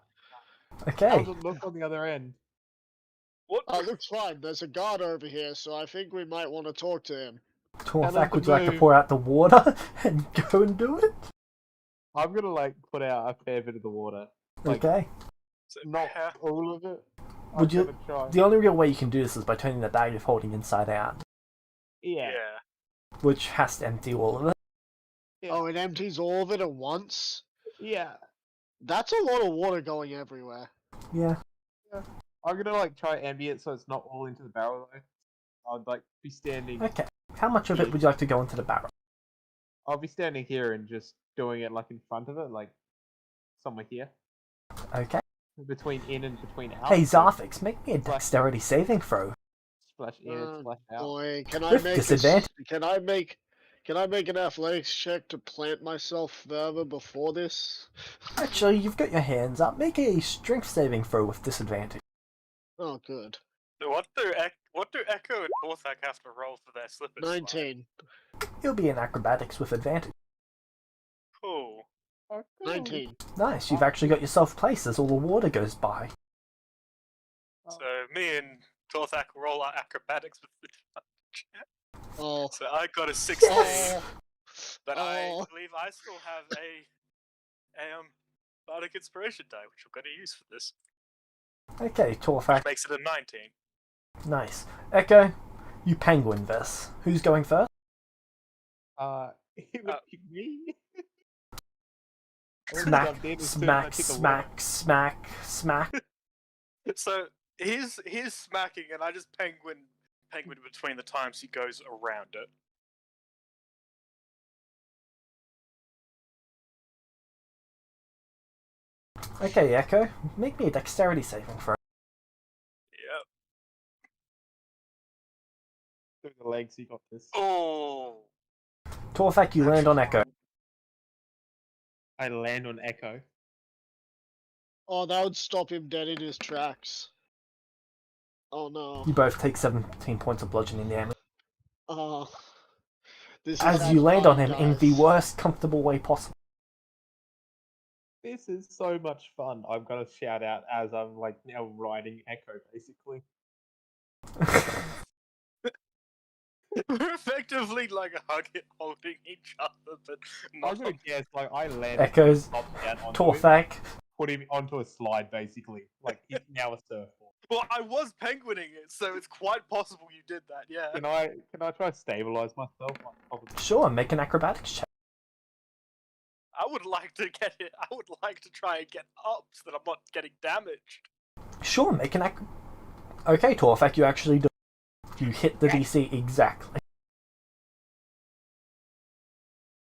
Okay. How's it look on the other end? What? Looks fine. There's a guard over here, so I think we might want to talk to him. Torthak, would you like to move. pour out the water and go and do it? I'm gonna like put out a fair bit of the water. Like, Okay. So, not ha- all of it. I'm Would you- gonna try. The only real way you can do this is by turning the bag of holding inside out, Yeah. yeah. which has to empty all of it. Yeah. Oh, it empties all of it at once? Yeah. That's a lot of water going everywhere. Yeah. I'm gonna like try ambient so it's not all into the barrel though. I'd like be standing. Okay. How much of it would you like to go into the barrel? I'll be standing here and just doing it like in front of it, like somewhere here, Okay. between in and between out. Hey, so Zarfix, make me a dexterity saving throw. Splash in and splash out. Boy, can I With make disadvantage. Can I make an athletics check to plant myself further before this? Actually, you've got your hands up. Make a strength saving throw with disadvantage. Oh, good. So what do Echo and Torthak have to roll for their slippers? 19. You'll be in acrobatics with advantage. Cool. Oh, cool. 19. Nice, you've actually got yourself placed as all the water goes by. Oh, So me and Torthak roll our acrobatics with advantage. Oh. So I got a 16, Oh. but I Oh. believe I still have a bardic inspiration die, which I'm going to use for this. Okay, Torfak, Makes it a 19. nice. Echo, you penguin this. Who's going first? it would be me. Smack, smack, smack, smack, smack. So he's smacking, and I just penguin between the times he goes around it. Okay, Echo, make me a dexterity saving throw. Yep. Through the legs, you got this. Oh. Torfak, you land on Echo. I land on Echo. Oh, that would stop him dead in his tracks. Oh no. You both take 17 points of bludgeoning damage. Oh. This is as you land on fun, him in the guys. worst comfortable way possible. This is so much fun. I'm gonna shout out as I'm like now riding Echo basically. We're effectively like holding each other, but I'm not. gonna guess like I landed Echoes, top down onto him, Torfak. put him onto a slide basically. Like he's now a surfboard. Well, I was penguining it, so it's quite possible you did that. Yeah. Can I try to stabilize myself? Sure, make an acrobatics check. I would like to get it. I would like to try and get up so that I'm not getting damaged. Sure, make an Okay, Torfak, you actually do. You hit the DC exactly.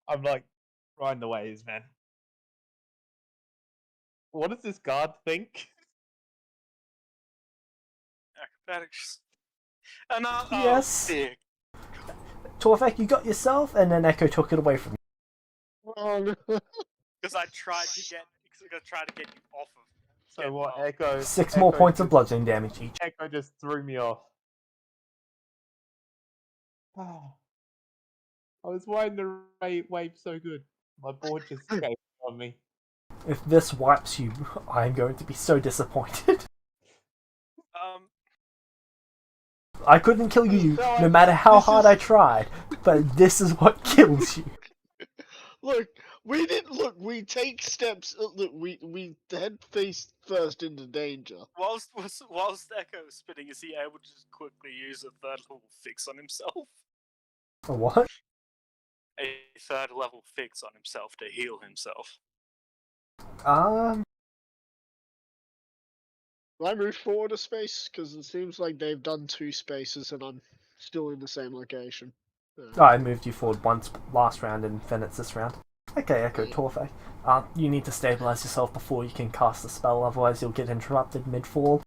I'm like riding the waves, man. What does this guard think? Acrobatics. And Yes. Oh, dear. Torfak, you got yourself, and then Echo took it away from you. Oh, no. Because I tried to get you off of. So what? off. Echo. 6 more Echo points of just- bludgeoning damage each. Echo just threw me off. I was riding the wave so good. My board just gave on me. If this wipes you, I'm going to be so disappointed. I couldn't kill you no matter how hard I tried, but this is what kills you. Look, we take steps. Look, we head face first into danger. Whilst Echo is spinning, is he able to just quickly use a third level fix on himself? A what? A third level fix on himself to heal himself. Will I move forward a space? Because it seems like they've done 2 spaces and I'm still in the same location. I moved you forward once last round and then it's this round. Okay, Echo Yeah. Torfak. You need to stabilize yourself before you can cast the spell, otherwise you'll get interrupted mid-fall.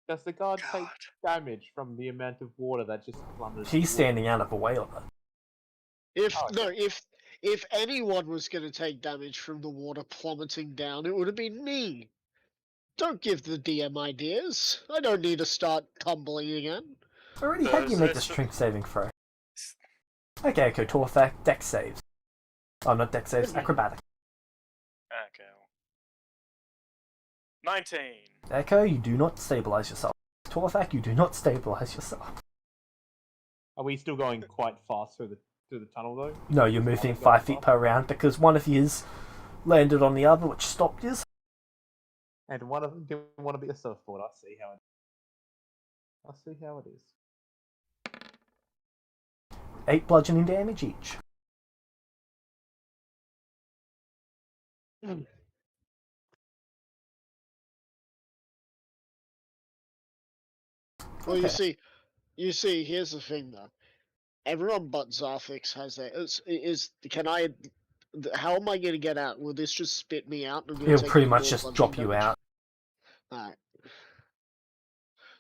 Does the guard take God. damage from the amount of water that just plummeted? He's standing out of the way of it. If anyone was going to take damage from the water plummeting down, it would have been me. Don't give the DM ideas. I don't need to start tumbling again. I already had you make the strength saving throw. Okay, Echo Torfak, dex saves. Oh, not dex saves, acrobatics. Okay. 19. Echo, you do not stabilize yourself. Torfak, you do not stabilize yourself. Are we still going quite fast through the tunnel though? No, you're moving 5 feet per round because one of his landed on the other, which stopped his. And one of them didn't want to be a surfboard. I see how it is. 8 bludgeoning damage each. Well, Okay. you see, here's the thing though. Everyone but Zarfix has their. How am I going to get out? Will this just spit me out? And I'm gonna He'll take pretty even much more just bludgeoning drop you damage? out. Alright.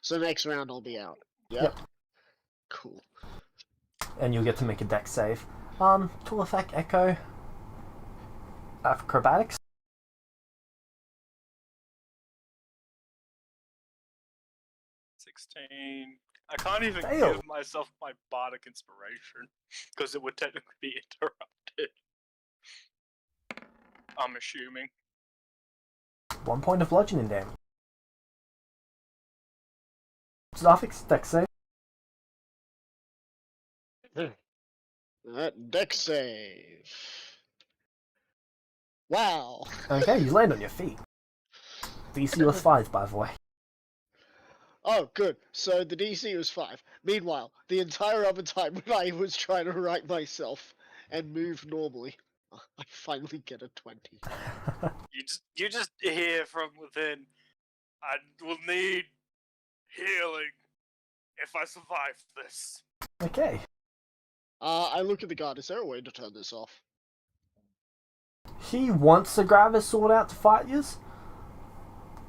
So next round I'll be out. Yep. Yep. Cool. And you'll get to make a dex save. Torfak, Echo. Acrobatics. 16. I can't even Fail. give myself my bardic inspiration because it would technically be interrupted. I'm assuming. 1 point of bludgeoning damage. Zarfix, dex save. Dex save. Wow. Okay, you land on your feet. DC was 5, by the way. Oh, good. So the DC was 5. Meanwhile, the entire other time when I was trying to right myself and move normally, I finally get a 20. You just hear from within. I will need healing if I survive this. Okay. I look at the guard. Is there a way to turn this off? He wants to grab his sword out to fight you,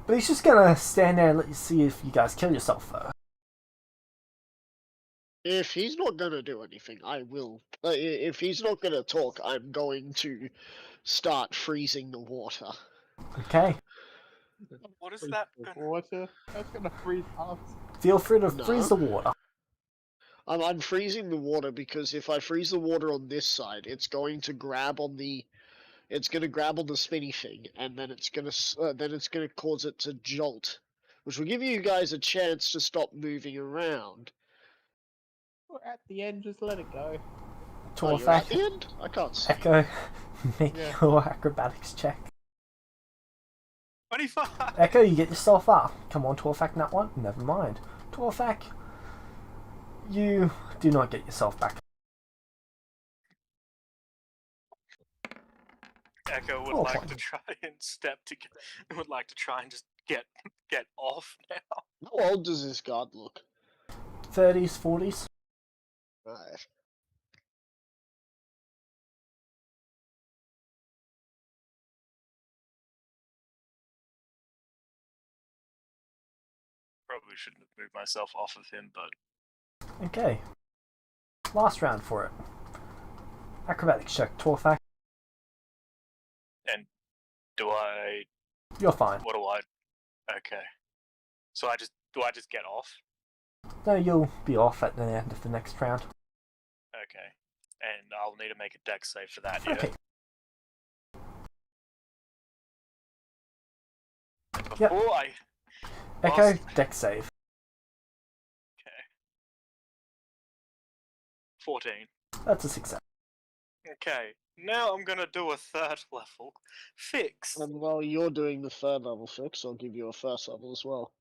but he's just gonna stand there and let you see if you guys kill yourself first. If he's not gonna do anything, I will. If he's not gonna talk, I'm going to start freezing the water. Okay. What is that? Water? That's gonna freeze us. Feel free to No. freeze the water. I'm freezing the water because if I freeze the water on this side, it's going to grab on the spinny thing, and then it's gonna cause it to jolt, which will give you guys a chance to stop moving around. We're at the end, just let it go. Oh, you're at Torfak, the end? I can't see. Echo, make Yeah. your acrobatics check. 25. Echo, you get yourself up. Come on, Torfak, that one. Never mind. Torfak, you do not get yourself back. Echo would Oh, like fine. to try and would like to try and just get off now. How old does this guard look? 30s, 40s. Right. Probably shouldn't have moved myself off of him, but Okay. Last round for it. Acrobatics check, Torfak. and do I? You're fine. What do I? Okay. So do I just get off? No, you'll be off at the end of the next round. Okay. And I'll need to make a deck save for that. Yeah. Okay. Before I. Echo, Last- deck save. Okay. 14. That's a success. Okay. Now I'm gonna do a third level fix. And while you're doing the third level fix, I'll give you a first level as well.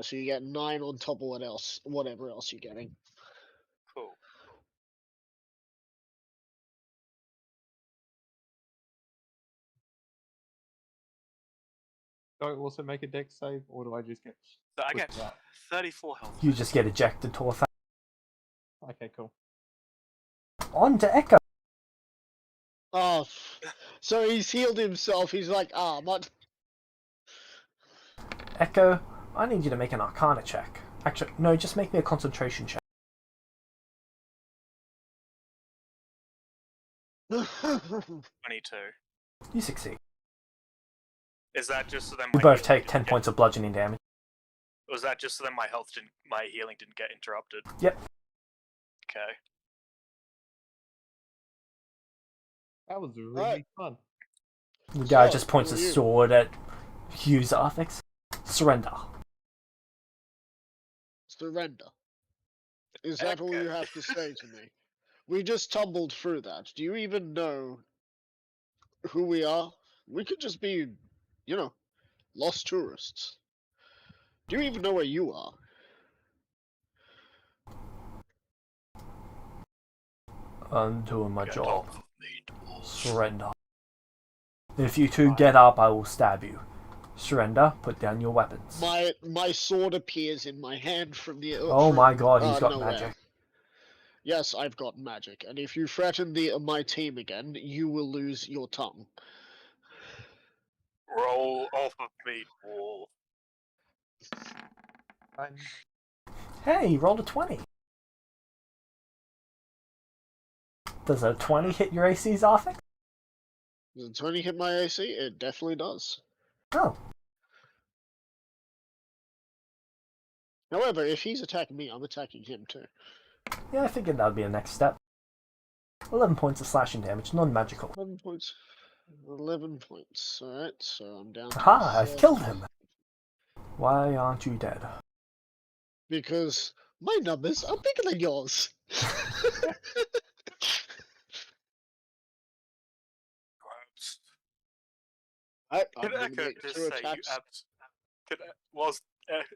So you get 9 on top of whatever else you're getting. Cool. Do I also make a deck save, or do I just get? So I pushed get out? 34 health. You just get ejected, Torfak. Okay, cool. On to Echo. Oh, so he's healed himself. He's like, but Echo, I need you to make an Arcana check. Actually, no, just make me a concentration check. 22. You succeed. Is that just so then You my both healing take didn't 10 get- points of bludgeoning damage. Was that just so then my healing didn't get interrupted? Yep. Okay. That was really Alright. fun. The guy So, just points who are his you? sword at Hughes Arthix. Surrender. surrender. Is that all you have to say to me? We just tumbled through that. Do you even know who we are? We could just be, lost tourists. Do you even know where you are? I'm doing my Get job. off of me, dwarves. Surrender. If you two get up, I will stab you. Surrender. Put down your weapons. My sword appears in my hand from the. Oh from, my god, he's got nowhere. magic. Yes, I've got magic, and if you threaten my team again, you will lose your tongue. Roll off of me, dwarf. Fine. Hey, rolled a 20. Does a 20 hit your AC's Arthix? Does a 20 hit my AC? It definitely does. Oh. However, if he's attacking me, I'm attacking him too. Yeah, I figured that would be a next step. 11 points of slashing damage, non-magical. 11 points. 11 points. Alright, so I'm down to. Aha, I've killed him! Why aren't you dead? Because my numbers are bigger than yours. I'm Can gonna Echo make just 2 say attacks. whilst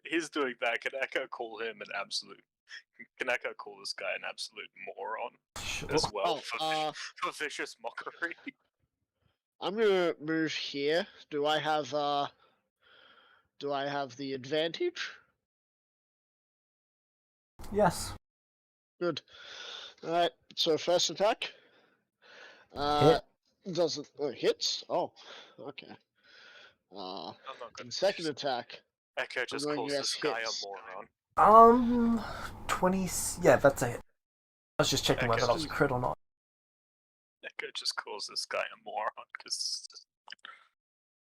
he's doing that, can Echo call him an absolute? Can Echo call this guy an absolute moron Sure. as well Oh, for vicious mockery? I'm gonna move here. Do I have the advantage? Yes. Good. Alright, so first attack. Hit. Doesn't hits? Oh, okay. I'm not gonna And second attack. Echo just going calls to this guess guy hits. a moron. 20. Yeah, that's a hit. I was just checking whether Okay. that was a crit or not. Echo just calls this guy a moron because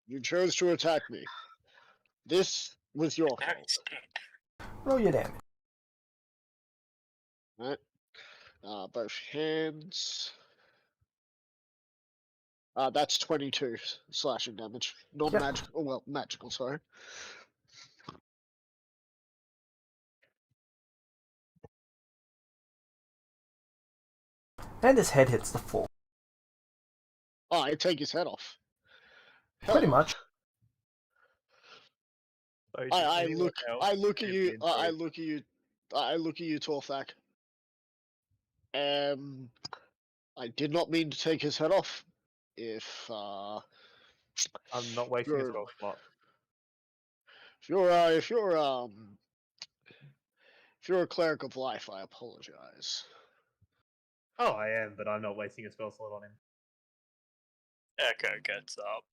You chose to attack me. This was your now fault. he's dead. Roll your damage. Right. Both hands. That's 22 slashing damage. Non-magical. Oh, well, magical. Sorry. And his head hits the floor. Oh, I take his head off. Pretty Hell. much. So I anyone look. else I look at who'd you. be enjoyed? I look at you. I look at you, Torthak. I did not mean to take his head off. If I'm not wasting a you're, spell slot. if you're a cleric of life, I apologize. Oh, I am, but I'm not wasting a spell slot on him. Echo gets up,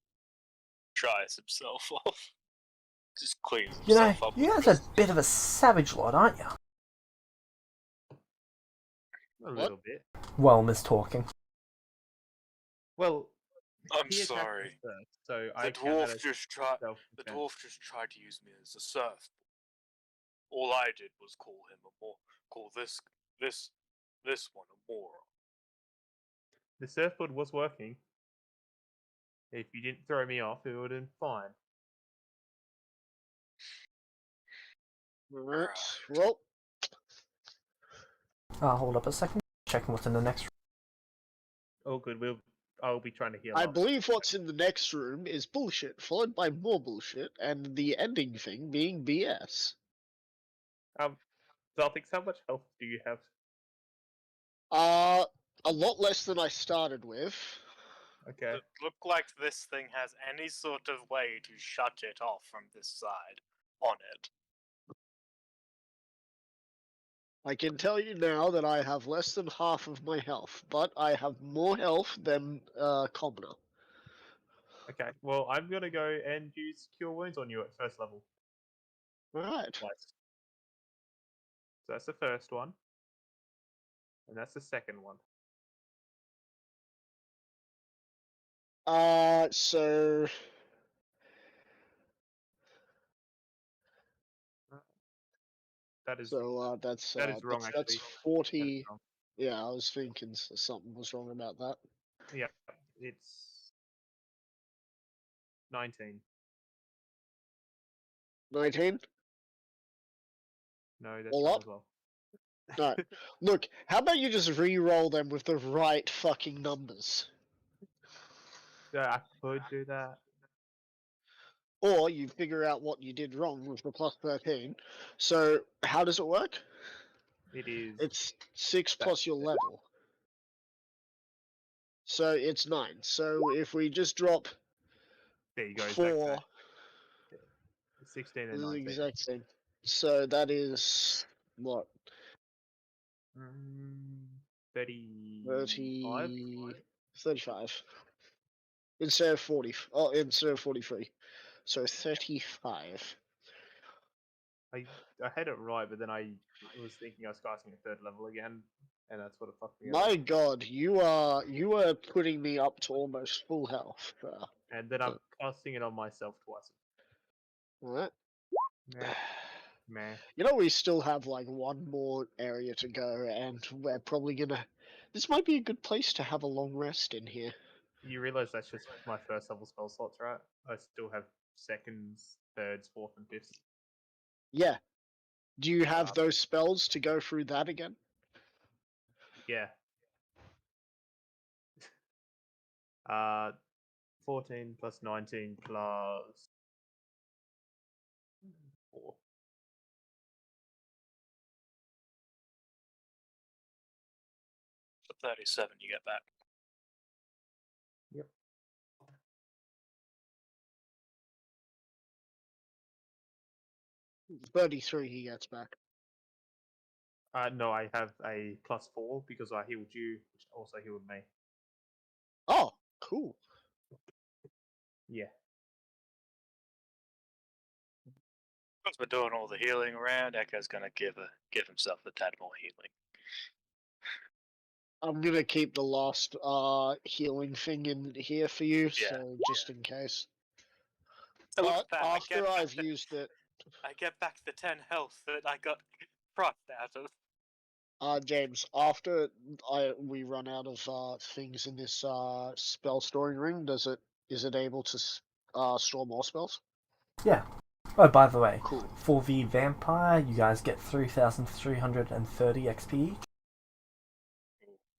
tries himself off, just cleans You know, himself up. you with guys are a bit of a savage lot, aren't you? A little bit. Well, Miss Talking. Well, I'm he attacked sorry. us first, so The I count that dwarf as just tried. The self-defense. dwarf just tried to use me as a surf. All I did was call this one a moron. The surfboard was working. If you didn't throw me off, it would have been fine. Alright. Well, Hold up a second. Checking what's in the next room. Oh, good. I'll be trying to heal I up. believe what's in the next room is bullshit, followed by more bullshit, and the ending thing being BS. Zeltix, how much health do you have? A lot less than I started with. Okay. Does it look like this thing has any sort of way to shut it off from this side on it? I can tell you now that I have less than half of my health, but I have more health than commoner. Okay. Well, I'm gonna go and use Cure Wounds on you at first level. Alright. Twice. So that's the first one. And that's the second one. So That is that's that is wrong, that's actually. 40. That is wrong. Yeah, I was thinking something was wrong about that. Yeah, it's 19. 19. No, that's All wrong up? as well. No. Look, how about you just re-roll them with the right fucking numbers? Yeah, I could do that. Or you figure out what you did wrong with the plus 13. So, how does it work? It is. It's 6 that- plus your level. So, it's 9. So, if we just drop There you go. 4, 16 this and is the 19. exact same. So, that is, what, 35? 35. Instead of 40. Oh, instead of 43. So, 35. I had it right, but then I was thinking I was casting a third level again, and that's what it fucked me My up. god, you are putting me up to almost full health. And then I'm casting it on myself twice. Alright. Meh. Meh. You know, we still have like one more area to go, and we're probably gonna. This might be a good place to have a long rest in here. You realize that's just my first level spell slots, right? I still have seconds, thirds, fourth, and fifths. Yeah. Do you have those spells to go through that again? Yeah. 14 plus 19 plus 4. So 37 you get back. Yep. $33 he gets back. No, I have a plus 4 because I healed you, which also healed me. Oh, cool. Yeah. Once we're doing all the healing around, Echo's gonna give himself a tad more healing. I'm gonna keep the last healing thing in here for you, Yeah. so just in case. So look But at that, after I've used it, I get back the 10 health that I got crossed out of. James, after we run out of things in this spell storing ring, is it able to store more spells? Yeah. Oh, by the way, Cool. for the vampire, you guys get 3,330 XP each.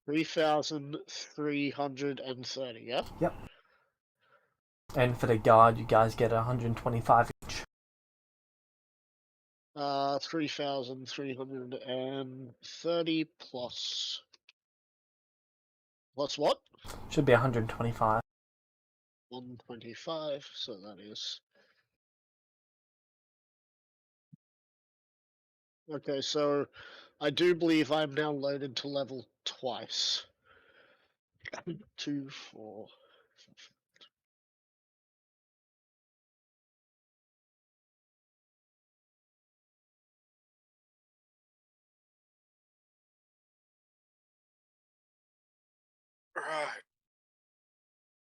3,330. Yeah. Yep. And for the guard, you guys get 125 each. 3,330 plus what? Should be 125. 125. So that is. Okay, so I do believe I'm now loaded to level twice. 2, 4. Right.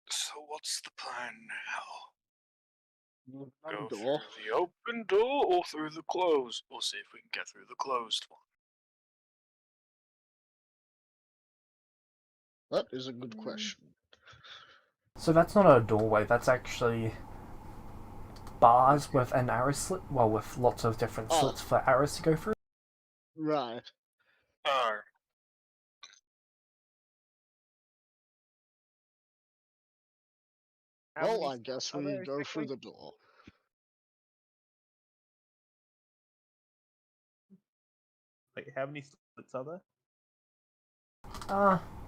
So what's the plan now? Go Door. through the open door or through the closed? We'll see if we can get through the closed one. That is a good question. So that's not a doorway, that's actually bars with an arrow slit, well, with lots of different slits for arrows to go through. Right. Well, I guess we go through the door. Like, how many slits are there?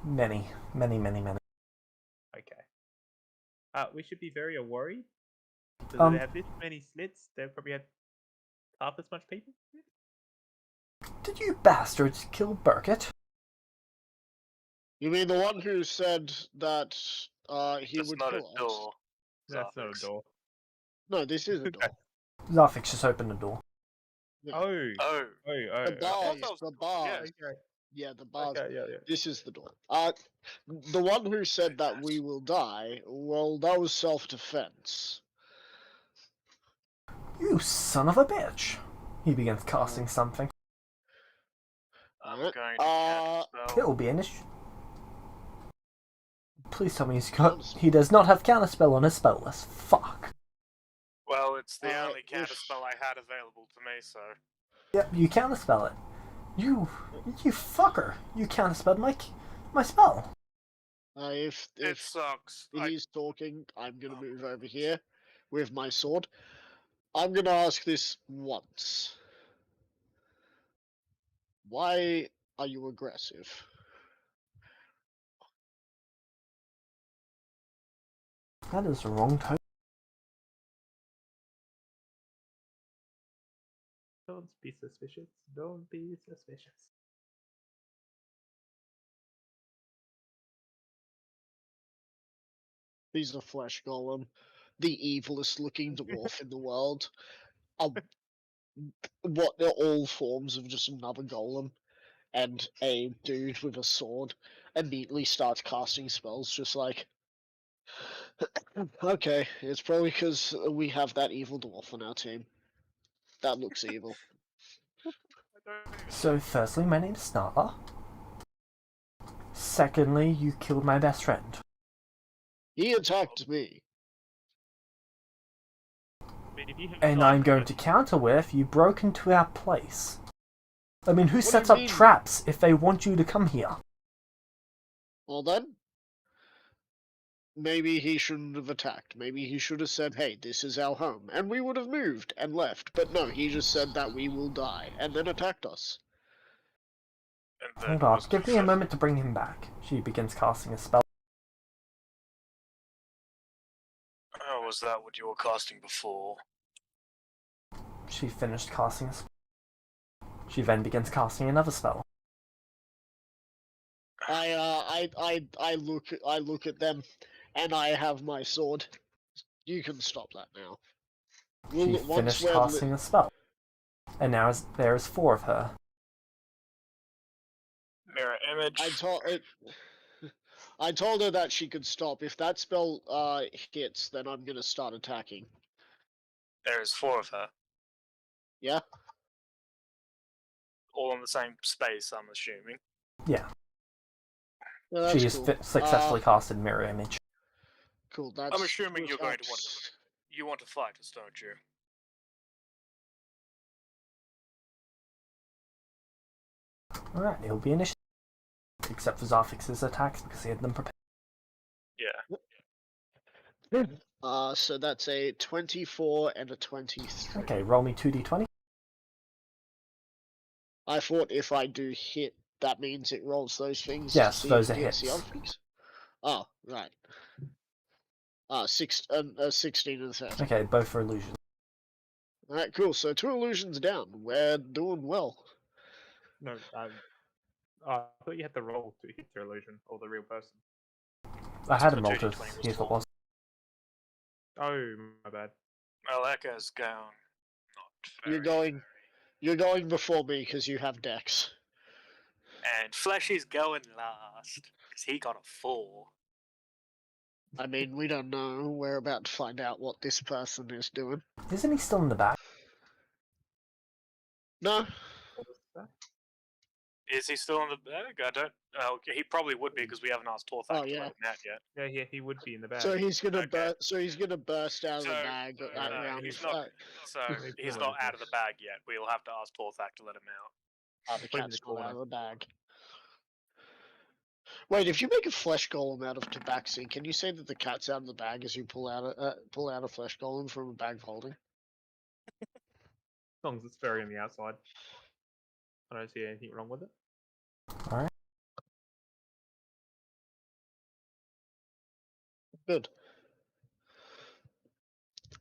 Many. Okay. We should be very worried. Does Um, it have this many slits? They probably had half as much people. Did you bastards kill Burkett? You mean the one who said that he That's would not kill a door. That's not a door. No, this is a door. Zafix just opened the door. Yeah. Oh. Oh. Oh. The thought bars. that was The the door. bars. Yeah. Okay. Yeah, the bars. Okay. Yeah. This is the door. The one who said that we will die, well, that was self-defense. You son of a bitch! He begins casting something. I'm going to cast a It spell. will be an issue. Please tell me he does not have counterspell on his spell list. Fuck. Well, it's the only if- counter spell I had available to me, so. Yep, you counterspell it. You fucker! You counterspelled my spell. If It sucks. he's talking, I'm gonna move over here with my sword. I'm gonna ask this once. Why are you aggressive? That is the wrong tone. Don't be suspicious. Don't be suspicious. He's a flesh golem, the evilest looking dwarf in the world. What they're all forms of just another golem, and a dude with a sword immediately starts casting spells, just like. Okay, it's probably because we have that evil dwarf on our team. That looks evil. So, firstly, my name's Snarler. Secondly, you killed my best friend. He attacked me. And I'm going to counter with you broke into our place. I mean, who What do sets you up mean? traps if they want you to come here? Well then, maybe he shouldn't have attacked. Maybe he should have said, hey, this is our home, and we would have moved and left. But no, he just said that we will die, and then attacked us. Hold on, give me a moment to bring him back. She begins casting a spell. Oh, was that what you were casting before? She finished casting a spell. She then begins casting another spell. I look at them, and I have my sword. You can stop that now. She finished casting a spell. And now there is 4 of her. Mirror image. I told her that she could stop. If that spell hits, then I'm gonna start attacking. There is 4 of her. Yeah. all in the same space, I'm assuming. Yeah. Well, She that's has cool. successfully casted mirror image. Cool. That's. I'm assuming you're going to attacks. You want to fight us, don't you? Alright, it'll be initiative. Except for Zarfix's attacks because he had them prepared. Yeah. So that's a 24 and a 23. Okay, roll me 2d20. I thought if I do hit, that means it rolls those things. Yes, to see those if are it hits hits. the other things. Oh, right. 16 and a 13. Okay, both for illusion. Alright, cool. So 2 illusions down. We're doing well. No, I thought you had to roll to hit your illusion or the real person. I had So him roll to 2d20 was see if it 12. was. Oh, my bad. Well, Echo's going. Not You're very. You're going before me because you have decks. And Fleshy's going last because he got a 4. I mean, we don't know. We're about to find out what this person is doing. Isn't he still in the back? No. What was that? Is he still in the bag? I don't. Okay, he probably would be because we haven't asked Torthak Oh, to yeah. let him out yet. Yeah, he would be in the bag. So he's gonna Okay. burst out of the bag at that no, round. he's Of, not. So Maybe he's one not of out of the bag yet. We'll have to ask Torthak to let him out. the Put him in cat's the not out corner. of the bag. Wait, if you make a flesh golem out of tabaxi, can you say that the cat's out of the bag as you pull out a flesh golem from a bag of holding? As long as it's very on the outside. I don't see anything wrong with it. Alright. Good.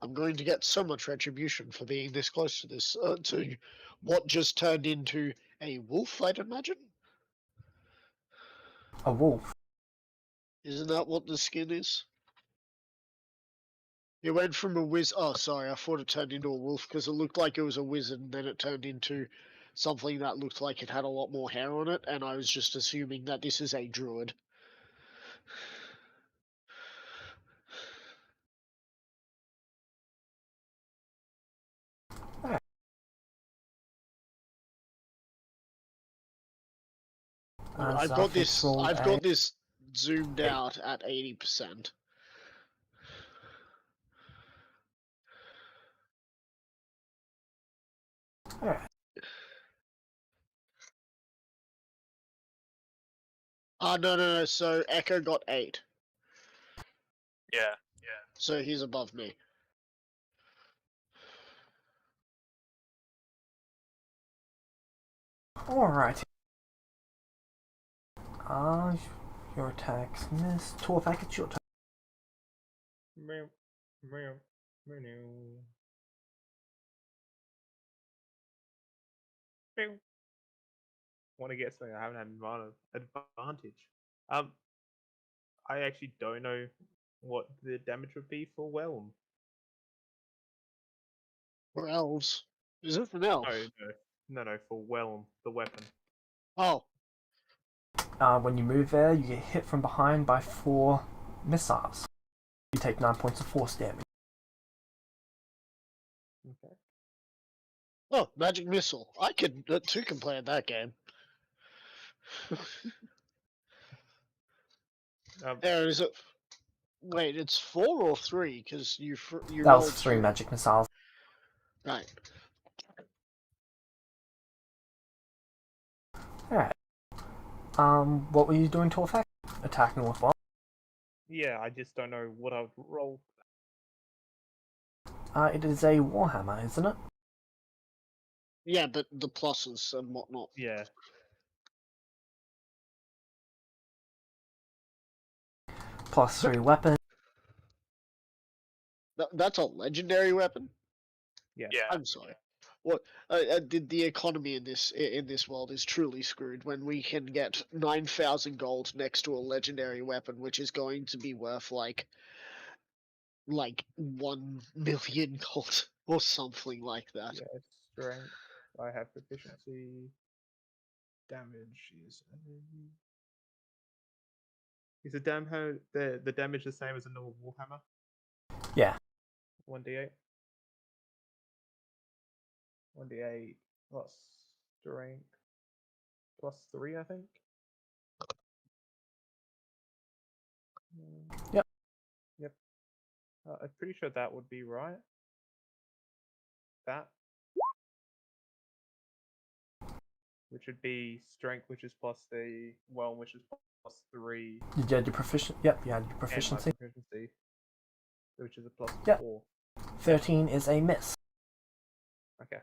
I'm going to get so much retribution for being this close to this, to what just turned into a wolf, I'd imagine? A wolf. Isn't that what the skin is? It went from a oh, sorry, I thought it turned into a wolf because it looked like it was a wizard and then it turned into something that looked like it had a lot more hair on it, and I was just assuming that this is a druid. I've got this zoomed out at 80%. Alright. No. So Echo got 8. Yeah. So he's above me. Alright. Your attacks miss. Torthak, it's your turn. Meow, meow, meow, meow. Meow. Want to get something I haven't had advantage. I actually don't know what the damage would be for Whelm. For elves. Is it an elf? No, for Whelm, the weapon. Oh. When you move there, you get hit from behind by 4 missiles. You take 9 points of force damage. Okay. Oh, magic missile. I could too can play at that game. There is it. Wait, it's 4 or 3 because you That rolled was 3 magic missiles. Right. Alright. What were you doing, Torthak? Attacking with what? Yeah, I just don't know what I would roll. It is a warhammer, isn't it? Yeah, but the pluses and whatnot. Yeah. +3 weapon. That's a legendary weapon. Yeah. I'm sorry. What the economy in this world is truly screwed when we can get 9,000 gold next to a legendary weapon, which is going to be worth like 1 million gold or something like that. Yeah, strength. I have proficiency. Damage is. Is the damage the same as a normal warhammer? Yeah. 1d8. 1d8 plus strength. +3, I think. Yep. Yep. I'm pretty sure that would be right. That. Which would be strength, which is +3, whelm, which is +3. Did you add your proficiency? Yep, you added your And my proficiency. proficiency, which is a +4. Yep. 13 is a miss. Okay.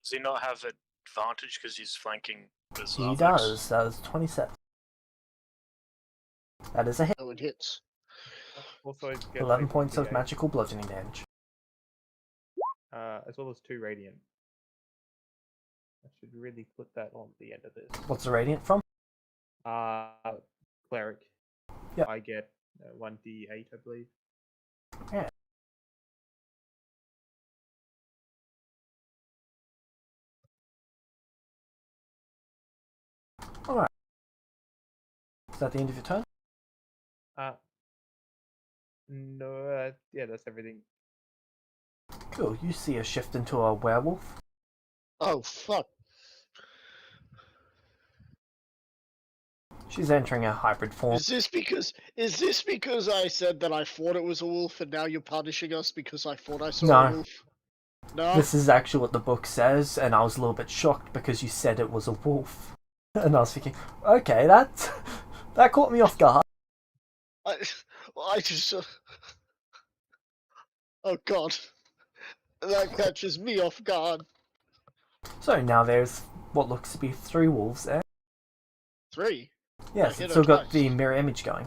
Does he not have advantage because he's flanking the He Zarthix? does. That is 27. That is a hit. Oh, it hits. Also, get 11 like points of D8, magical bludgeoning damage. as well as 2 radiant. I should really put that on the end of this. What's the radiant from? Cleric. Yep. I get 1d8, I believe. Yeah. Alright. Is that the end of your turn? No, yeah, that's everything. Cool. You see a shift into a werewolf. Oh, fuck. She's entering a hybrid form. Is this because I said that I thought it was a wolf and now you're punishing us because I thought I saw No. a wolf? No? This is actually what the book says, and I was a little bit shocked because you said it was a wolf. And I was thinking, okay, that caught me off guard. I just... Oh god. That catches me off guard. So now there's what looks to be 3 wolves there. 3? Yes, hit it's her still got twice. the mirror image going.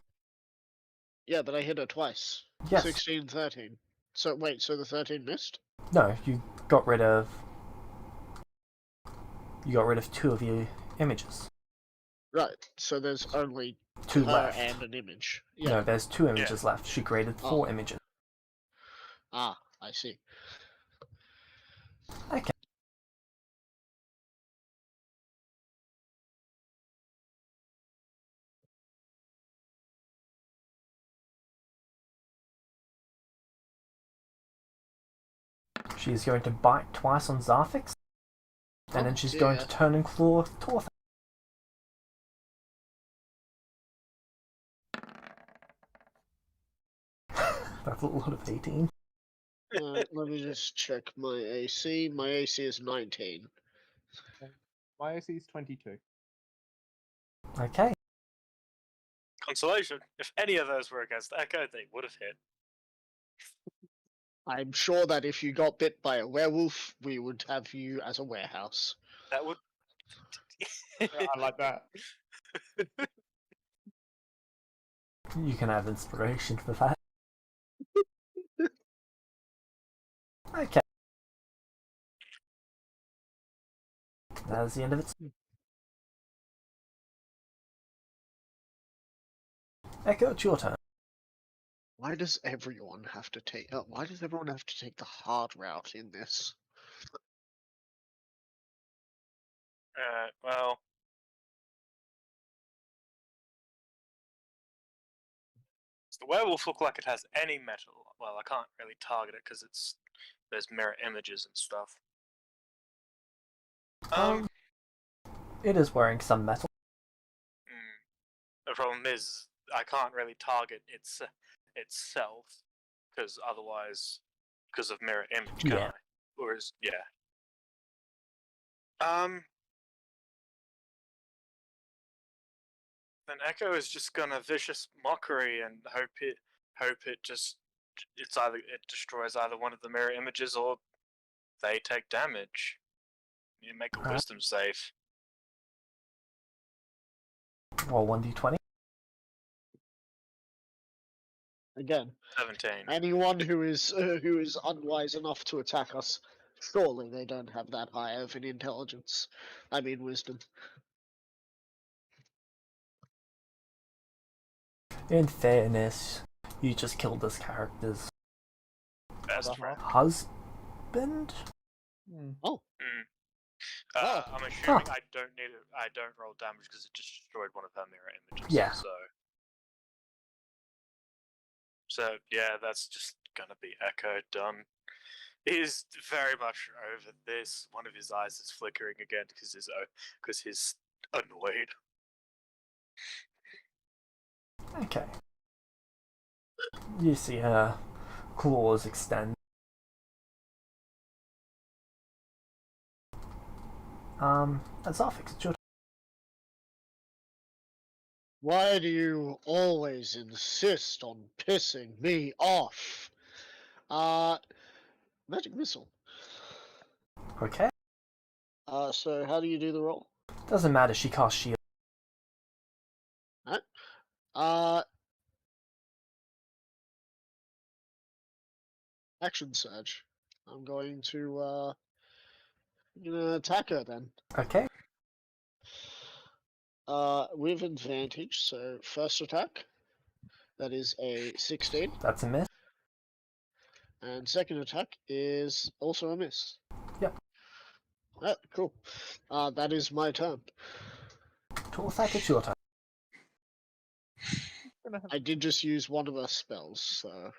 Yeah, but I hit her twice. Yes. 16, 13. So, wait, so the 13 missed? No, you got rid of 2 of your images. Right, so there's only 2 her left. and an image. Yeah. No, there's 2 images left. She created 4 images. Ah, I see. Okay. She's going to bite twice on Zarthix. And then she's going to turn and claw Torth. That's a lot of 18. Let me just check my AC. My AC is 19. My AC is 22. Okay. Consolation. If any of those were against Echo, they would have hit. I'm sure that if you got bit by a werewolf, we would have you as a warehouse. That would. I like that. You can have inspiration for that. Okay. That is the end of it. Echo, it's your turn. Why does everyone have to take? Why does everyone have to take the hard route in this? Well. Does the werewolf look like it has any metal? Well, I can't really target it because there's mirror images and stuff. It is wearing some metal. The problem is I can't really target itself because otherwise, because of mirror image, can I? Or is Then Echo is just gonna vicious mockery and hope it destroys either one of the mirror images or they take damage. You make a wisdom save. Roll 1d20. Again, 17. anyone who is unwise enough to attack us, surely they don't have that high of an intelligence. I mean, wisdom. In fairness, you just killed this character's Best friend. husband? Oh. I'm assuming I don't roll damage because it just destroyed one of her mirror images. Yeah. So yeah, that's just gonna be Echo done. He's very much over this. One of his eyes is flickering again because his annoyed. Okay. You see her claws extend. That's Arfix, it's your turn. Why do you always insist on pissing me off? Magic missile. Okay. So how do you do the roll? Doesn't matter, she casts shield. Alright. Action surge. I'm going to attack her then. Okay. With advantage. So first attack, that is a 16, That's a miss. and second attack is also a miss. Yep. Cool. That is my turn. Torthak, it's your turn. I did just use one of her spells, so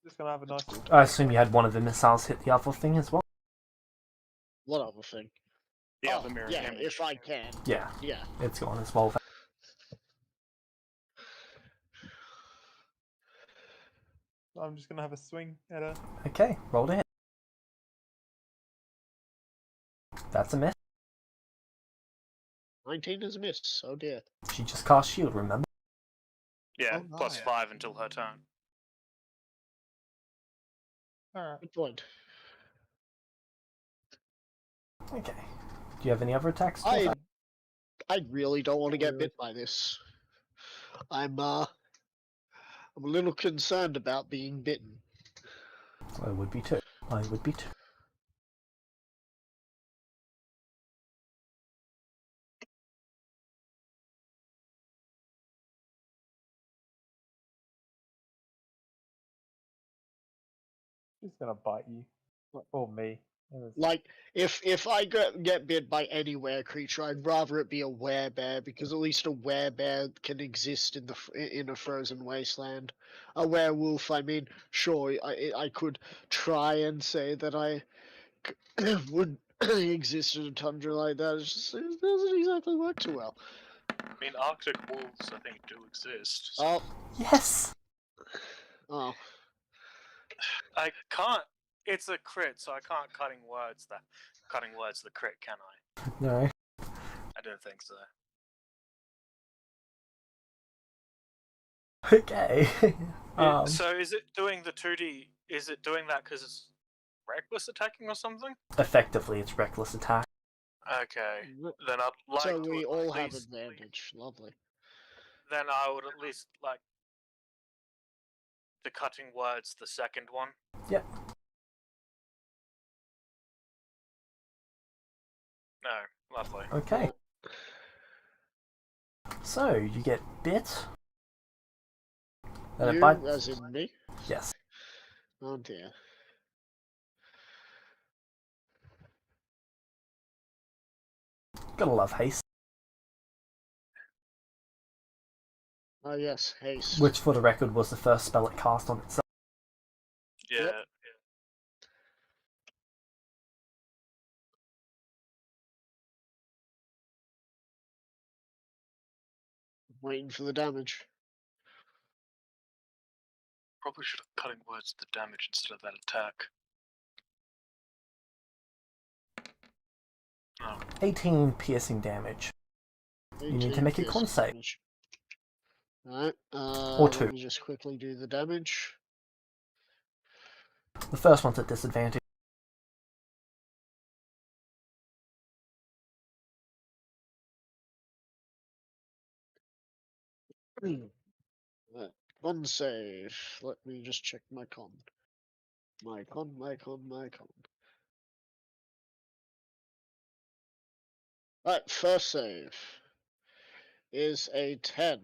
Just gonna have a nice. I assume you had one of the missiles hit the other thing as well? what other thing? The other mirror yeah, image. if I can. Yeah, Yeah. it's gone as well. I'm just gonna have a swing at her. Okay, roll to hit. That's a miss. 19 is a miss. Oh dear. She just cast shield, remember? Yeah, Oh, plus nice. 5 until her turn. Alright. Good point. Okay. Do you have any other attacks? I Torthak? really don't want to get bit by this. I'm a little concerned about being bitten. I would be too. I would be too. She's gonna bite you. Or me. Like, if I get bit by any were creature, I'd rather it be a werebear, because at least a werebear can exist in a frozen wasteland. A werewolf, I mean, sure, I could try and say that I would exist in a tundra like that. It doesn't exactly work too well. I mean, Arctic wolves, I think, do exist. Oh, Yes! oh, I can't. It's a crit, so I can't cutting words the crit, can I? No. I don't think so. Okay. So is it doing the 2D? Is it doing that because it's reckless attacking or something? Effectively, it's reckless attack. Okay, then I'd like so to we at all have least, advantage. Lovely. Then I would at least like the cutting words, the second one. Yep. No, lovely. Okay. So, you get bit. You, Bite. as in me? Yes. Oh dear. Gotta love haste. Oh yes, haste. Which, for the record, was the first spell it cast on itself. Yeah. Yep. Waiting for the damage. Probably should have cutting words the damage instead of that attack. Oh. 18 piercing damage. You need to make a con save. Alright, Or 2. let me just quickly do the damage. The first one's at disadvantage. Con save. Let me just check my con. My con. Alright, first save is a 10.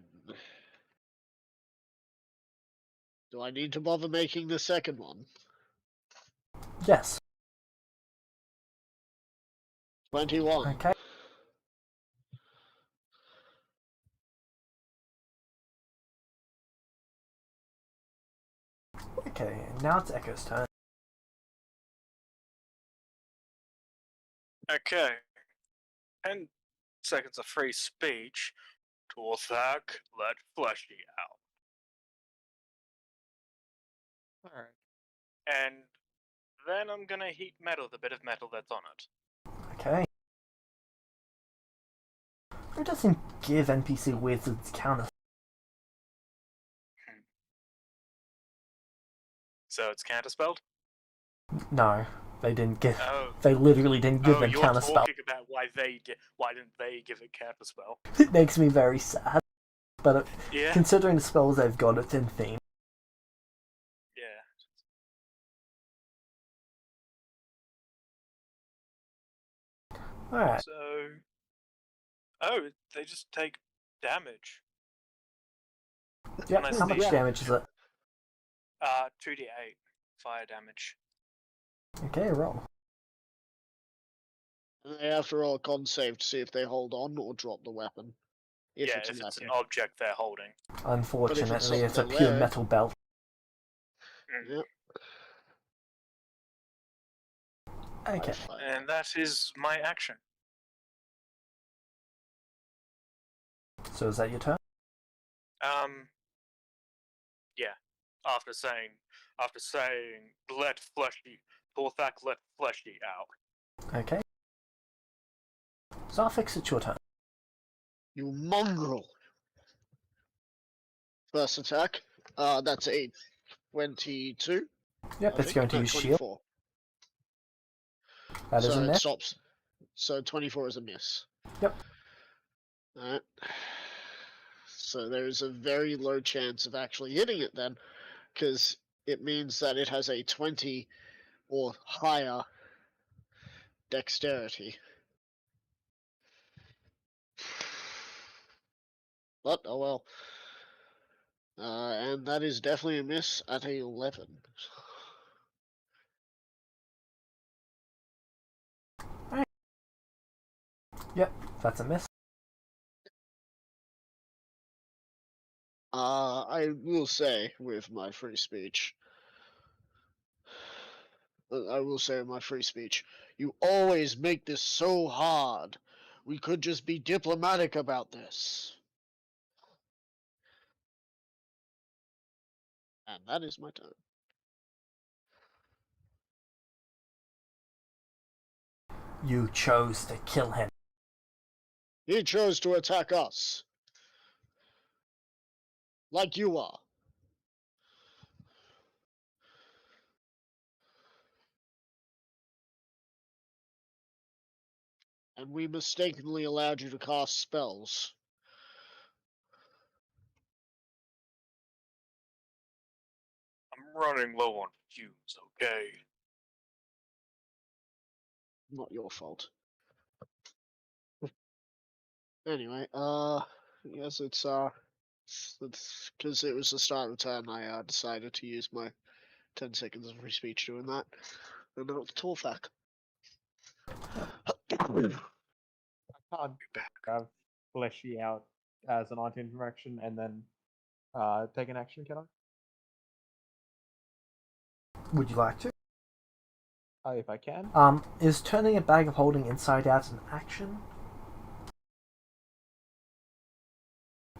Do I need to bother making the second one? Yes. 21. Okay. Okay, now it's Echo's turn. Okay. And seconds of free speech to attack, let fleshy out. Alright. And then I'm gonna heat metal, the bit of metal that's on it. Okay. It doesn't give NPC wizards counter. So it's counterspelled? No, they didn't give. Oh. They literally didn't give them you're counterspell. talking about why didn't they give it counterspell? It makes me very sad. But Yeah. considering the spells they've got, it's in theme. Yeah. Alright. So, oh, they just take damage. Yep, Unless how much they- damage is it? 2d8 fire damage. Okay, roll. And they have to roll a con save to see if they hold on or drop the weapon. If a it's an weapon. object they're holding. Unfortunately, something it's a they're pure wearing- metal belt. Yep. Okay. And that is my action. So is that your turn? Yeah. After saying let fleshy, Torthak let fleshy out. Okay. Zarfix, it's your turn. You mongrel! First attack. That's a 22. Yep, I it's think. going to No, use 24. shield. That is so a it miss. stops. So 24 is a miss. Yep. Alright. So there's a very low chance of actually hitting it then, because it means that it has a 20 or higher dexterity. But, oh well. And that is definitely a miss at a 11. Yep, that's a miss. I will say with my free speech, you always make this so hard. We could just be diplomatic about this. And that is my turn. You chose to kill him. He chose to attack us. Like you are. And we mistakenly allowed you to cast spells. I'm running low on fumes, okay? Not your fault. Anyway, yes, it's because it was the start of the turn. I decided to use my 10 seconds of free speech doing that, and now it's Torfak. I can't have fleshy out as an item action and then take an action, can I? Would you like to? If I can. Is turning a bag of holding inside out an action?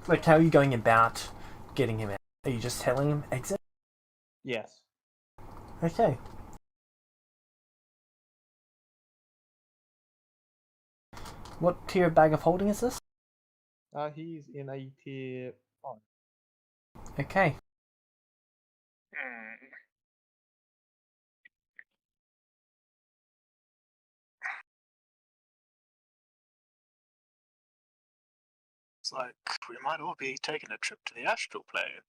Like, how are you going about getting him out? Are you just telling him exit? Yes. Okay. What tier of bag of holding is this? He's in a tier 5. Okay. It's like we might all be taking a trip to the astral plane.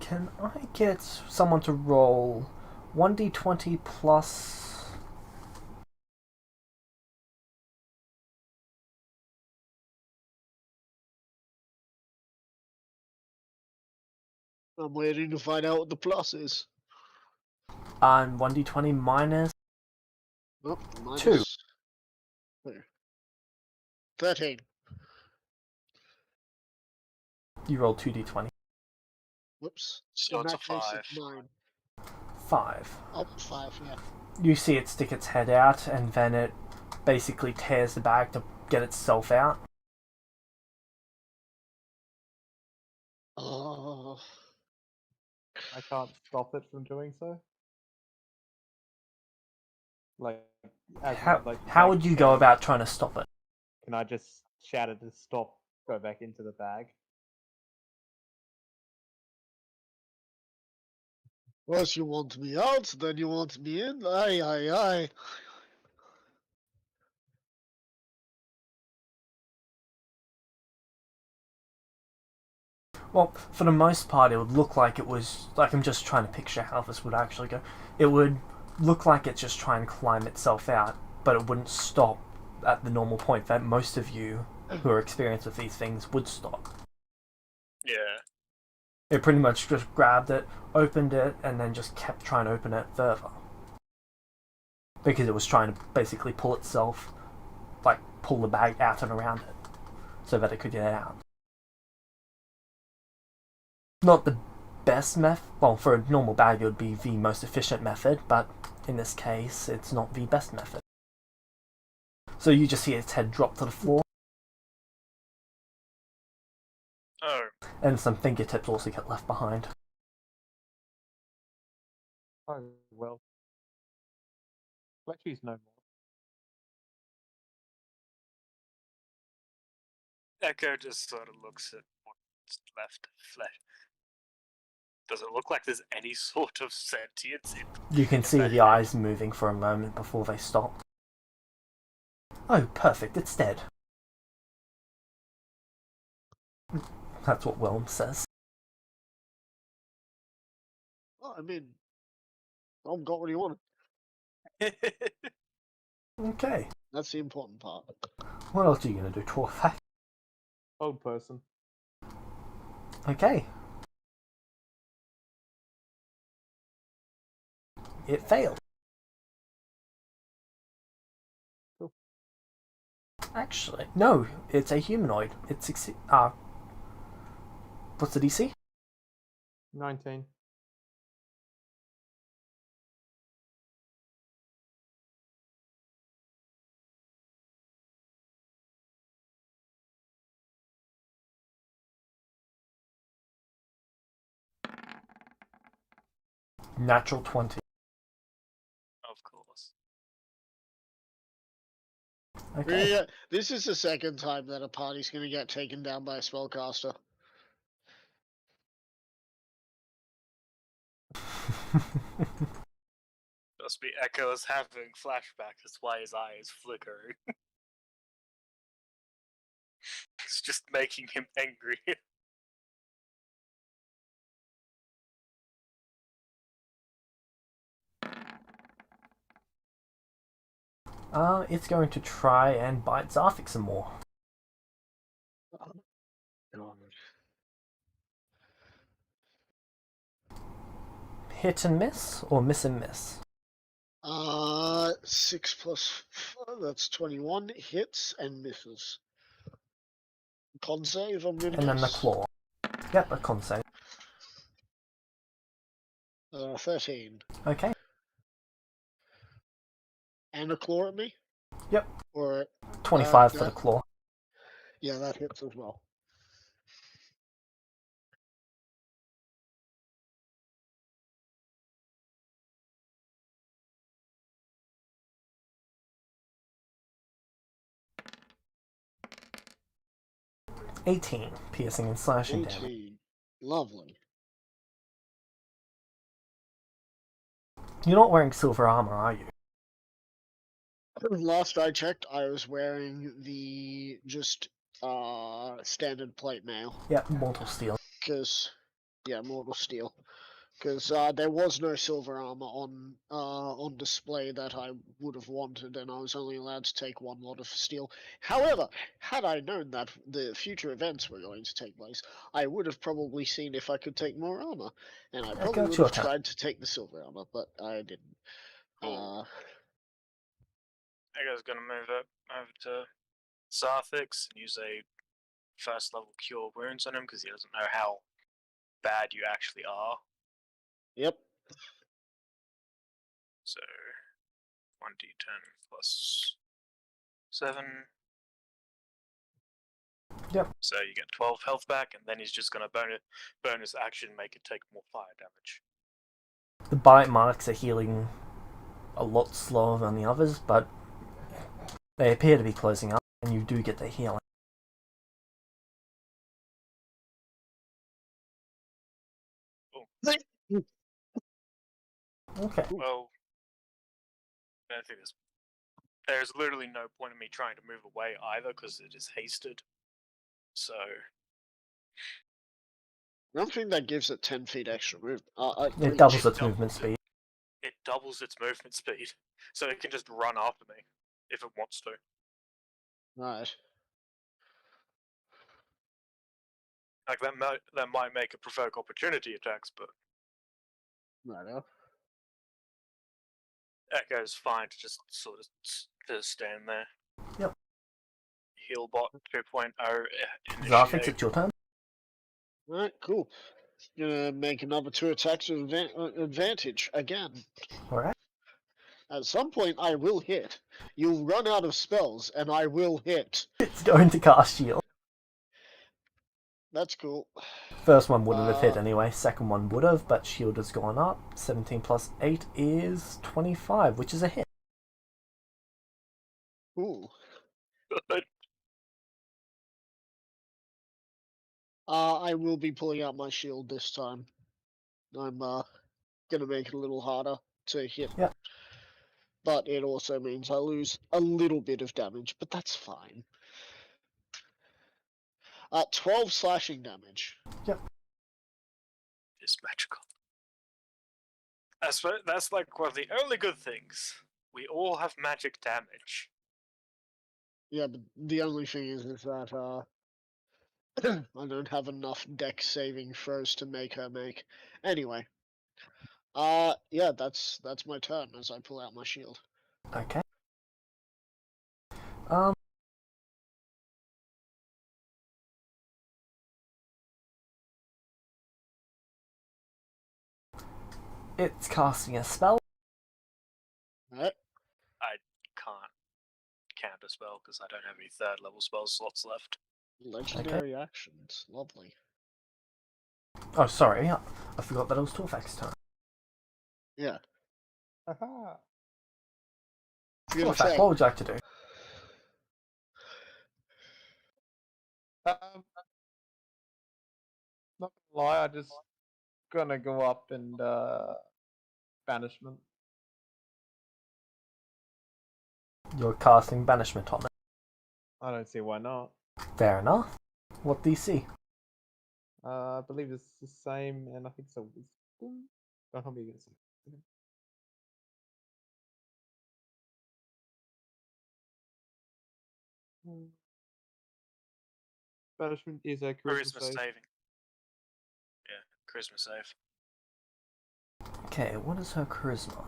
Can I get someone to roll 1d20 plus... I'm waiting to find out what the plus is. 1d20 minus... Oh, minus 2. There. 13. You roll 2d20. Whoops. So In it's a that case, 5. it's 9. 5. Oh, 5, yeah. You see it stick its head out, and then it basically tears the bag to get itself out. Oh, I can't stop it from doing so. Like, as in, like, How would you go about trying to stop it? Can I just shout it to stop, go back into the bag? first you want me out, then you want me in. Aye, aye, aye. Well, for the most part, it would look like it was. Like, I'm just trying to picture how this would actually go. It would look like it's just trying to climb itself out, but it wouldn't stop at the normal point that most of you who are experienced with these things would stop. Yeah. It pretty much just grabbed it, opened it, and then just kept trying to open it further. Because it was trying to basically pull itself, like, pull the bag out and around it, so that it could get out. Not the best method. Well, for a normal bag, it would be the most efficient method, but in this case, it's not the best method. So you just see its head drop to the floor, Oh. and some fingertips also get left behind. Oh, well. Fletchy's no more. Echo just sort of looks at what's left of Fletch. Does it look like there's any sort of sentience in? You can see the eyes moving for a moment before they stop. Oh, perfect, it's dead. That's what Wilm says. Well, I mean, Tom got what he wanted. Okay. That's the important part. What else are you going to do, Torfak? Old person. Okay. It failed. Cool. Actually, no, it's a humanoid. It's what's the DC? 19. Natural 20. Of course. Okay. Yeah, this is the second time that a party's gonna get taken down by a spellcaster. Must be Echo is having flashbacks. That's why his eye is flickering. It's just making him angry. It's going to try and bite Zarthik some more. Hit and miss, or miss and miss? 6 plus 4, that's 21 hits and misses. Con save, I'm gonna And then the guess. claw. Yep, a con save. 13. Okay. And a claw at me? Yep. Or 25 for the that- claw. yeah, that hits as well. $18 piercing and slashing damage. 18. Lovely. You're not wearing silver armor, are you? Last I checked, I was wearing the just standard plate mail. Yep, mortal steel. Because, yeah, mortal steel. Because there was no silver armor on display that I would have wanted, and I was only allowed to take one lot of steel. However, had I known that the future events were going to take place, I would have probably seen if I could take more armor, and I probably would have tried to take the silver armor, but I didn't. Echo's gonna move up over to Zarthix and use a first level cure wounds on him because he doesn't know how bad you actually are. Yep. So 1d10 plus 7. Yep. So you get 12 health back, and then he's just going to bonus action make it take more fire damage. The bite marks are healing a lot slower than the others, but they appear to be closing up, and you do get the healing. Okay. Well, I think there's literally no point in me trying to move away either, because it is hasted. So I don't think that gives it 10 feet extra move. It doubles It its movement doubles it. speed. it doubles its movement speed, so it can just run after me if it wants to. Right. Like that might make it provoke opportunity attacks, but Right. Echo's fine to just sort of to stand there. Yep. Healbot 2.0 Zarfix, initiate. it's your turn. Alright, cool. Gonna make another 2 attacks with advantage again. Alright. At some point, I will hit. You'll run out of spells, and I will hit. It's going to cast shield. That's cool. First one wouldn't have hit anyway, second one would have, but shield has gone up. 17 plus 8 is 25, which is a hit. Cool. I will be pulling out my shield this time. I'm gonna make it a little harder to hit. Yep. But it also means I lose a little bit of damage, but that's fine. 12 slashing damage. Yep. It's magical. That's like one of the only good things. We all have magic damage. Yeah, but the only thing is that I don't have enough dex saving throws to make her make. Anyway. Yeah, that's my turn as I pull out my shield. Okay. It's casting a spell. Alright. I can't counter spell because I don't have any 3rd level spell slots left. Legendary actions. Lovely. Oh, sorry. I forgot that it was Torfak's turn. Yeah. Haha. Torfak, what would you like to do? Not gonna lie, I just gonna go up and banishment. You're casting banishment on it. I don't see why not. Fair enough. What DC? I believe it's the same, and I think it's a wisdom. Don't hold me against it. Banishment is a charisma save. saving. Yeah, charisma save. Okay, what is her charisma?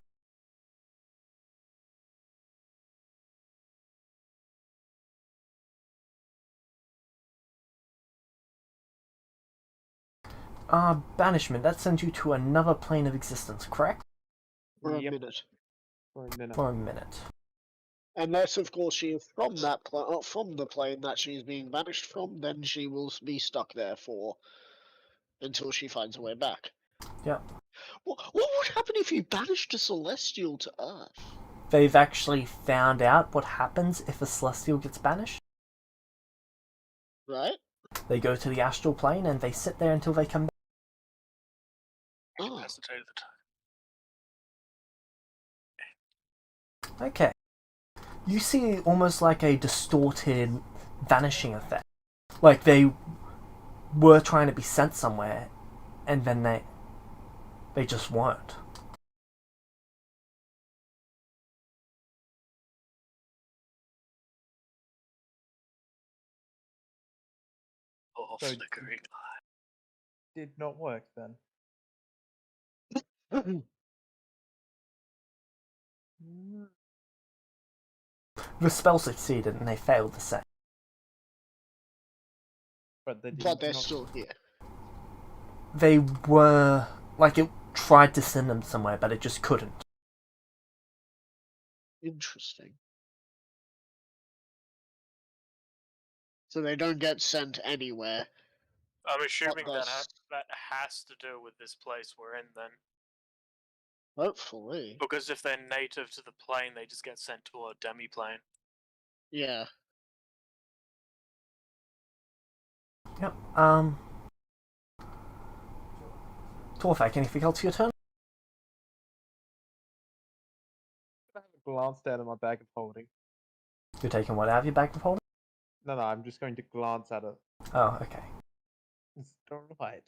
Banishment, that sends you to another plane of existence, correct? For a Yep. minute. For a minute. For a minute. Unless, of course, she is from that from the plane that she's being banished from, then she will be stuck there until she finds a way back. Yep. What would happen if you banished a celestial to Earth? They've actually found out what happens if a celestial gets banished. Right? They go to the astral plane and they sit there until they come back. Oh. Incapacitated the time. Okay. You see almost like a distorted vanishing effect. Like they were trying to be sent somewhere, and then they just weren't. Oh, So- flickering eye. Did not work then. The spell succeeded and they failed the set. But they But they're not- still here. They were like it tried to send them somewhere, but it just couldn't. Interesting. So they don't get sent anywhere. I'm assuming that thus- that has to do with this place we're in then. Hopefully. Because if they're native to the plane, they just get sent to a demi-plane. Yeah. Yep. Torfak, anything else for your turn? I haven't glanced down at my bag of holding. You're taking what out of your bag of holding? No, I'm just going to glance at it. Oh, okay. It's alright.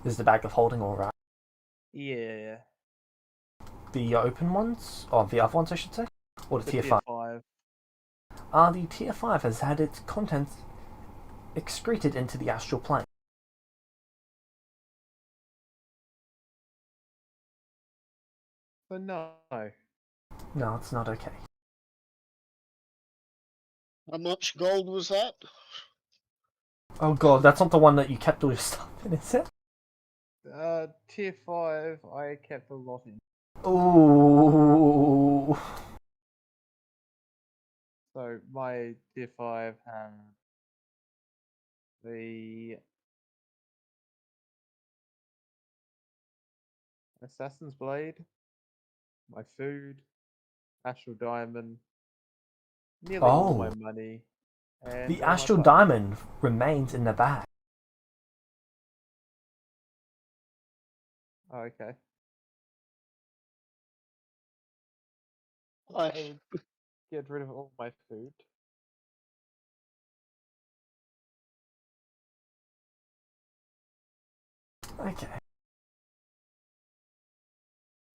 Is the bag of holding alright? Yeah. The open ones? Or the other ones, I should say? Or the tier 5? 5. The tier 5 has had its contents excreted into the astral plane. So no. No, it's not okay. How much gold was that? Oh god, that's not the one that you kept all your stuff in, is it? Tier 5, I kept a lot in. Ooh. So my tier 5 had the Assassin's Blade, my food, Astral Diamond, nearly all my money, and The all my astral parts. diamond remains in the bag. Oh, okay. I I would get rid of all my food. Okay.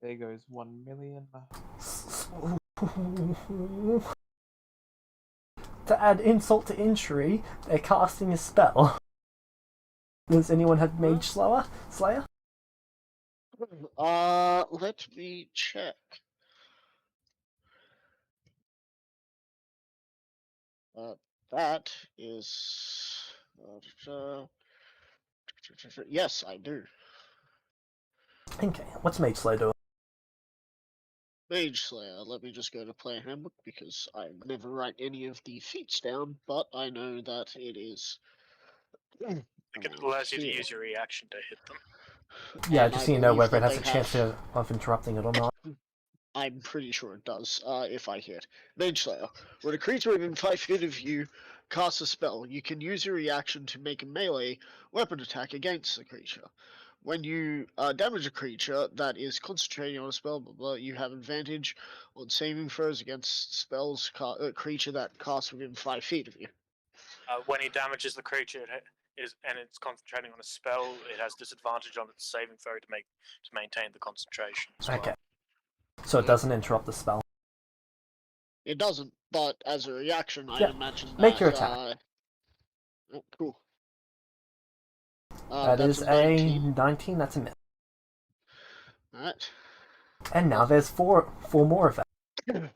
There goes 1 million. To add insult to injury, they're casting a spell. Does anyone have Mage Slayer? let me check. That is. Yes, I do. Okay, what's Mage Slayer doing? Mage Slayer. Let me just go to player handbook because I never write any of the feats down, but I know that it is. It allows you to use your reaction to hit them. Yeah, And just I so you know believe whether it that has they a chance have- of interrupting it or not. I'm pretty sure it does, if I hit. Mage Slayer. When a creature within 5 feet of you casts a spell, you can use your reaction to make a melee weapon attack against the creature. When you damage a creature that is concentrating on a spell, blah, blah, you have advantage on saving throws against spells creature that casts within 5 feet of you. When he damages the creature, and it's concentrating on a spell, it has disadvantage on its saving throw to maintain the concentration as well. Okay. So it doesn't interrupt the spell. It doesn't, but as a reaction, I Yeah, imagine that. make your attack. Oh, cool. That that's is a 19. 19, that's a miss. Alright. And now there's four more of them.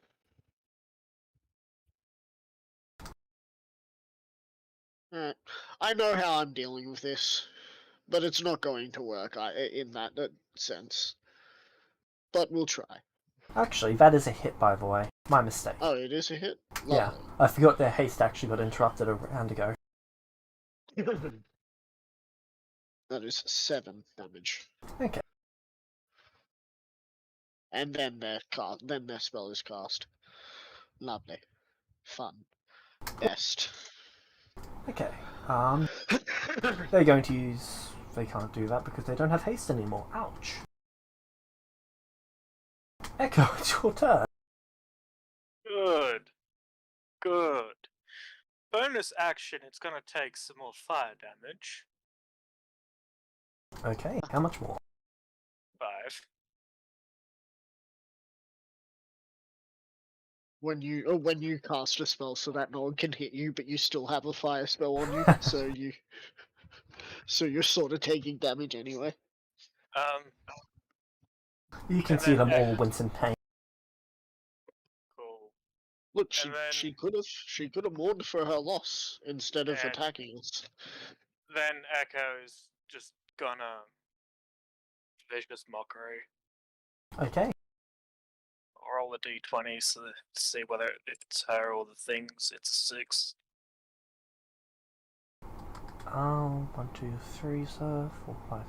Alright. I know how I'm dealing with this, but it's not going to work in that sense. But we'll try. Actually, that is a hit, by the way. My mistake. Oh, it is a hit? Yeah, Lovely. I forgot their haste actually got interrupted a round ago. That is 7 damage. Okay. And then their spell is cast. Lovely. Fun. Best. Okay. They're going to use... They can't do that because they don't have haste anymore. Ouch. Echo, it's your turn. Good. Bonus action, it's gonna take some more fire damage. Okay, how much more? 5. When you cast a spell so that no one can hit you, but you still have a fire spell on you, so you're sort of taking damage anyway. You can And see then them all wince in pain. Cool. Look, And then- she could have mourned for her loss instead of And- attacking us. Then Echo is just gonna Vicious Mockery. Okay. Roll a d20 so to see whether it's her or the things. It's a 6. 1, 2, 3, so 4, 5.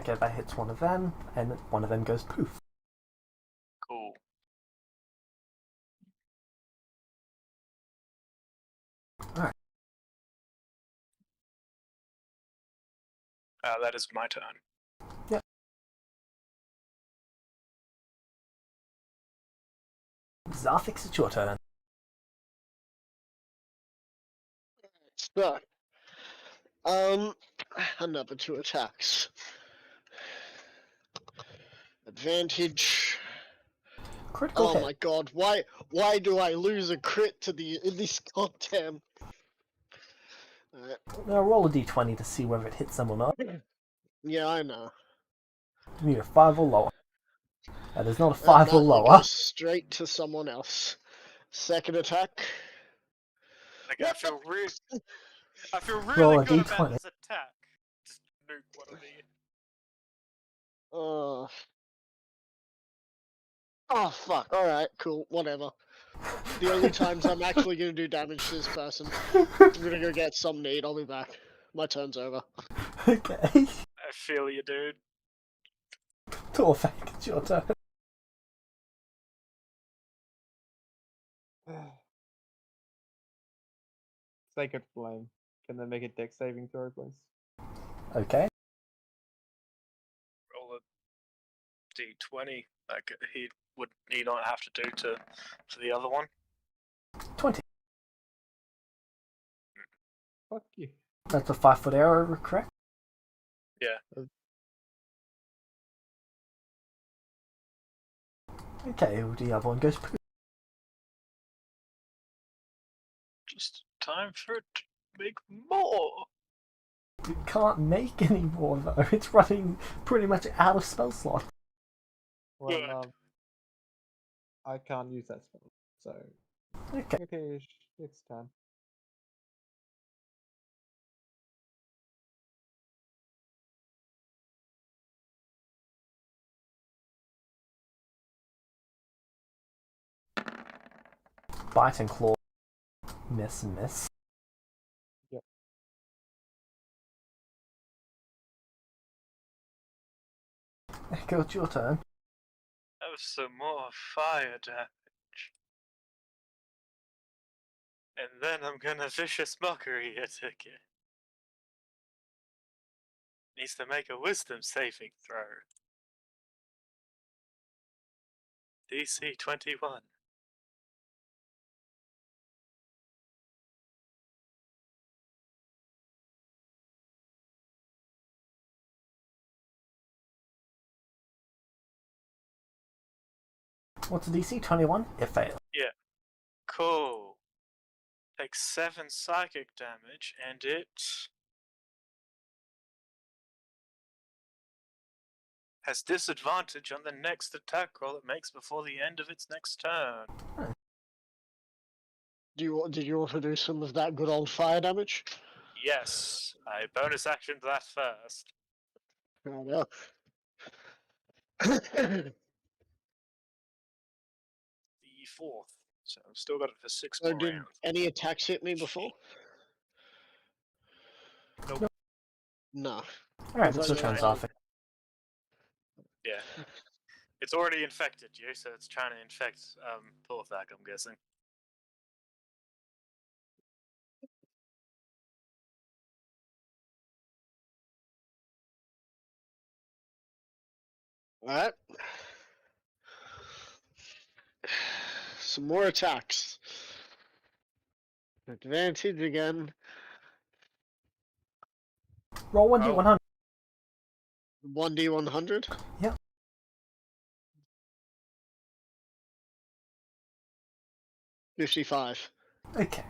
Okay, that hits one of them, and one of them goes poof. Cool. Alright. That is my turn. Yep. Zarfix, it's your turn. So, another 2 attacks. Advantage. Critical Oh hit. my god, why do I lose a crit to this goddamn... Alright. Now roll a d20 to see whether it hits them or not. Yeah, I know. You need a 5 or lower. That is not a If 5 not, or it lower. goes straight to someone else. Second attack. Like, What I feel Roll really a good about d20. this attack. Just nuke one of the. Oh fuck, alright, cool, whatever. The only times I'm actually gonna do damage to this person. I'm gonna go get some need, I'll be back. My turn's over. Okay. I feel you, dude. Torfak, it's your turn. Sacred Flame. Can they make a dex saving throw, please? Okay. Roll a d20. Like he not have to do to the other one. 20. Fuck you. That's a 5-foot arrow, correct? Yeah. Okay, the other one goes poof. Just time for it to make more. You can't make any more though. It's running pretty much out of spell slot. Well, Good. I can't use that spell, so Okay. it's time. Bite and claw. Miss and miss. Yep. Echo, it's your turn. Have some more fire damage. And then I'm gonna vicious mockery it again. Needs to make a wisdom saving throw. DC 21. What's the DC? 21? It fails. Yeah. Cool. Takes 7 psychic damage, and it has disadvantage on the next attack roll it makes before the end of its next turn. Did you want to do some of that good old fire damage? Yes, I bonus action that first. I know. The 4th. So I've still got it for 6 So more did rounds. any attacks hit me before? Nope. No. Alright, If it's I your turn, know- Zarfix. Yeah. It's already infected you, so it's trying to infect Thorthak, I'm guessing. Alright. Some more attacks. Advantage again. Roll 1d100. 1d100? Yep. 55. Okay.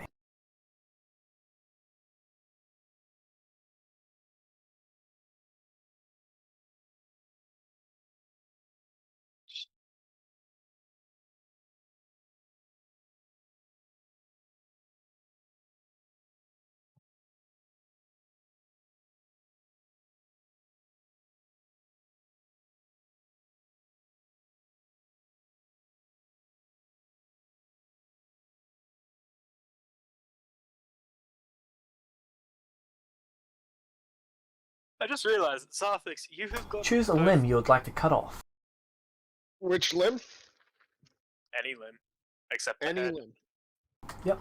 I just realized, Sarthix, you have got Choose a both- limb you would like to cut off. Which limb? any limb except the Any head. limb. Yep.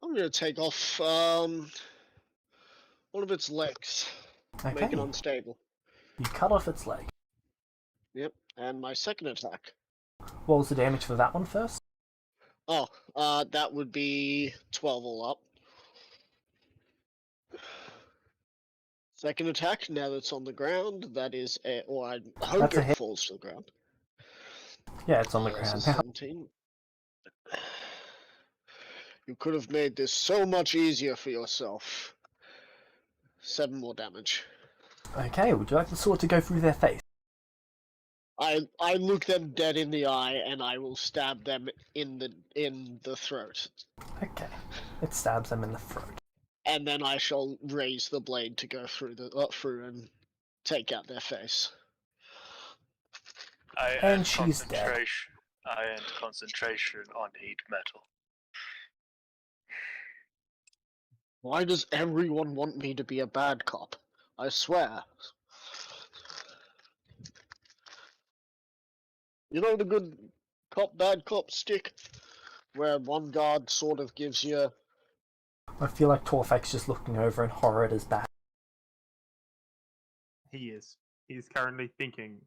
I'm gonna take off one of its legs. Okay. Make it unstable. You cut off its leg. Yep. And my second attack. What was the damage for that one first? Oh, that would be 12 all up. Second attack, now that's on the ground, that is or I hope That's a it hit. falls to the ground. Yeah, it's on the That's a ground now. 17. You could have made this so much easier for yourself. 7 more damage. Okay, would you like the sword to go through their face? I look them dead in the eye and I will stab them in the throat. Okay. It stabs them in the throat. And then I shall raise the blade to go through through and take out their face. I And end she's dead. concentration. I end concentration on heat metal. Why does everyone want me to be a bad cop? I swear. You know the good cop, bad cop stick? Where one guard sort of gives you... I feel like Torfak's just looking over in horror at his back. He is. He's currently thinking,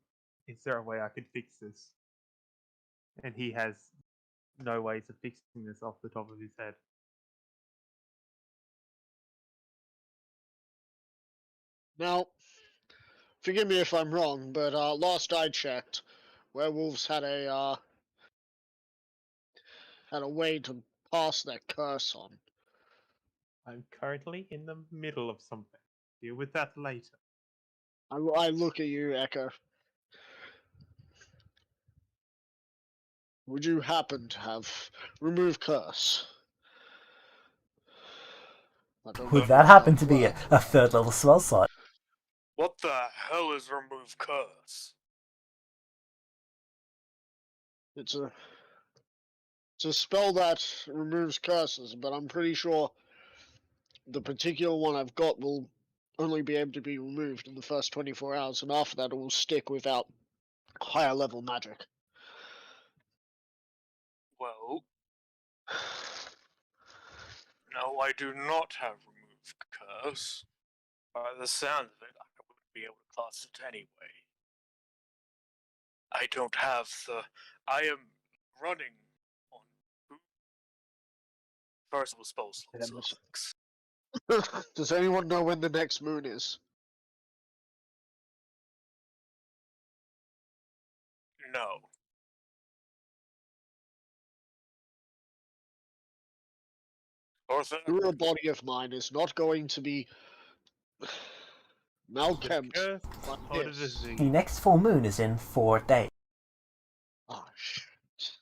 is there a way I could fix this? And he has no ways of fixing this off the top of his head. Now, forgive me if I'm wrong, but last I checked, werewolves had a way to pass their curse on. I'm currently in the middle of something. Deal with that later. I look at you, Echo. Would you happen to have remove curse? I don't know Would if that how happen it to be works. a third level spell slot? What the hell is remove curse? It's a spell that removes curses, but I'm pretty sure the particular one I've got will only be able to be removed in the first 24 hours, and after that it will stick without higher level magic. Well, no, I do not have remove curse. By the sound of it, I wouldn't be able to cast it anyway. I don't have the. I am running on first level spell slots. Does anyone know when the next moon is? No. Or Through a body of mine is not going to be malkept Curse like or the this. disease? The next full moon is in 4 days. Ah, shit. Is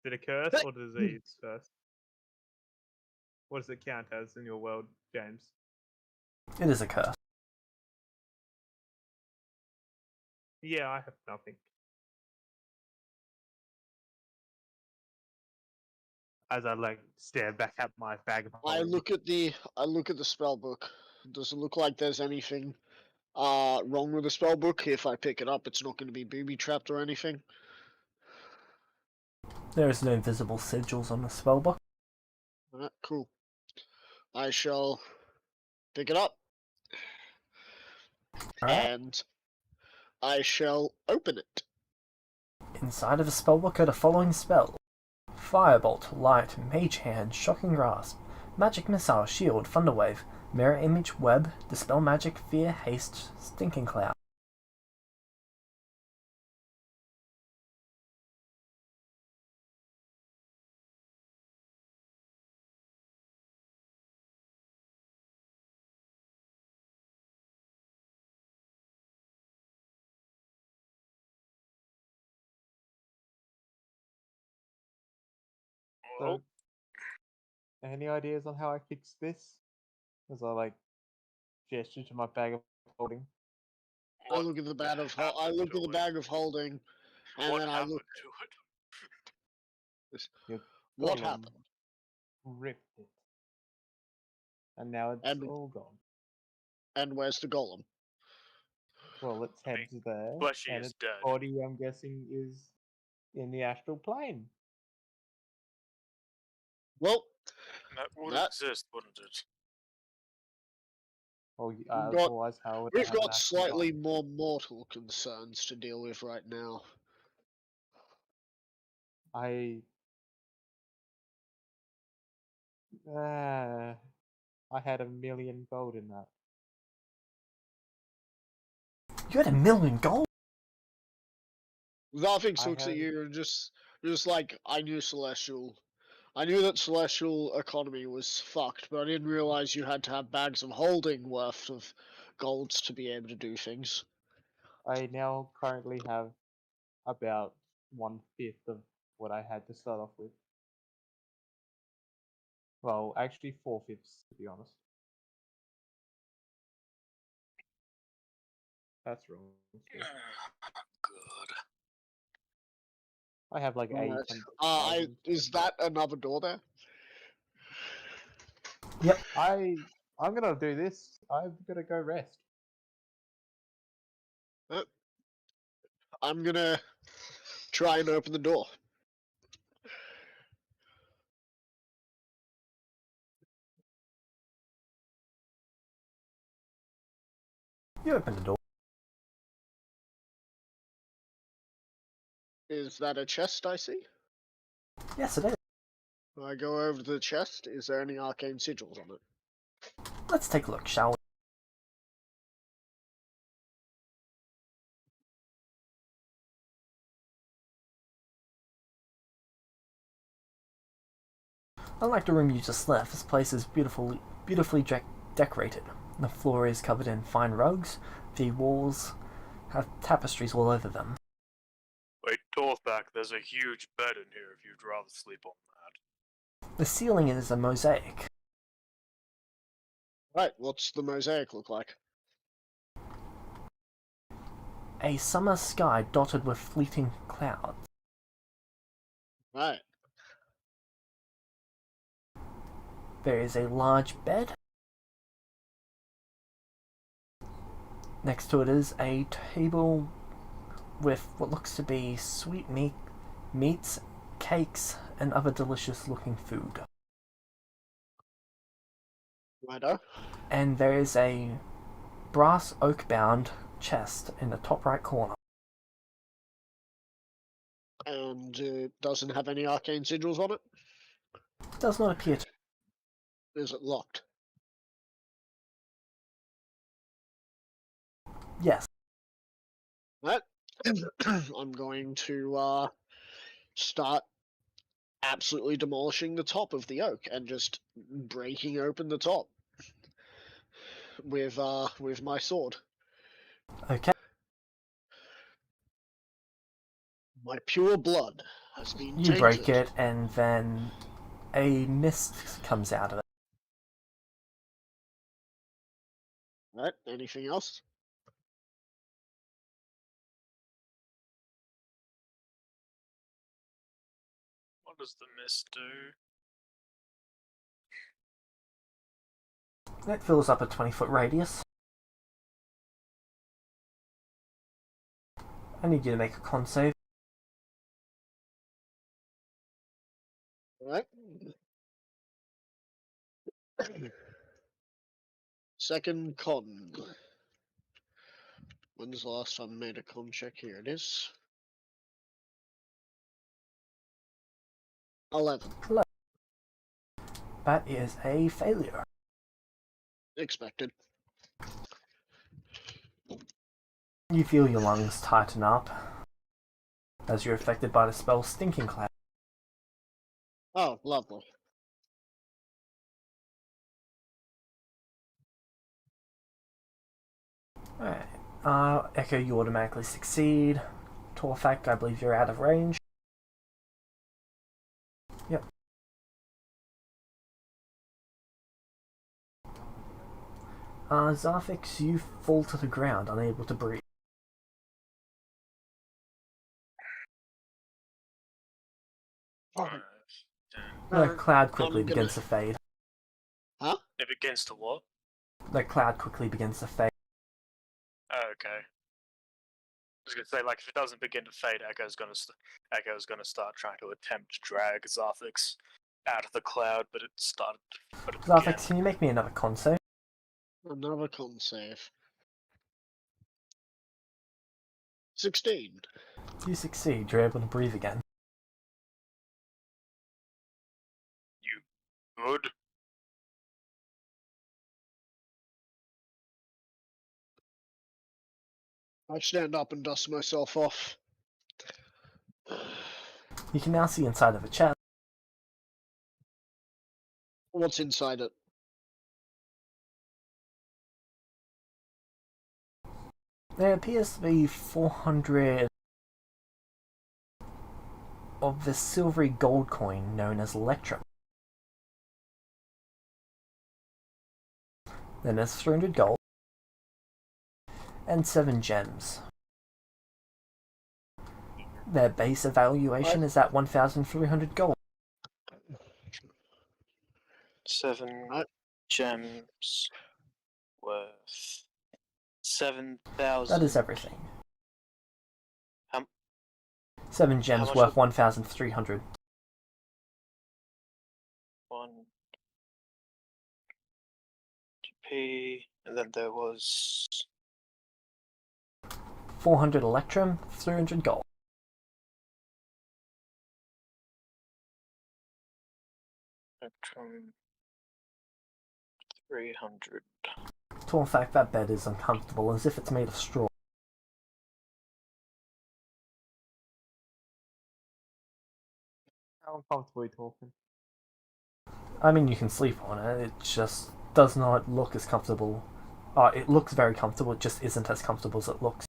it a curse or disease first? What does it count as in your world, James? It is a curse. Yeah, I have nothing. As I stare back at my bag of I holding. look at the spell book. Does it look like there's anything wrong with the spell book? If I pick it up, it's not going to be booby trapped or anything. There is no invisible sigils on the spellbook. Alright, cool. I shall pick it up Alright. and I shall open it. Inside of the spellbook are the following spells: Firebolt, Light, Mage Hand, Shocking Grasp, Magic Missile, Shield, Thunderwave, Mirror Image, Web, Dispel Magic, Fear, Haste, Stinking Cloud. So, any ideas on how I fix this? As I gesture to my bag of holding. I look at the bag of holding, and what then I happened look. to it? Your What golem happened? ripped it. and now it's And- all gone. And where's the golem? Well, its I mean, head's there, Fleshy and is its dead. body, I'm guessing, is in the astral plane. Well, That would That- exist, wouldn't it? Or We've got- otherwise, how would I we've have an got astral slightly body? more mortal concerns to deal with right now. I had 1,000,000 gold in that. You had 1,000,000 gold? Zarfix I looks at had- you and just like, I knew Celestial. I knew that Celestial economy was fucked, but I didn't realize you had to have bags of holding worth of golds to be able to do things. I now currently have about 1/5 of what I had to start off with. Well, actually 4/5, to be honest. That's wrong. still. Good. I have like Right. 800,000. Is that another door there? I'm gonna do this. I'm gonna go rest. I'm gonna try and open the door. You opened the door. Is that a chest I see? Yes, it is. I go over to the chest. Is there any arcane sigils on it? Let's take a look, shall we? Unlike the room you just left, this place is beautifully decorated. The floor is covered in fine rugs. The walls have tapestries all over them. Wait, Torthback, there's a huge bed in here if you'd rather sleep on that. The ceiling is a mosaic. Right, what's the mosaic look like? A summer sky dotted with fleeting clouds. Right. There is a large bed. Next to it is a table with what looks to be sweet meats, cakes, and other delicious looking food. Righto. And there is a brass oak bound chest in the top right corner. And doesn't have any arcane sigils on it? Does not appear to. Is it locked? Yes. Right. I'm going to start absolutely demolishing the top of the oak and just breaking open the top with my sword. Okay. My pure blood has been You tainted. break it, and then a mist comes out of it. Right. Anything else? What does the mist do? It fills up a 20-foot radius. I need you to make a con save. Right. Second con. When's the last time I made a con check? Here it is. 11. That is a failure. Expected. You feel your lungs tighten up as you're affected by the spell Stinking Cloud. Oh, lovely. Alright. Echo, you automatically succeed. Torfak, I believe you're out of range. Yep. Zarfix, you fall to the ground, unable to breathe. Alright. The cloud quickly I'm gonna- begins to fade. Huh? It begins to what? The cloud quickly begins to fade. Oh, okay. I was gonna say, like, if it doesn't begin to fade, Echo's gonna start trying to attempt to drag Zarthix out of the cloud, but it started. But it began. Zarthix, can you make me another con save? Another con save. 16. You succeed, you're able to breathe again. You good? I stand up and dust myself off. You can now see inside of a chest. What's inside it? There appears to be 400 of the silvery gold coin known as Electrum. Then there's 300 gold and 7 gems. Their base evaluation is at 1,300 gold. 7 gems worth 7,000. That is everything. 7 How gems much worth 1,300. 1 GP, and then there was 400 Electrum, 300 gold. Spectrum 300. To in fact, that bed is uncomfortable, as if it's made of straw. How uncomfortable are you talking? I mean, you can sleep on it, it just does not look as comfortable. It looks very comfortable, it just isn't as comfortable as it looks.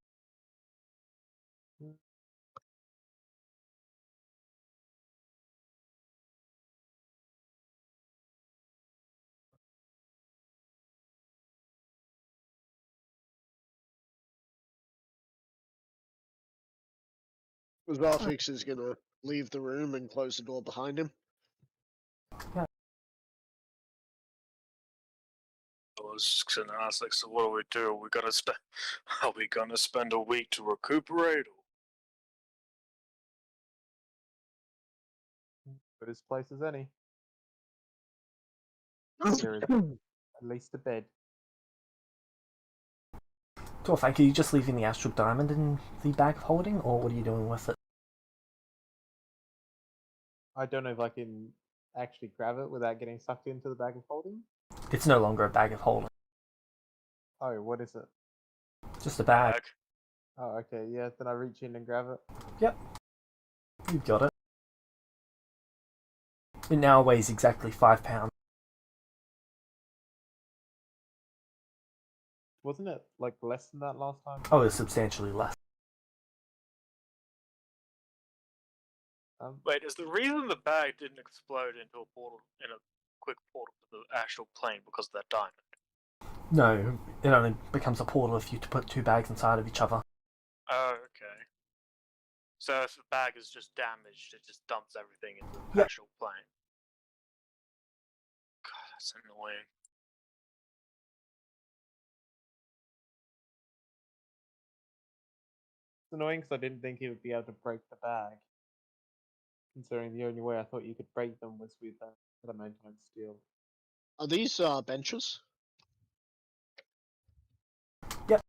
Zarthix is gonna leave the room and close the door behind him. I was gonna ask, like, so what do we do? Are we gonna spend a week to recuperate? Good as place as any. There is at least a bed. Torfang, are you just leaving the astral diamond in the bag of holding, or what are you doing with it? I don't know if I can actually grab it without getting sucked into the bag of holding. It's no longer a bag of holding, Oh, what is it? just a bag. Oh, okay, yeah, then I reach in and grab it. Yep, you've got it. It now weighs exactly 5 pounds. Wasn't it like less than that last time? Oh, it's substantially less. Wait, is the reason the bag didn't explode into a portal, in a quick portal to the actual plane, because of that diamond? No, it only becomes a portal if you put 2 bags inside of each other. Oh, okay. So if the bag is just damaged, it just dumps everything into the Yep. actual plane. God, that's annoying. It's annoying because I didn't think he would be able to break the bag. Considering the only way I thought you could break them was with adamantine steel. Are these benches? Yep.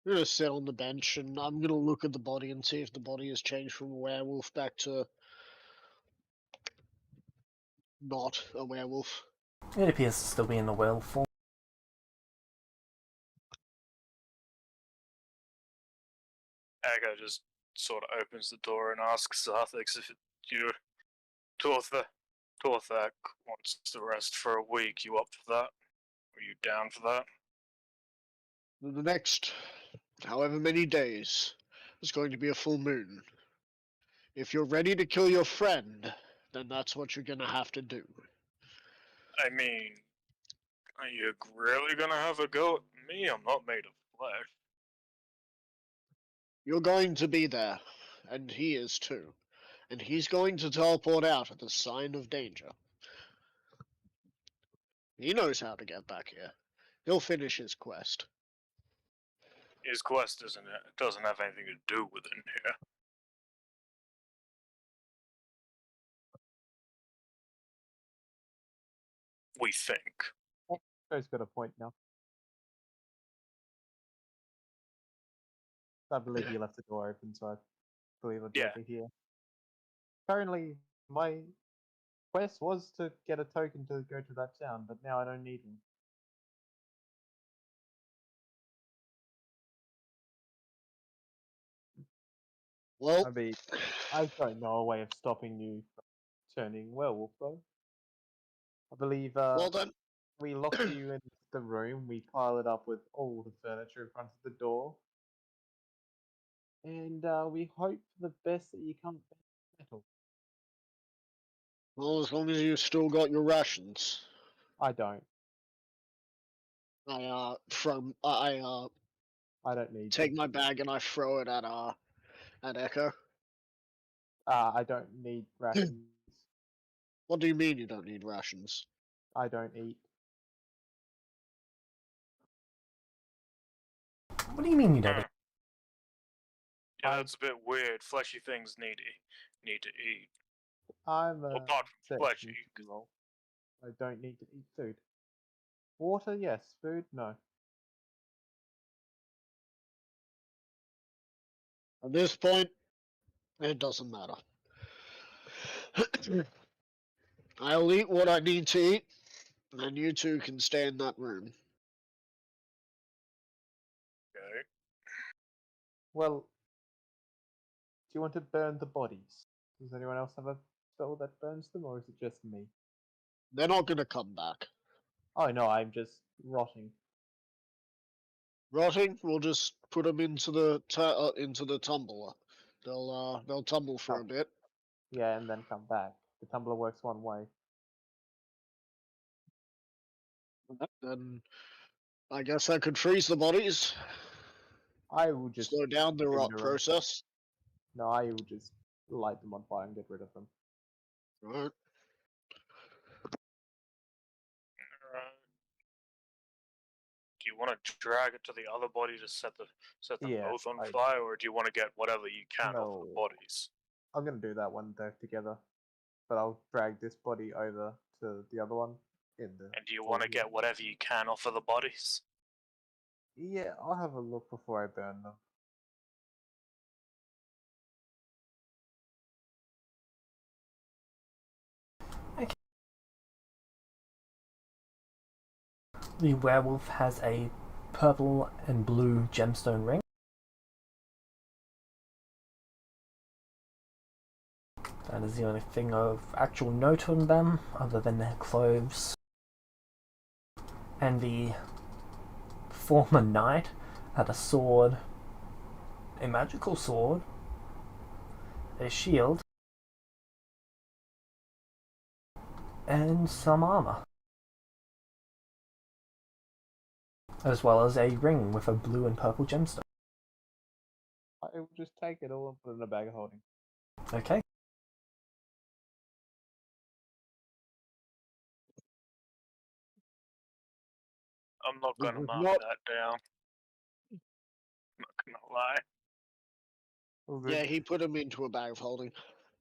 I'm gonna sit on the bench and I'm gonna look at the body and see if the body has changed from a werewolf back to not a werewolf. It appears to still be in the werewolf form. Echo just sort of opens the door and asks Zarthix if Torthak wants to rest for a week. You up for that? Are you down for that? The next, however many days, is going to be a full moon. If you're ready to kill your friend, then that's what you're gonna have to do. I mean, are you really gonna have a go at me? I'm not made of flesh. You're going to be there, and he is too. And he's going to teleport out at the sign of danger. He knows how to get back here. He'll finish his quest. His quest doesn't have anything to do with it in here. We think. Joe's got a point now. I believe you left the door open, so I believe I'd be Yeah. over here. Currently, my quest was to get a token to go to that town, but now I don't need one. Well, I mean, I don't know a way of stopping you from turning werewolf, though. I believe well then, we locked you in the room, we piled it up with all the furniture in front of the door, and we hope for the best that you can't metal. well, as long as you still got your rations, I don't. I I don't need take them. my bag and I throw it at Echo. I don't need rations. What do you mean you don't need rations? I don't eat. What do you mean you don't? Yeah, that's a bit weird. Fleshy things need to eat. I'm a Apart from fleshy. role. I don't need to eat food. Water, yes. Food, no. At this point, it doesn't matter. I'll eat what I need to eat, and you two can stay in that room. Okay. Well, do you want to burn the bodies? Does anyone else have a spell that burns them, or is it just me? They're not gonna come back. Oh no, I'm just rotting. Rotting, we'll just put them into the tumbler. They'll tumble for Oh. a bit. Yeah, and then come back. The tumbler works one way. Then I guess I could freeze the bodies. I will just Slow down the rot cinder 'em. process. No, I will just light them on fire and get rid of them. Right. Do you want to drag it to the other body to set them Yeah, both on fire, or do you want to get whatever you can off the No. bodies? I'm gonna do that one there together, but I'll drag this body over to the other one in the. And do you want to get whatever you can off of the bodies? Yeah, I'll have a look before I burn them. The werewolf has a purple and blue gemstone ring. That is the only thing of actual note on them, other than their clothes. And the former knight had a sword, a magical sword, a shield, and some armor. As well as a ring with a blue and purple gemstone. I will just take it all and put it in a bag of holding. Okay. I'm not gonna mark Nope. that down. I'm not gonna lie. Yeah, he put him into a bag of holding.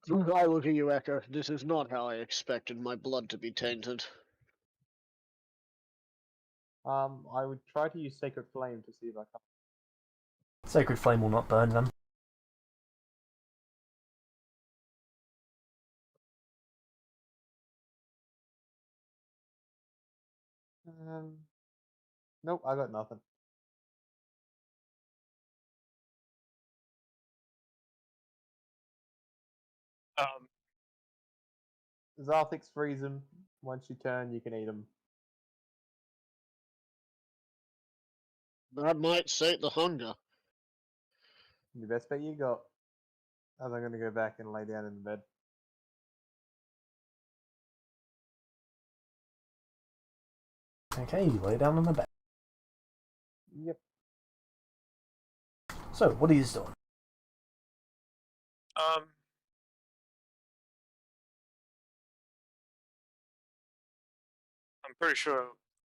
I look at you, Echo. This is not how I expected my blood to be tainted. I would try to use Sacred Flame to see if I can. Sacred Flame will not burn them. Nope, I got nothing. Zarthix freeze them. Once you turn, you can eat them. That might sate the hunger. The best bet you got. As I'm gonna go back and lay down in the bed. Okay, you lay down on the bed. Yep. So, what are you doing? I'm pretty sure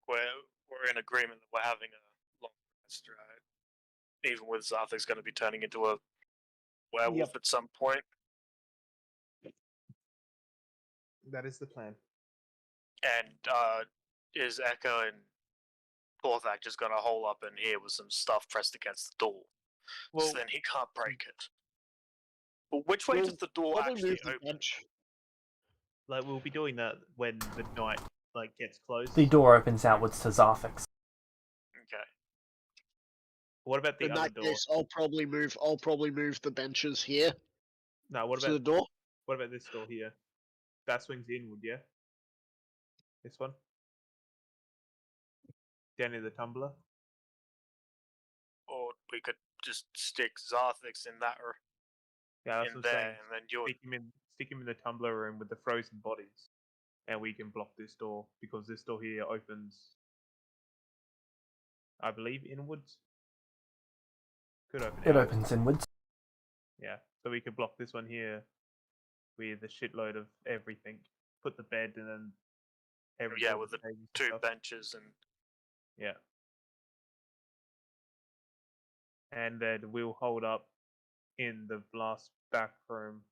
we're in agreement that we're having a long rest, right? Even with Zarthik's going to be turning into a werewolf at some point. That is the plan. And is Echo and Porthak just going to hole up in here with some stuff pressed against the door? Well, So then he can't break it. But which way does the door Probably actually move the open? bench. like we'll be doing that when the night like gets close. The door opens outwards to Zarthix. Okay. What about the In other that door? case, I'll probably move the benches here No, what to the about door. what about this door here? That swings inward, yeah? This one? Down in the tumbler? Or we could just stick Zarthix in that or Yeah, that's in what I'm there, saying. and then you Stick him in the tumbler room with the frozen bodies. And we can block this door because this door here opens, I believe, inwards. Could open It outwards. opens inwards. Yeah, so we could block this one here with a shitload of everything. Put the bed and then yeah, with the tables and two stuff. benches and Yeah. And then we'll hold up in the blast back room.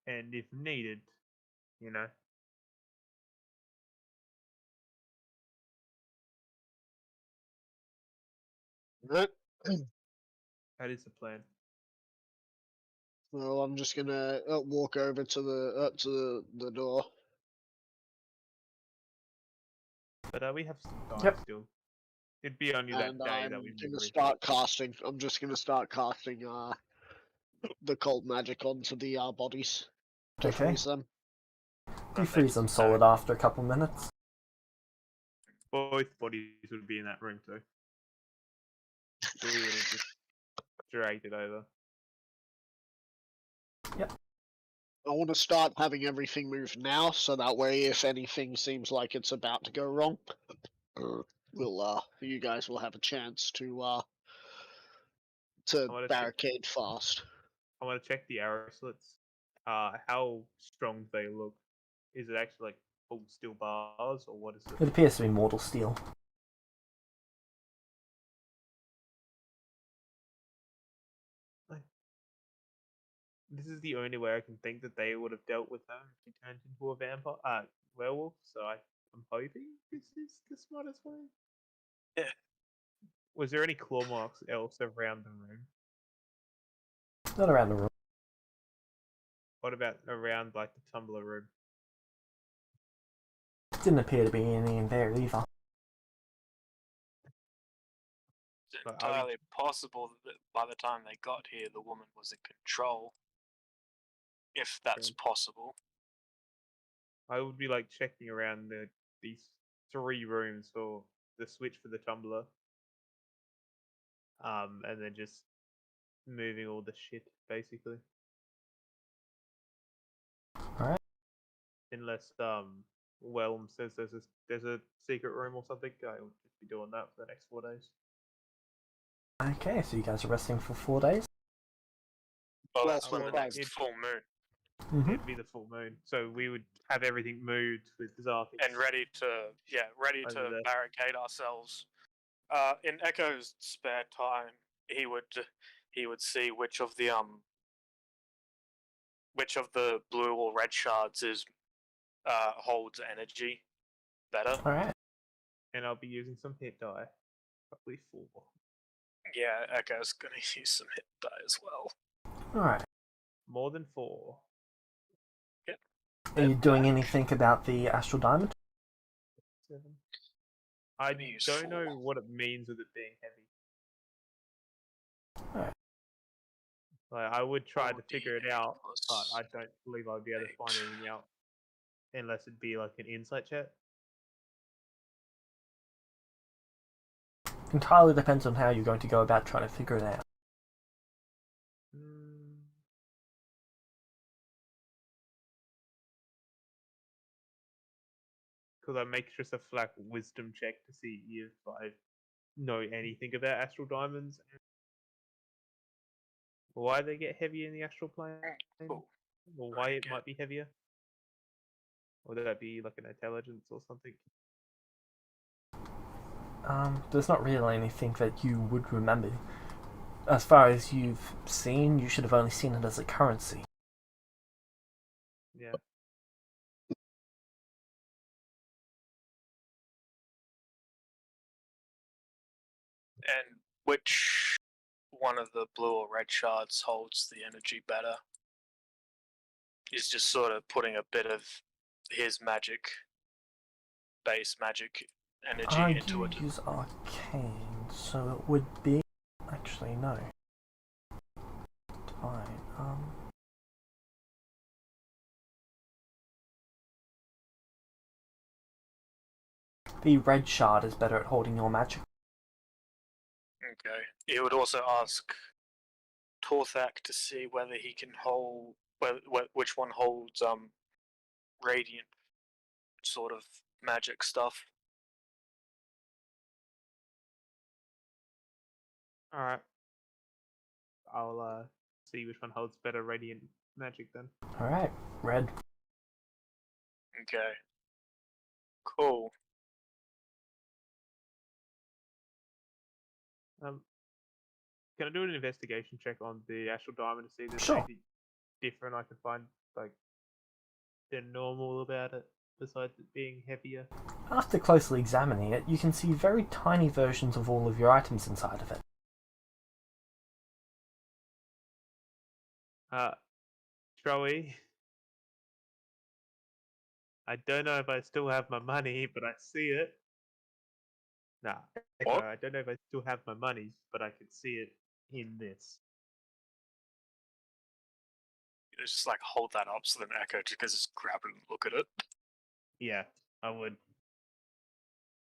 And if needed, you know. That is the plan. Well, I'm just gonna walk over to the door. But we have some time Yep. still. It'd be only that And day I'm that we gonna move. start casting. I'm just gonna start casting the cold magic onto the bodies to Okay. freeze them. You freeze them solid after a couple minutes. Both bodies would be in that room too. We would have just dragged it over. I want to start having everything move now, so that way, if anything seems like it's about to go wrong, you guys will have a chance to barricade fast. I want to check the arrow slits. How strong they look. Is it actually like full steel bars or what is it? It appears to be mortal steel. This is the only way I can think that they would have dealt with her if she turned into a werewolf. So I'm hoping this is the smartest way. Yeah. Was there any claw marks else around the room? Not around the room. What about around like the tumbler room? Didn't appear to be any in there either. it's But entirely possible that by the time they got here, the woman was in control. If that's possible. I would be like checking around these 3 rooms for the switch for the tumbler. And then just moving all the shit basically. Alright. Unless Whelm says there's a secret room or something, I will just be doing that for the next 4 days. Okay, so you guys are resting for 4 days? Well, Well, that's when the well, next full moon. Mm-hmm. It'd be the full moon, so we would have everything moved with Zarthix. And ready to barricade ourselves. In Echo's spare time, he would see which of the blue or red shards holds energy better. Alright. And I'll be using some hit die, probably 4. Yeah, Echo's gonna use some hit die as well. Alright. More than 4. Are you doing anything about the astral diamond? 7. I use don't 4. know what it means with it being heavy. Alright. Like, I would try to 4d8 figure it out, but plus I don't believe I'd be able to find anything out unless it'd be like an insight check. Entirely depends on how you're going to go about trying to figure it out. Because I make just a flat wisdom check to see if I know anything about astral diamonds. Why they get heavier in the astral plane? Cool. Or why it might be heavier? Or would that be like an intelligence or something? There's not really anything that you would remember. As far as you've seen, you should have only seen it as a currency. Yeah. And which one of the blue or red shards holds the energy better? He's just sort of putting a bit of his magic, base magic energy into You it. use arcane, so it would be. Actually, no. Fine. The red shard is better at holding your magic. Okay. He would also ask Torthak to see whether he can hold, which one holds radiant sort of magic stuff. All right. I'll see which one holds better radiant magic then. All right, red. Okay. Cool. Can I do an investigation check on the astral diamond to see if there's Sure. anything different I can find, like, they're normal about it, besides it being heavier? After closely examining it, you can see very tiny versions of all of your items inside of it. Troy, I don't know if I still have my money, but I see it. Nah, Echo, What? I don't know if I still have my money, but I can see it in this. You just like hold that up so then Echo just grab it and look at it. Yeah, I would.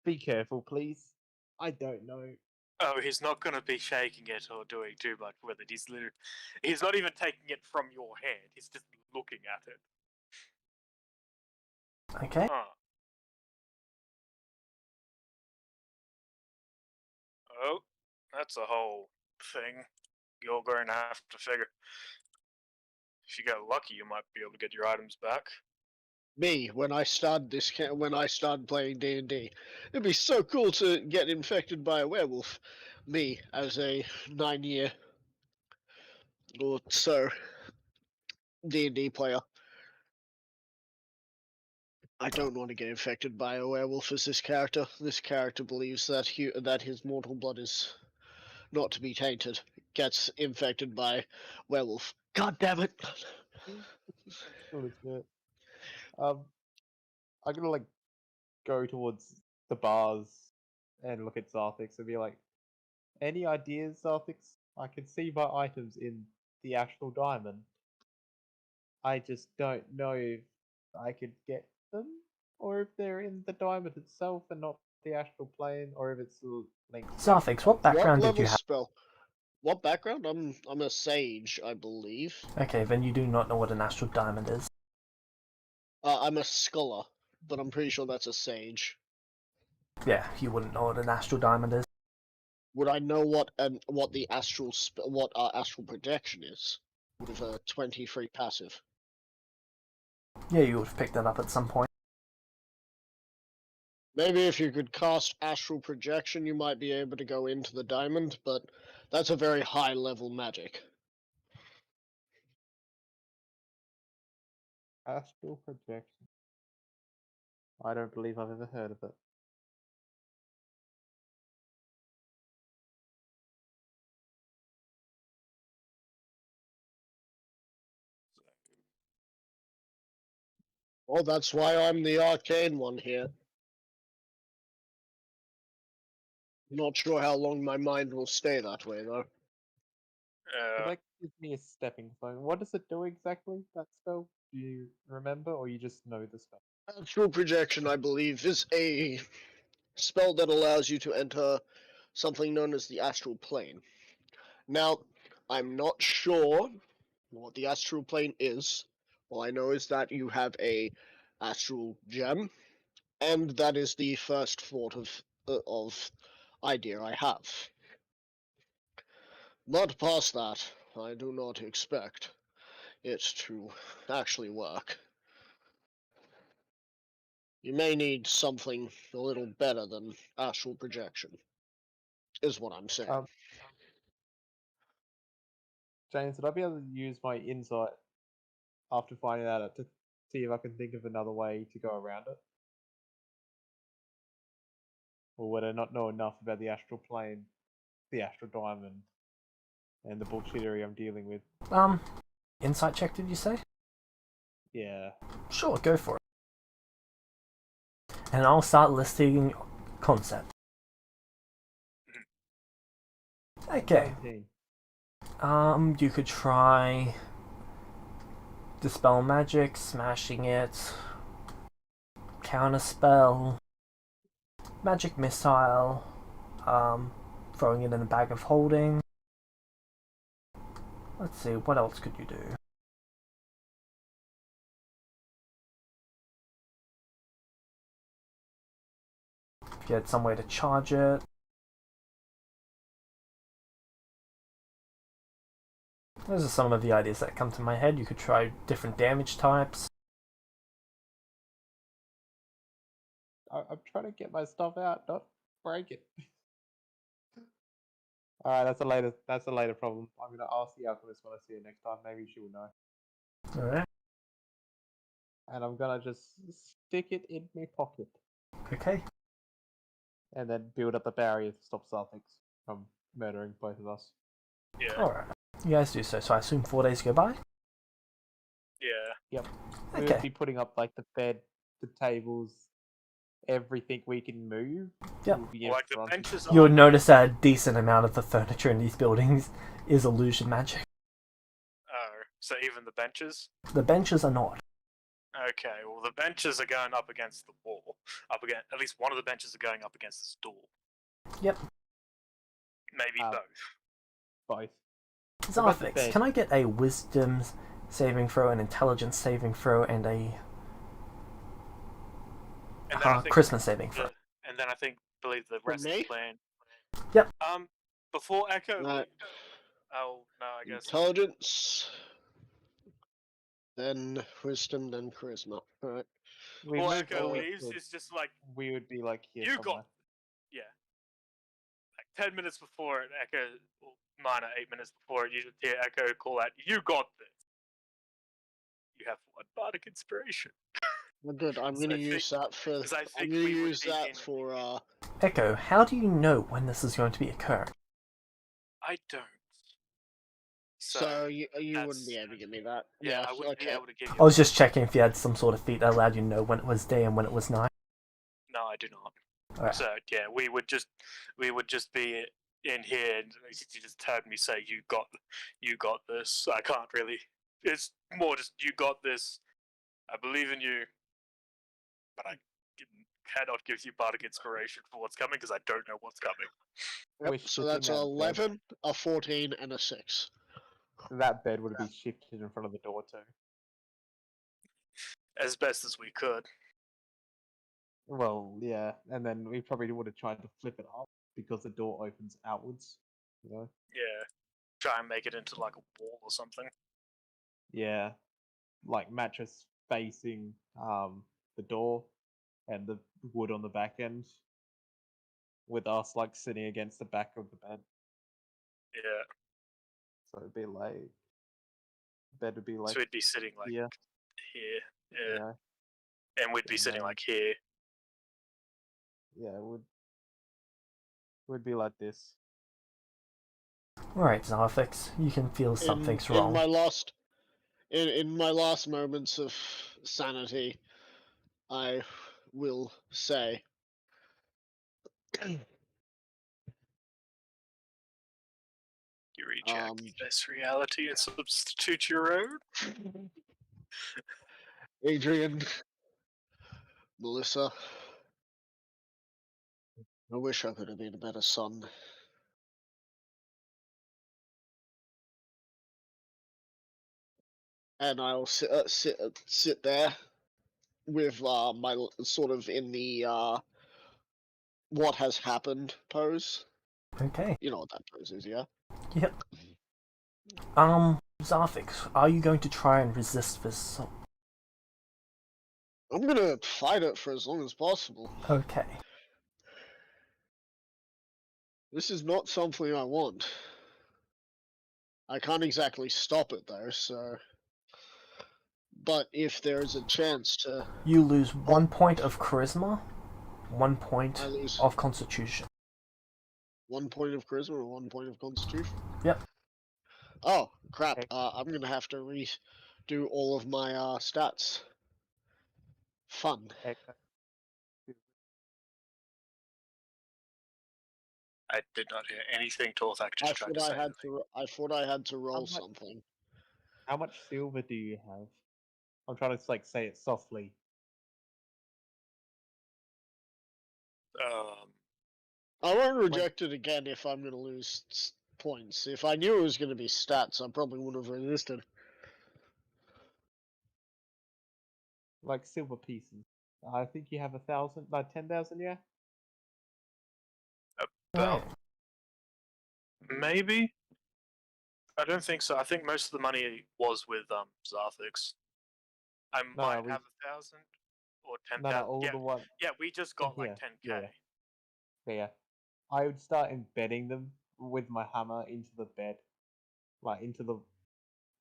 Be careful, please. I don't know. Oh, he's not going to be shaking it or doing too much with it. He's not even taking it from your hand. He's just looking at it. Okay. Oh, that's a whole thing. You're going to have to figure. If you get lucky, you might be able to get your items back. Me, when I started playing D&D, it'd be so cool to get infected by a werewolf. Me, as a 9-year or so D&D player. I don't want to get infected by a werewolf as this character. This character believes that his mortal blood is not to be tainted. Gets infected by werewolf. God damn it! Cool as shit. I'm gonna like go towards the bars and look at Zarthix and be like, any ideas, Zarthix? I can see my items in the astral diamond. I just don't know if I could get them, or if they're in the diamond itself and not the astral plane, or if it's linked. Zarthix, what What background did level you have? spell? What background? I'm a sage, I believe. Okay, then you do not know what an astral diamond is. I'm a scholar, but I'm pretty sure that's a sage. Yeah, you wouldn't know what an astral diamond is. Would I know what the astral astral projection is? With a 23 passive. Yeah, you would have picked that up at some point. Maybe if you could cast astral projection, you might be able to go into the diamond, but that's a very high level magic. Astral projection. I don't believe I've ever heard of it. Well, that's why I'm the arcane one here. Not sure how long my mind will stay that way, though. But that gives me a stepping stone. What does it do exactly, that spell? Do you remember, or you just know the spell? Astral projection, I believe, is a spell that allows you to enter something known as the astral plane. Now, I'm not sure what the astral plane is. All I know is that you have a astral gem, and that is the first thought of idea I have. But past that, I do not expect it to actually work. You may need something a little better than astral projection, is what I'm saying. James, would I be able to use my insight after finding that out to see if I can think of another way to go around it? Or would I not know enough about the astral plane, the astral diamond, and the bullshittery I'm dealing with? Insight check, did you say? Yeah. Sure, go for it. And I'll start listing concept. Okay. 19. You could try dispel magic, smashing it, counter spell, magic missile, throwing it in a bag of holding. Let's see, what else could you do? If you had some way to charge it. Those are some of the ideas that come to my head. You could try different damage types. I'm trying to get my stuff out, not break it. Alright, that's a later problem. I'm gonna ask the alchemist when I see her next time. Maybe she will know. Alright. And I'm gonna just stick it in my pocket. Okay. And then build up a barrier to stop Celtics from murdering both of us. Yeah. Alright. You guys do so. So I assume 4 days go by? Yeah. Yep. We Okay. would be putting up like the bed, the tables, everything we can move. Yep. Will be in Like the front. benches You'll are. notice that a decent amount of the furniture in these buildings is illusion magic. Oh, so even the benches? The benches are not. Okay, well the benches are going up against the wall. Up against at least one of the benches are going up against this door. Yep. Maybe both. Both. about the Zarfix, bed? can I get a wisdom saving throw, an intelligence saving throw, and a And then I think Christmas saving throw? and then I believe the For rest of me? the plan. Yep. Before Echo. Right. Oh no, I guess. Intelligence, then wisdom, then charisma. Alright. We Before moved Echo all we leaves, could. it's just like We would be like here you somewhere. got. Yeah. Like 10 minutes before it, Echo. Well, 9 or 8 minutes before it, you just hear Echo call out, "You got this." You have one bardic inspiration. Well, good. I'm So gonna I use that for. 'cause I I'm think gonna we would use be that in- for. Echo, how do you know when this is going to be occurring? I don't. So you wouldn't that's- be able to give me that. Yeah, I wouldn't be okay. able to give you. I was just checking if you had some sort of feat that allowed you to know when it was day and when it was night. No, I do not. Alright. So yeah, we would just be in here, and you just heard me say, "You got this." I can't really. It's more just, "You got this. I believe in you," but I cannot give you bardic inspiration for what's coming because I don't know what's coming. Yep, We're so shifting that's that bed. 11, a 14, and a 6. That bed would be shifted in front of the door too. As best as we could. Well, yeah, and then we probably would have tried to flip it up because the door opens outwards. You know? Yeah. Try and make it into like a wall or something. Yeah, like mattress facing the door and the wood on the back end, with us like sitting against the back of the bed. Yeah. So it'd be like bed would be like So we'd be sitting like here, here. Yeah. yeah, And we'd be And sitting then- like here. yeah, it would be like this. Alright, Zarfix, you can feel something's in wrong. my last, in my last moments of sanity, I will say, You reject this reality and substitute your own. Adrian, Melissa, I wish I could have been a better son. And I'll sit there with my sort of in the what has happened pose. Okay. You know what that pose is, yeah? Yep. Zarfix, are you going to try and resist this? I'm gonna fight it for as long as possible. Okay. This is not something I want. I can't exactly stop it though, so. But if there's a chance to, You lose 1 point of charisma, 1 point I lose of constitution. 1 point of charisma or 1 point of constitution. Yep. Oh crap! Okay. I'm gonna have to redo all of my stats. Fun. Okay. I did not hear anything Torthak I just tried thought to I say. had to. I thought I had to roll much- something. How much silver do you have? I'm trying to like say it softly. I won't reject it again if I'm gonna lose points. If I knew it was gonna be stats, I probably would have resisted. Like silver pieces. I think you have 1,000, like 10,000, yeah. About maybe. I don't think so. I think most of the money was with Zarthix. I No, might we- have 1,000 or 10,000. No, all yeah, the one. yeah, we just got like Yeah, 10k. Yeah. I would start embedding them with my hammer into the bed, like into the.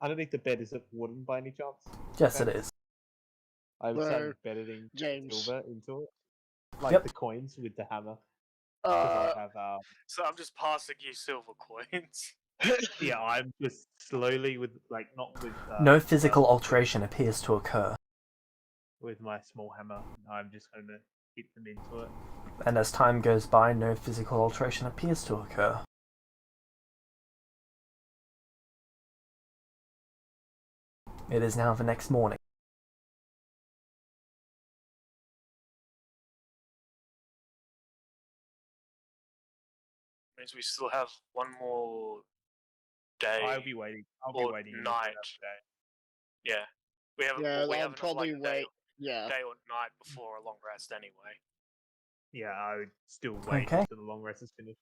Underneath the bed, is it wooden by any chance? Yes, it Okay. is. I would No, start embedding James. silver into it, like Yep. the coins with the hammer. Because I have So I'm just passing you silver coins. Yeah, I'm just slowly with like not with No physical alteration appears to occur, with my small hammer. I'm just going to hit them into it. and as time goes by, no physical alteration appears to occur. It is now the next morning. Means we still have one more day. I'll be waiting. I'll or be waiting in night. today. Yeah, we have. Yeah, we I'll have probably like wait. Yeah. day or night before a long rest anyway. Yeah, I would still wait Okay. until the long rest is finished.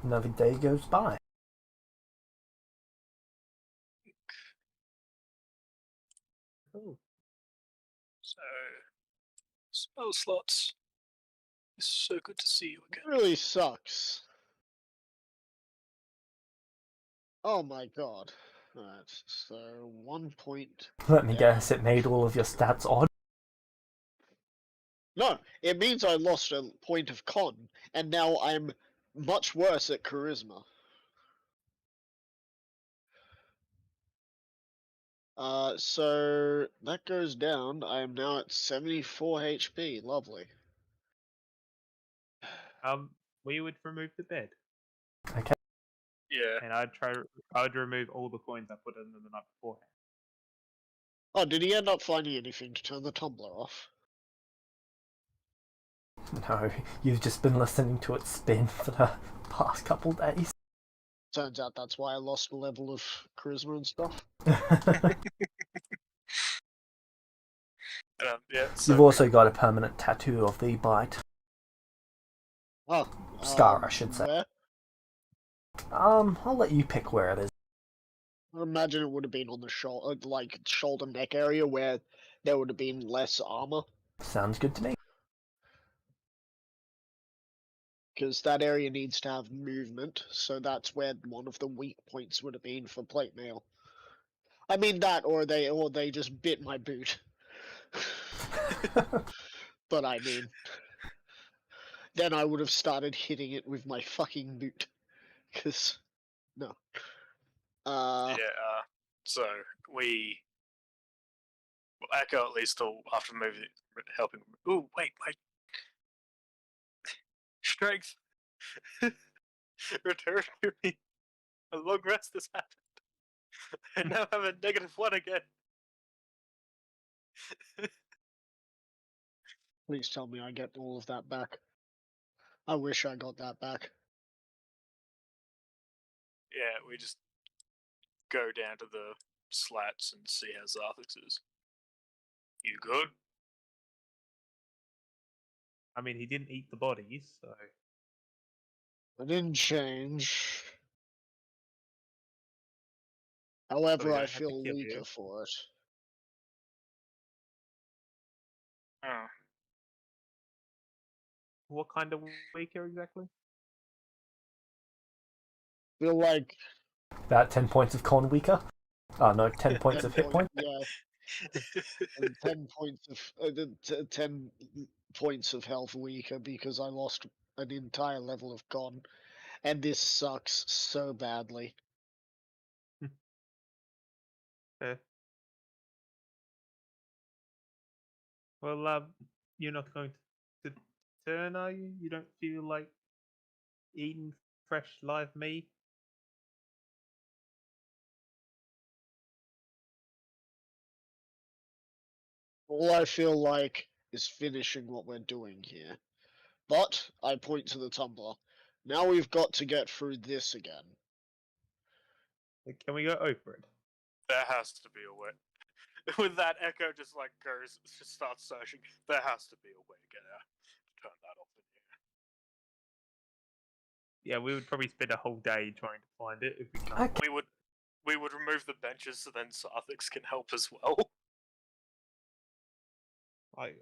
Another day goes by. Cool. So, spell slots. It's so good to see you It again. really sucks. Oh my god. Alright, so 1 point. Let me Yeah. guess, it made all of your stats odd. No, it means I lost a point of con, and now I'm much worse at charisma. So that goes down. I am now at 74 HP. Lovely. We would remove the bed, Okay. Yeah. and I would remove all the coins I put in them the night beforehand. Oh, did he end up finding anything to turn the tumbler off? No, you've just been listening to it spin for the past couple days. Turns out that's why I lost a level of charisma and stuff. Yeah. So You've also got a permanent tattoo of the bite. Oh. Scar, I should say. Where? I'll let you pick where it is. I imagine it would have been on the shoulder, like shoulder neck area where there would have been less armor. Sounds good to me. Because that area needs to have movement, so that's where one of the weak points would have been for plate mail. I mean that, or they just bit my boot. But I mean, then I would have started hitting it with my fucking boot. Cause no. yeah. So we. Well, Echo at least till after moving, helping. Ooh, wait. Strength. Return to me. A long rest has happened. I now have a -1 again. Please tell me I get all of that back. I wish I got that back. Yeah, we just go down to the slats and see how Zarthix is. You good? I mean, he didn't eat the bodies, so I didn't change. However, we I don't have to feel kill weaker you. for it. Oh. What kind of weaker exactly? Feel like About 10 points of con weaker. Oh no, 10 points 10 of hit point. yeah, and 10 points of 10 points of health weaker because I lost an entire level of con, and this sucks so badly. Well, you're not going to turn, are you? You don't feel like eating fresh live meat? All I feel like is finishing what we're doing here. But I point to the tumbler. Now we've got to get through this again. Can we go over it? There has to be a way. With that, Echo just starts searching. There has to be a way to get out. Turn that off in here. Yeah, we would probably spend a whole day trying to find it if we can't. Okay. We would remove the benches so then Sarthix can help as well.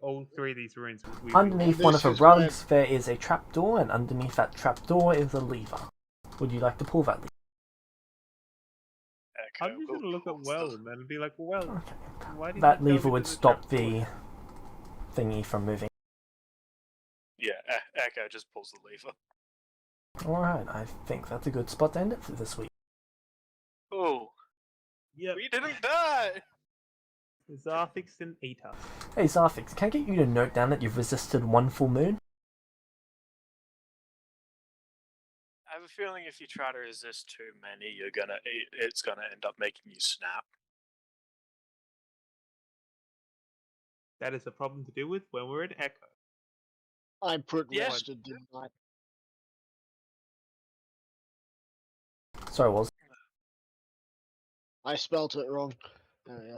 All three of these rooms. Underneath one of the rugs, there is a trapdoor, and underneath that trapdoor is a lever. Would you like to pull that lever? Echo I'm just will gonna look at pause Well and be like, well, Okay. why did That you tell lever me would there's a stop trapdoor? the thingy from moving. Yeah, Echo just pulls the lever. Alright, I think that's a good spot to end it for this week. Oh, Yep. we didn't die! Zarthix didn't eat us. Hey Zarfix, can I get you to note down that you've resisted one full moon? I have a feeling if you try to resist too many, it's gonna end up making you snap. That is a problem to deal with when we're at Echo. I put Yeah. rested, didn't I? Sorry, was I spelt it wrong. Oh yeah.